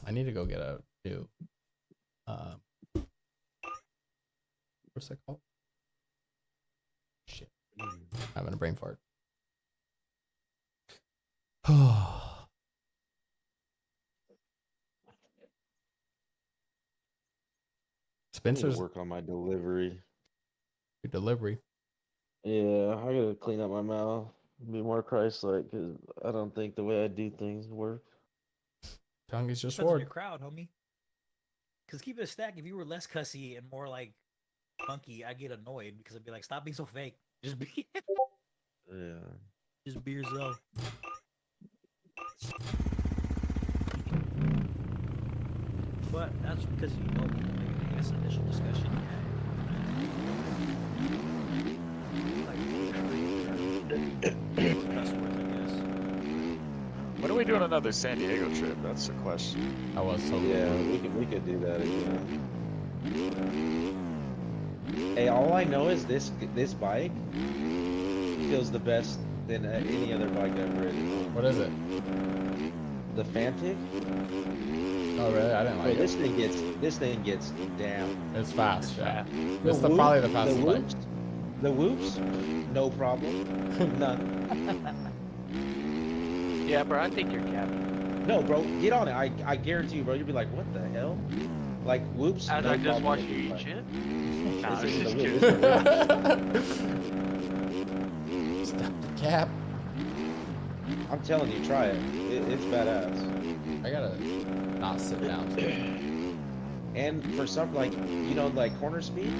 I need to go get a new... what's it called? Shit. I'm having a brain fart.
I need to
Spencer's
work on my delivery.
delivery.
Yeah, I gotta clean up my mouth, be more Christ-like, because I don't think the way I do things work.
Tongue is your
Depends on
sword.
your crowd, homie. Because keep it a stack. If you were less cussy and more like funky, I'd get annoyed because I'd be like, stop being so fake. Just be,
Yeah.
just be yourself. But that's because you know me. Like, I guess initial discussion. Like, cuss words, I guess.
When are we doing another San Diego trip? That's the question.
I was so
Yeah, we could do that again. Hey, all I know is this bike feels the best than any other bike I've ridden.
What is it?
The Fantic.
Oh really? I didn't
Bro,
like
this
it.
thing gets down.
It's fast. Yeah.
The
It's
whoop-
probably the fastest bike.
The whoops, no problem, none.
Yeah, bro, I think you're capping.
No, bro, get on it. I guarantee you, bro. You'll be like, what the hell? Like whoops.
As
no
I just
problem
watch
with
you
this
eat
bike.
shit.
This
Nah,
is
this
the
is
whoop,
cute.
this is the whoop.
Stop the cap.
I'm telling you, try it. It's badass.
I gotta not sit down.
And for something like, you know, like corner speed,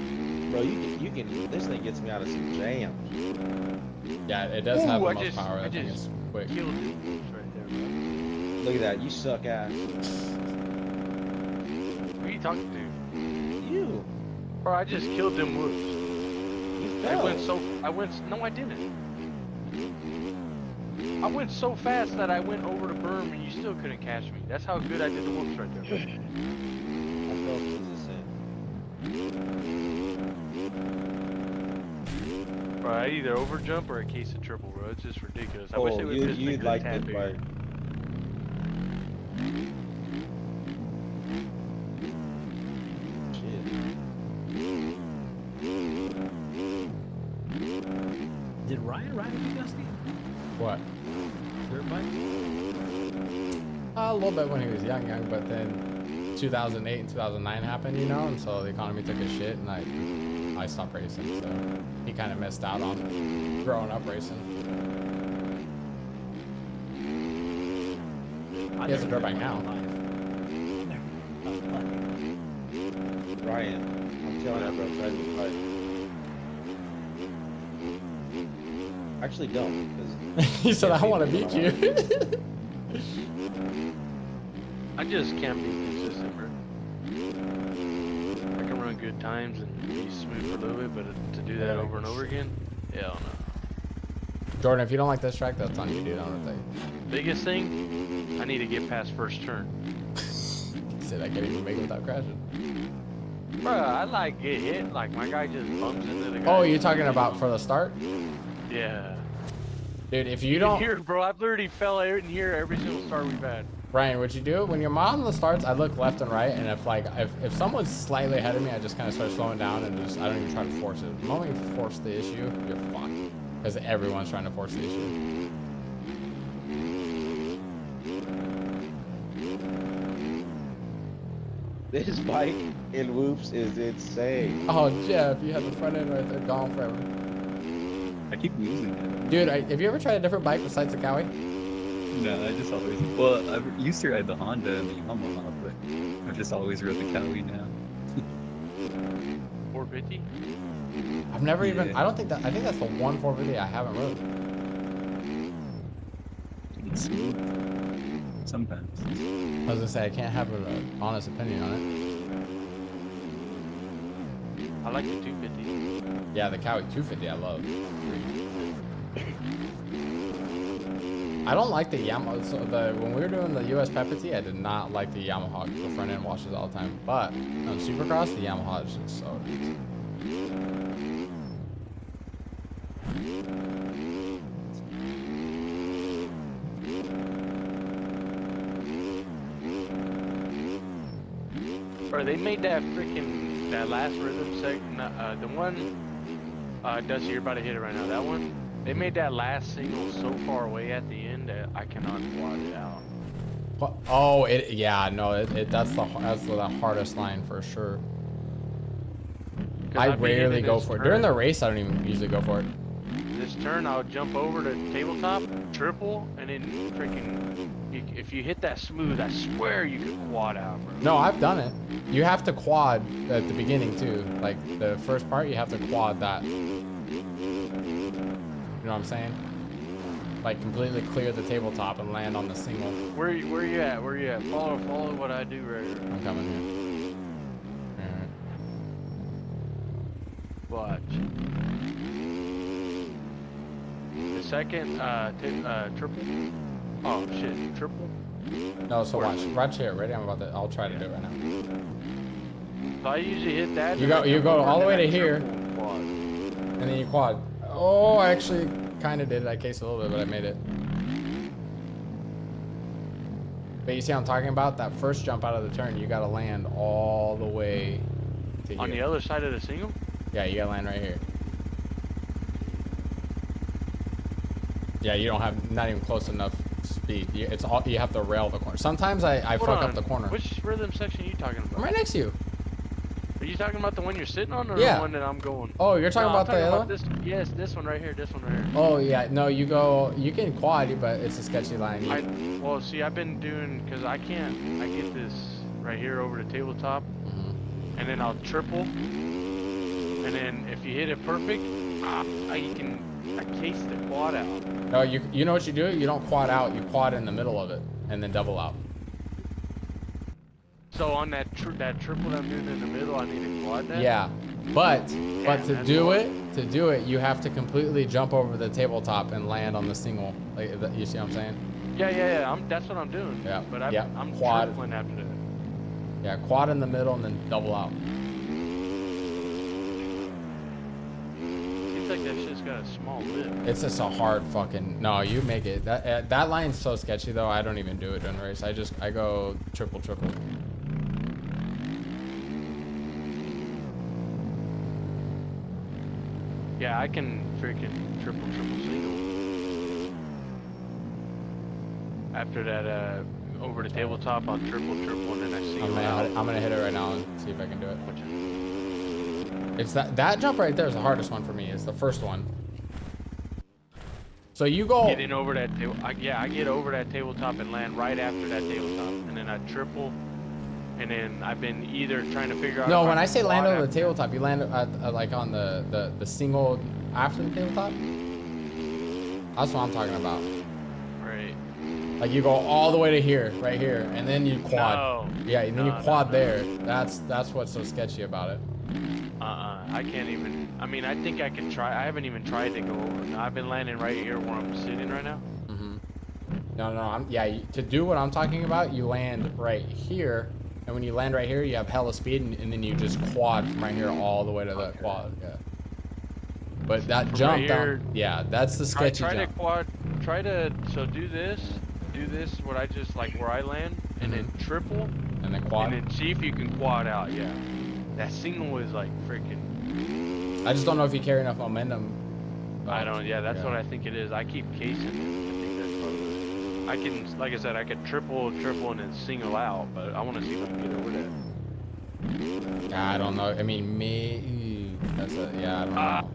bro, you can. This thing gets me out of some jams.
Yeah, it does have
Ooh,
the
I
most
just-
power.
I
I think
just
it's quick.
Killed it right there, bro.
Look at that. You suck ass.
Who are you talking to?
You.
Bro, I just killed them whoops.
You
I
fell.
no, I didn't. I went so fast that I went over the berm and you still couldn't catch me. That's how good I did the whoops right there.
I fell Jesus in.
Bro, I either overjump or a case of triple, bro. It's just ridiculous. I wish
Oh,
they would just make
you'd
it a
like
tad
this
bigger.
bike.
Did Ryan ride with you, Dusty?
What?
Dirt bike?
A little bit when he was young, but then 2008 and 2009 happened, you know, and so the economy took a shit, and I stopped racing. So he kind of missed out on growing up racing. He has a dirt bike now.
Ryan, I'm telling you, bro, try this bike. Actually, don't. 'Cause
He said, "I want to beat you."
I just can't be consistent, bro. I can run good times and be smooth for a little bit, but to do that over and over again, hell no.
Jordan, if you don't like this track, that's on you, dude. I don't think.
Biggest thing, I need to get past first turn.
Said I can't even make it without crashing.
Bruh, I like get hit, like my guy just bumps into the guy.
Oh, you're talking about for the start?
Yeah.
Dude, if you don't...
Here, bro, I've literally fell in here every single start we've had.
Ryan, what you do, when you're on the starts, I look left and right, and if someone's slightly ahead of me, I just kind of start slowing down and I don't even try to force it. The moment you force the issue, you're fucked. Because everyone's trying to force the issue.
This bike in Whoops is insane.
Oh, Jeff, you had the front end right there, gone forever.
I keep losing it.
Dude, have you ever tried a different bike besides the Cowie?
No, I just always. Well, I used to ride the Honda and the Yamaha, but I've just always rode the Cowie now.
450?
I've never even. I think that's the one 450 I haven't rode.
It's smooth. Sometimes.
I was gonna say I can't have an honest opinion on it.
I like the 250.
Yeah, the Cowie 250 I love. I don't like the Yamaha. So when we were doing the US Pepperty, I did not like the Yamaha. The front end washes all the time. But on Supercross, the Yamaha is just so nice.
Bro, they made that last rhythm section, the one, Dusty, you're about to hit it right now, that one, they made that last single so far away at the end that I cannot quad it out.
What? Oh, yeah, no, that's the hardest line for sure. I rarely go for it. During the race, I don't even usually go for it.
This turn, I'll jump over to tabletop, triple, and then freaking, if you hit that smooth, I swear you could quad out, bro.
No, I've done it. You have to quad at the beginning too. Like the first part, you have to quad that. You know what I'm saying? Like completely clear the tabletop and land on the single.
Where you at? Where you at? Follow what I do right here.
I'm coming here.
Watch. The second, triple. Oh shit, triple.
No, so watch here. Ready? I'll try to do it right now.
So I usually hit that.
You go all the way to here, and then you quad. Oh, I actually kind of did it. I cased a little bit, but I made it. But you see what I'm talking about? That first jump out of the turn, you gotta land all the way to here.
On the other side of the single?
Yeah, you gotta land right here. Yeah, you don't have, not even close enough speed. It's all, you have to rail the corner. Sometimes I fuck up the corner.
Which rhythm section are you talking about?
I'm right next to you.
Are you talking about the one you're sitting on, or
Yeah.
the one that I'm going?
Oh, you're talking about the other one?
Yes, this one right here, this one right here.
Oh yeah, no, you can quad, but it's a sketchy line.
Well, see, I've been doing, because I get this right here over the tabletop, and then I'll triple, and then if you hit it perfect, I case the quad out.
No, you know what you do? You don't quad out, you quad in the middle of it, and then double out.
So on that triple that I'm doing in the middle, I need to quad that?
Yeah, but to do it, you have to completely jump over the tabletop and land on the single. Like, you see what I'm saying?
Yeah. That's what I'm doing.
Yeah.
But I'm
quad.
tripling after that.
Yeah, quad in the middle and then double out.
Seems like that shit's got a small lip.
It's just a hard fucking. No, you make it. That line's so sketchy though. I don't even do it during the race. I go triple.
Yeah, I can freaking triple single. After that, over the tabletop, I'll triple, and then I single out.
I'm gonna hit it right now and see if I can do it. It's that jump right there is the hardest one for me. It's the first one. So you go.
Getting over that table. I get over that tabletop and land right after that tabletop, and then I triple. And then I've been either trying to figure out.
No, when I say land over the tabletop, you land like on the single after the tabletop. That's what I'm talking about.
Right.
Like you go all the way to here, right here, and then you quad.
No.
Yeah, and then you quad there. That's what's so sketchy about it.
I can't even. I mean, I think I can try. I haven't even tried to go over. Now, I've been landing right here where I'm sitting right now.
Mm-hmm. No. Yeah, to do what I'm talking about, you land right here, and when you land right here, you have hella speed, and then you just quad from right here all the way to the quad. Yeah. But that
From
jump
right here,
down, yeah, that's the sketchy
try
jump.
to quad. Try to do this. What I just like where I land, and then triple,
and then quad.
And then see if you can quad out. Yeah. That single was like freaking.
I just don't know if you carry enough momentum.
I don't. Yeah, that's what I think it is. I keep casing. I think that's what it is. I can, like I said, I could triple, and then single out, but I want to see if I can get over that.
I don't know. I mean, that's a, yeah, I don't know.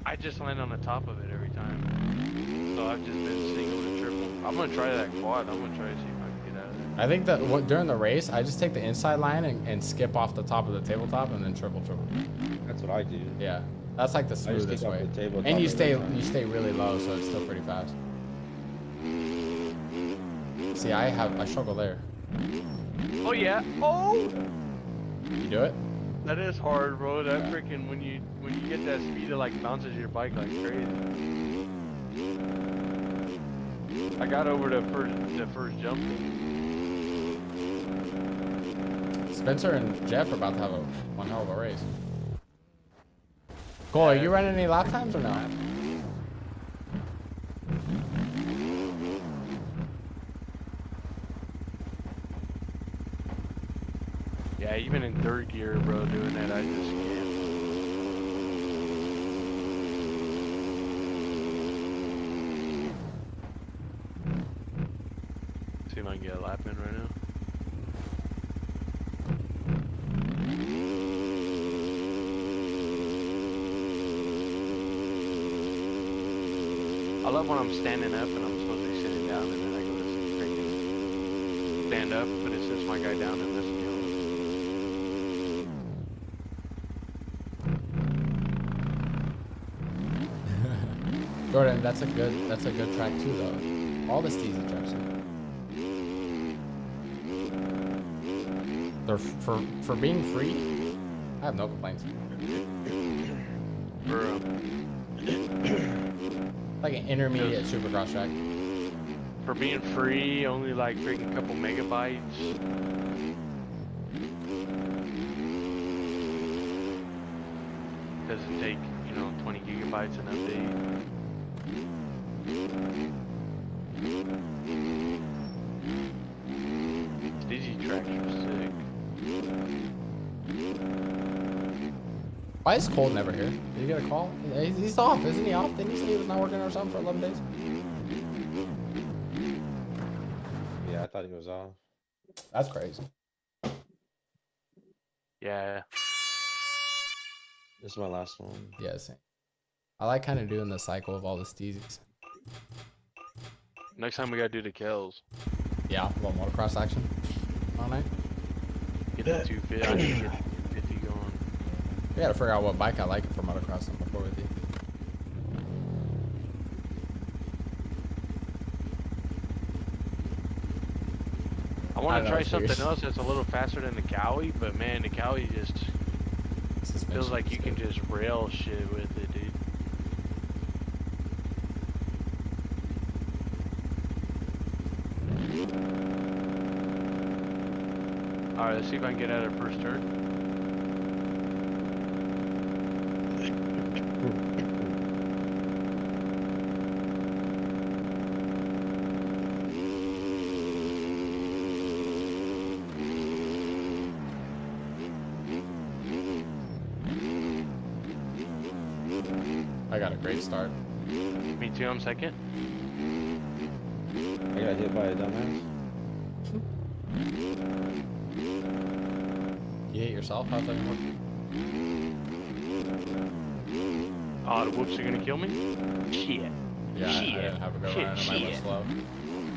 I just land on the top of it every time. So I've just been single and triple. I'm gonna try that quad. I'm gonna try to see if I can get out of there.
I think that during the race, I just take the inside line and skip off the top of the tabletop and then triple.
That's what I do.
Yeah, that's like the smoothest way. And you stay really low, so it's still pretty fast. See, I struggle there.
Oh yeah. Oh.
You do it?
That is hard, bro. That freaking when you get that speed, it like bounces your bike like crazy. I got over the first jump.
Spencer and Jeff are about to have one hell of a race. Cole, are you running any lap times or no?
Yeah, even in third gear, bro, doing that, I just can't. See if I can get a lap in right now. I love when I'm standing up and I'm supposed to be sitting down and then I go to freaking stand up, but it sits my guy down and messes me over.
Jordan, that's a good track too, though. All the steezy tracks. They're for being free. I have no complaints. Like an intermediate supercross track.
For being free, only like freaking couple megabytes. Doesn't take, 20 gigabytes an update. These tracks are sick.
Why is Cole never here? Did you get a call? He's off, isn't he off? Didn't he say he was not working or something for 11 days?
Yeah, I thought he was off.
That's crazy.
Yeah.
This is my last one.
Yeah, same. I like kind of doing the cycle of all the steezies.
Next time we gotta do the kills.
Yeah, a little motocross action all night.
Get the 250. I need to get the 250 going.
We gotta figure out what bike I like for motocrossing before we do.
I want to try something else that's a little faster than the Cowie, but man, the Cowie just feels like you can just rail shit with it, dude. Alright, let's see if I can get out of first turn.
I got a great start.
Me too, I'm second.
I got hit by a dumbass.
You hit yourself? How's that work?
Oh, the whoops are gonna kill me? Shit.
Yeah,
Shit.
I didn't have a go around. I went slow.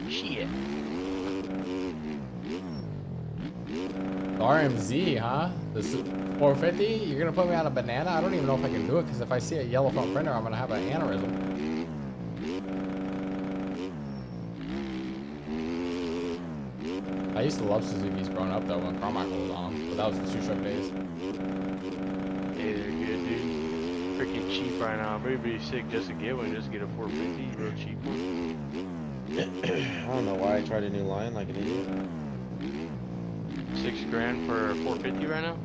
Shit.
The RMZ, huh? This 450? You're gonna put me on a banana? I don't even know if I can do it because if I see a yellow front fender, I'm gonna have an aneurysm. I used to love Suzuki's growing up though when Carmichael was on them, but that was the 2-stroke days.
Hey, they're good, dude. Freaking cheap right now. Everybody's sick just to get one. Just get a 450, real cheap one.
I don't know why I tried a new line like an idiot.
$6 grand for a 450 right now.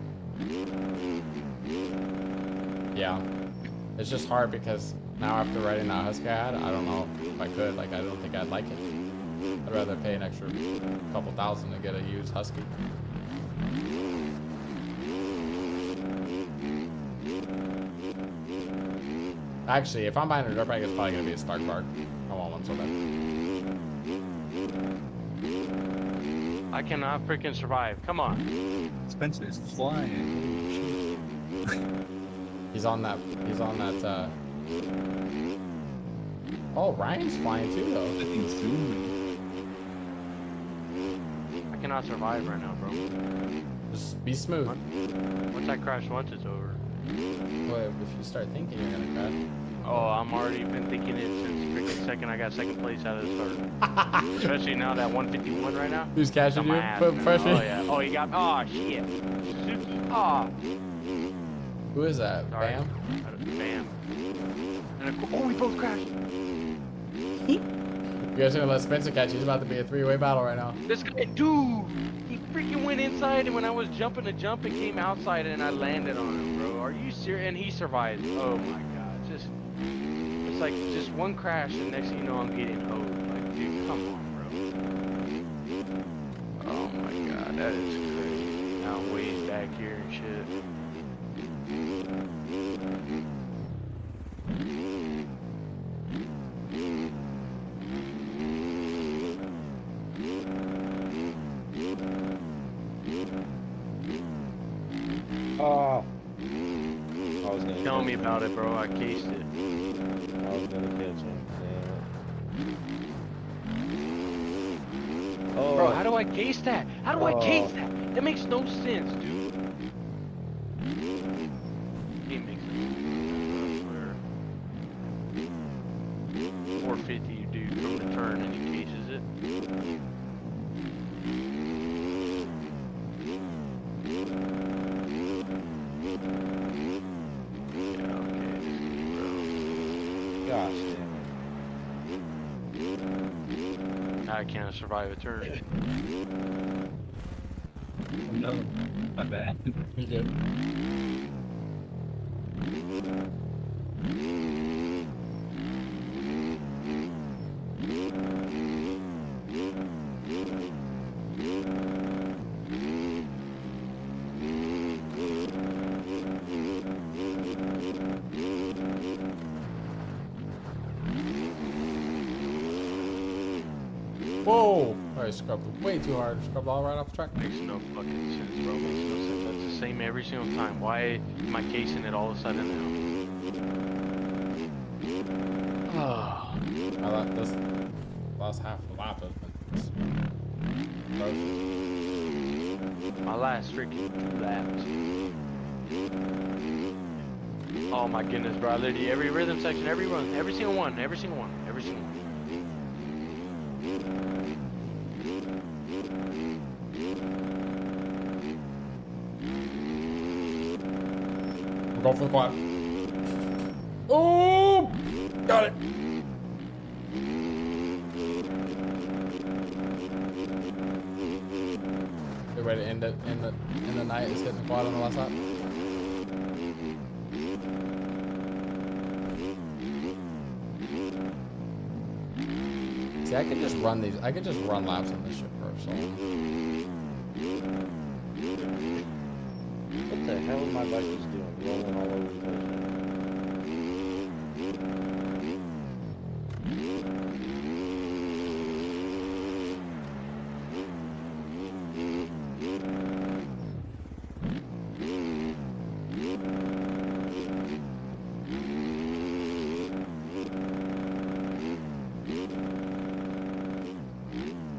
Yeah. It's just hard because now after writing that Husky I had, I don't know if I could. Like, I don't think I'd like it. I'd rather pay an extra couple thousand to get a used Husky. Actually, if I'm buying a dirt bike, it's probably gonna be a Stark Park. I want one so bad.
I cannot freaking survive. Come on.
Spencer is flying.
He's on that. Oh, Ryan's flying too,
That
though.
thing's zooming.
I cannot survive right now, bro.
Just be smooth.
Once I crash once, it's over.
Well, if you start thinking you're gonna crash.
Oh, I'm already been thinking it since freaking second. I got second place out of the start. Especially now that 151 right now.
Who's
Got
cashing
my
you?
ass,
Put
man.
pressure.
Oh yeah. Oh, he got. Oh shit. Suzuki. Oh.
Who is that?
Sorry.
Bam.
Bam. And oh, we both crashed.
You guys are gonna let Spencer catch you. It's about to be a three-way battle right now.
This guy, dude, he freaking went inside, and when I was jumping to jump, it came outside, and I landed on him, bro. Are you serious? And he survived. Oh my god, it's like just one crash, and next thing you know, I'm getting hosed. Like, dude, come on, bro. Oh my god, that is crazy. Now Wade's back here and shit.
Oh.
Tell me about it, bro. I cased it.
I was gonna catch him. Damn it. Oh.
Bro, how do I case that? How do I case that? That makes no sense, dude. It makes no sense. I swear. 450, dude, from the turn, and he cases it. Yeah, okay, bro.
Gosh damn
I can't survive a turn.
Oh no, my bad.
You good? Whoa! I scrubbed way too hard. Scrubbed all right off the track.
Makes no fucking sense, bro. Makes no sense. That's the same every single time. Why am I casing it all of a sudden now? Oh.
I thought this last half of the lap has been gross.
My last freaking 2 laps. Oh my goodness, bro. Literally every rhythm section, every run, every single one.
Go for the quad. Oh! Got it. Good way to end it in the night is hitting the quad on the last lap. See, I could just run these. I could just run laps on this shit for so long.
What the hell is my bike just doing? Rolling all over the place.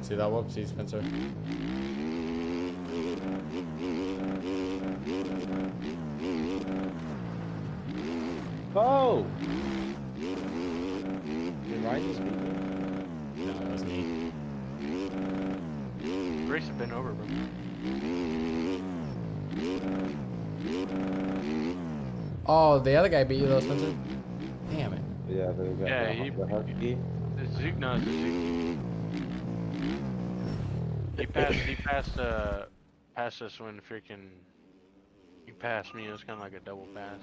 See that whoopsie, Spencer?
Oh! Did Ryan just beat me?
No, that was me.
Race have been over, bro.
Oh, the other guy beat you though, Spencer. Damn it.
Yeah, they got
Yeah,
the husky.
The Zugnon's a Zugnon. Passed us when freaking he passed me. It was kind of like a double pass.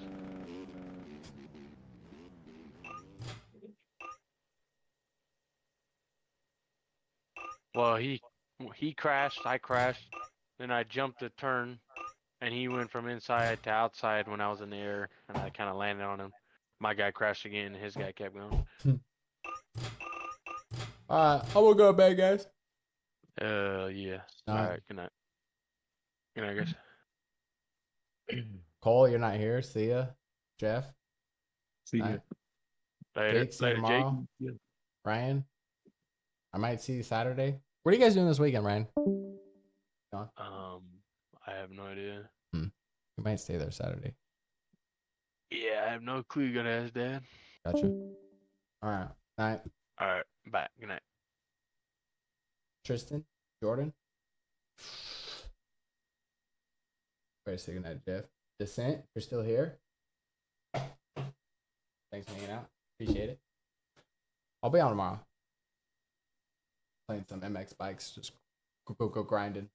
Well, he crashed. I crashed. Then I jumped the turn, and he went from inside to outside when I was in the air, and I kind of landed on him. My guy crashed again. And his guy kept going.
Alright, I will go to bed, guys.
Yeah. Alright, good night. Good night, guys.
Cole, you're not here. See ya. Jeff.
See you.
Night.
Later,
Jake, see you
later, Jake.
tomorrow.
Yeah.
Ryan. I might see you Saturday. What are you guys doing this weekend, Ryan?
I have no idea.
You might stay there Saturday.
Yeah, I have no clue. You gotta ask Dad.
Gotcha. Alright. Night.
Alright, bye. Good night.
Tristan. Jordan. Wait a second, Jeff. Descent, if you're still here. Thanks for hanging out. Appreciate it. I'll be on tomorrow. Playing some MX bikes. Just go grinding.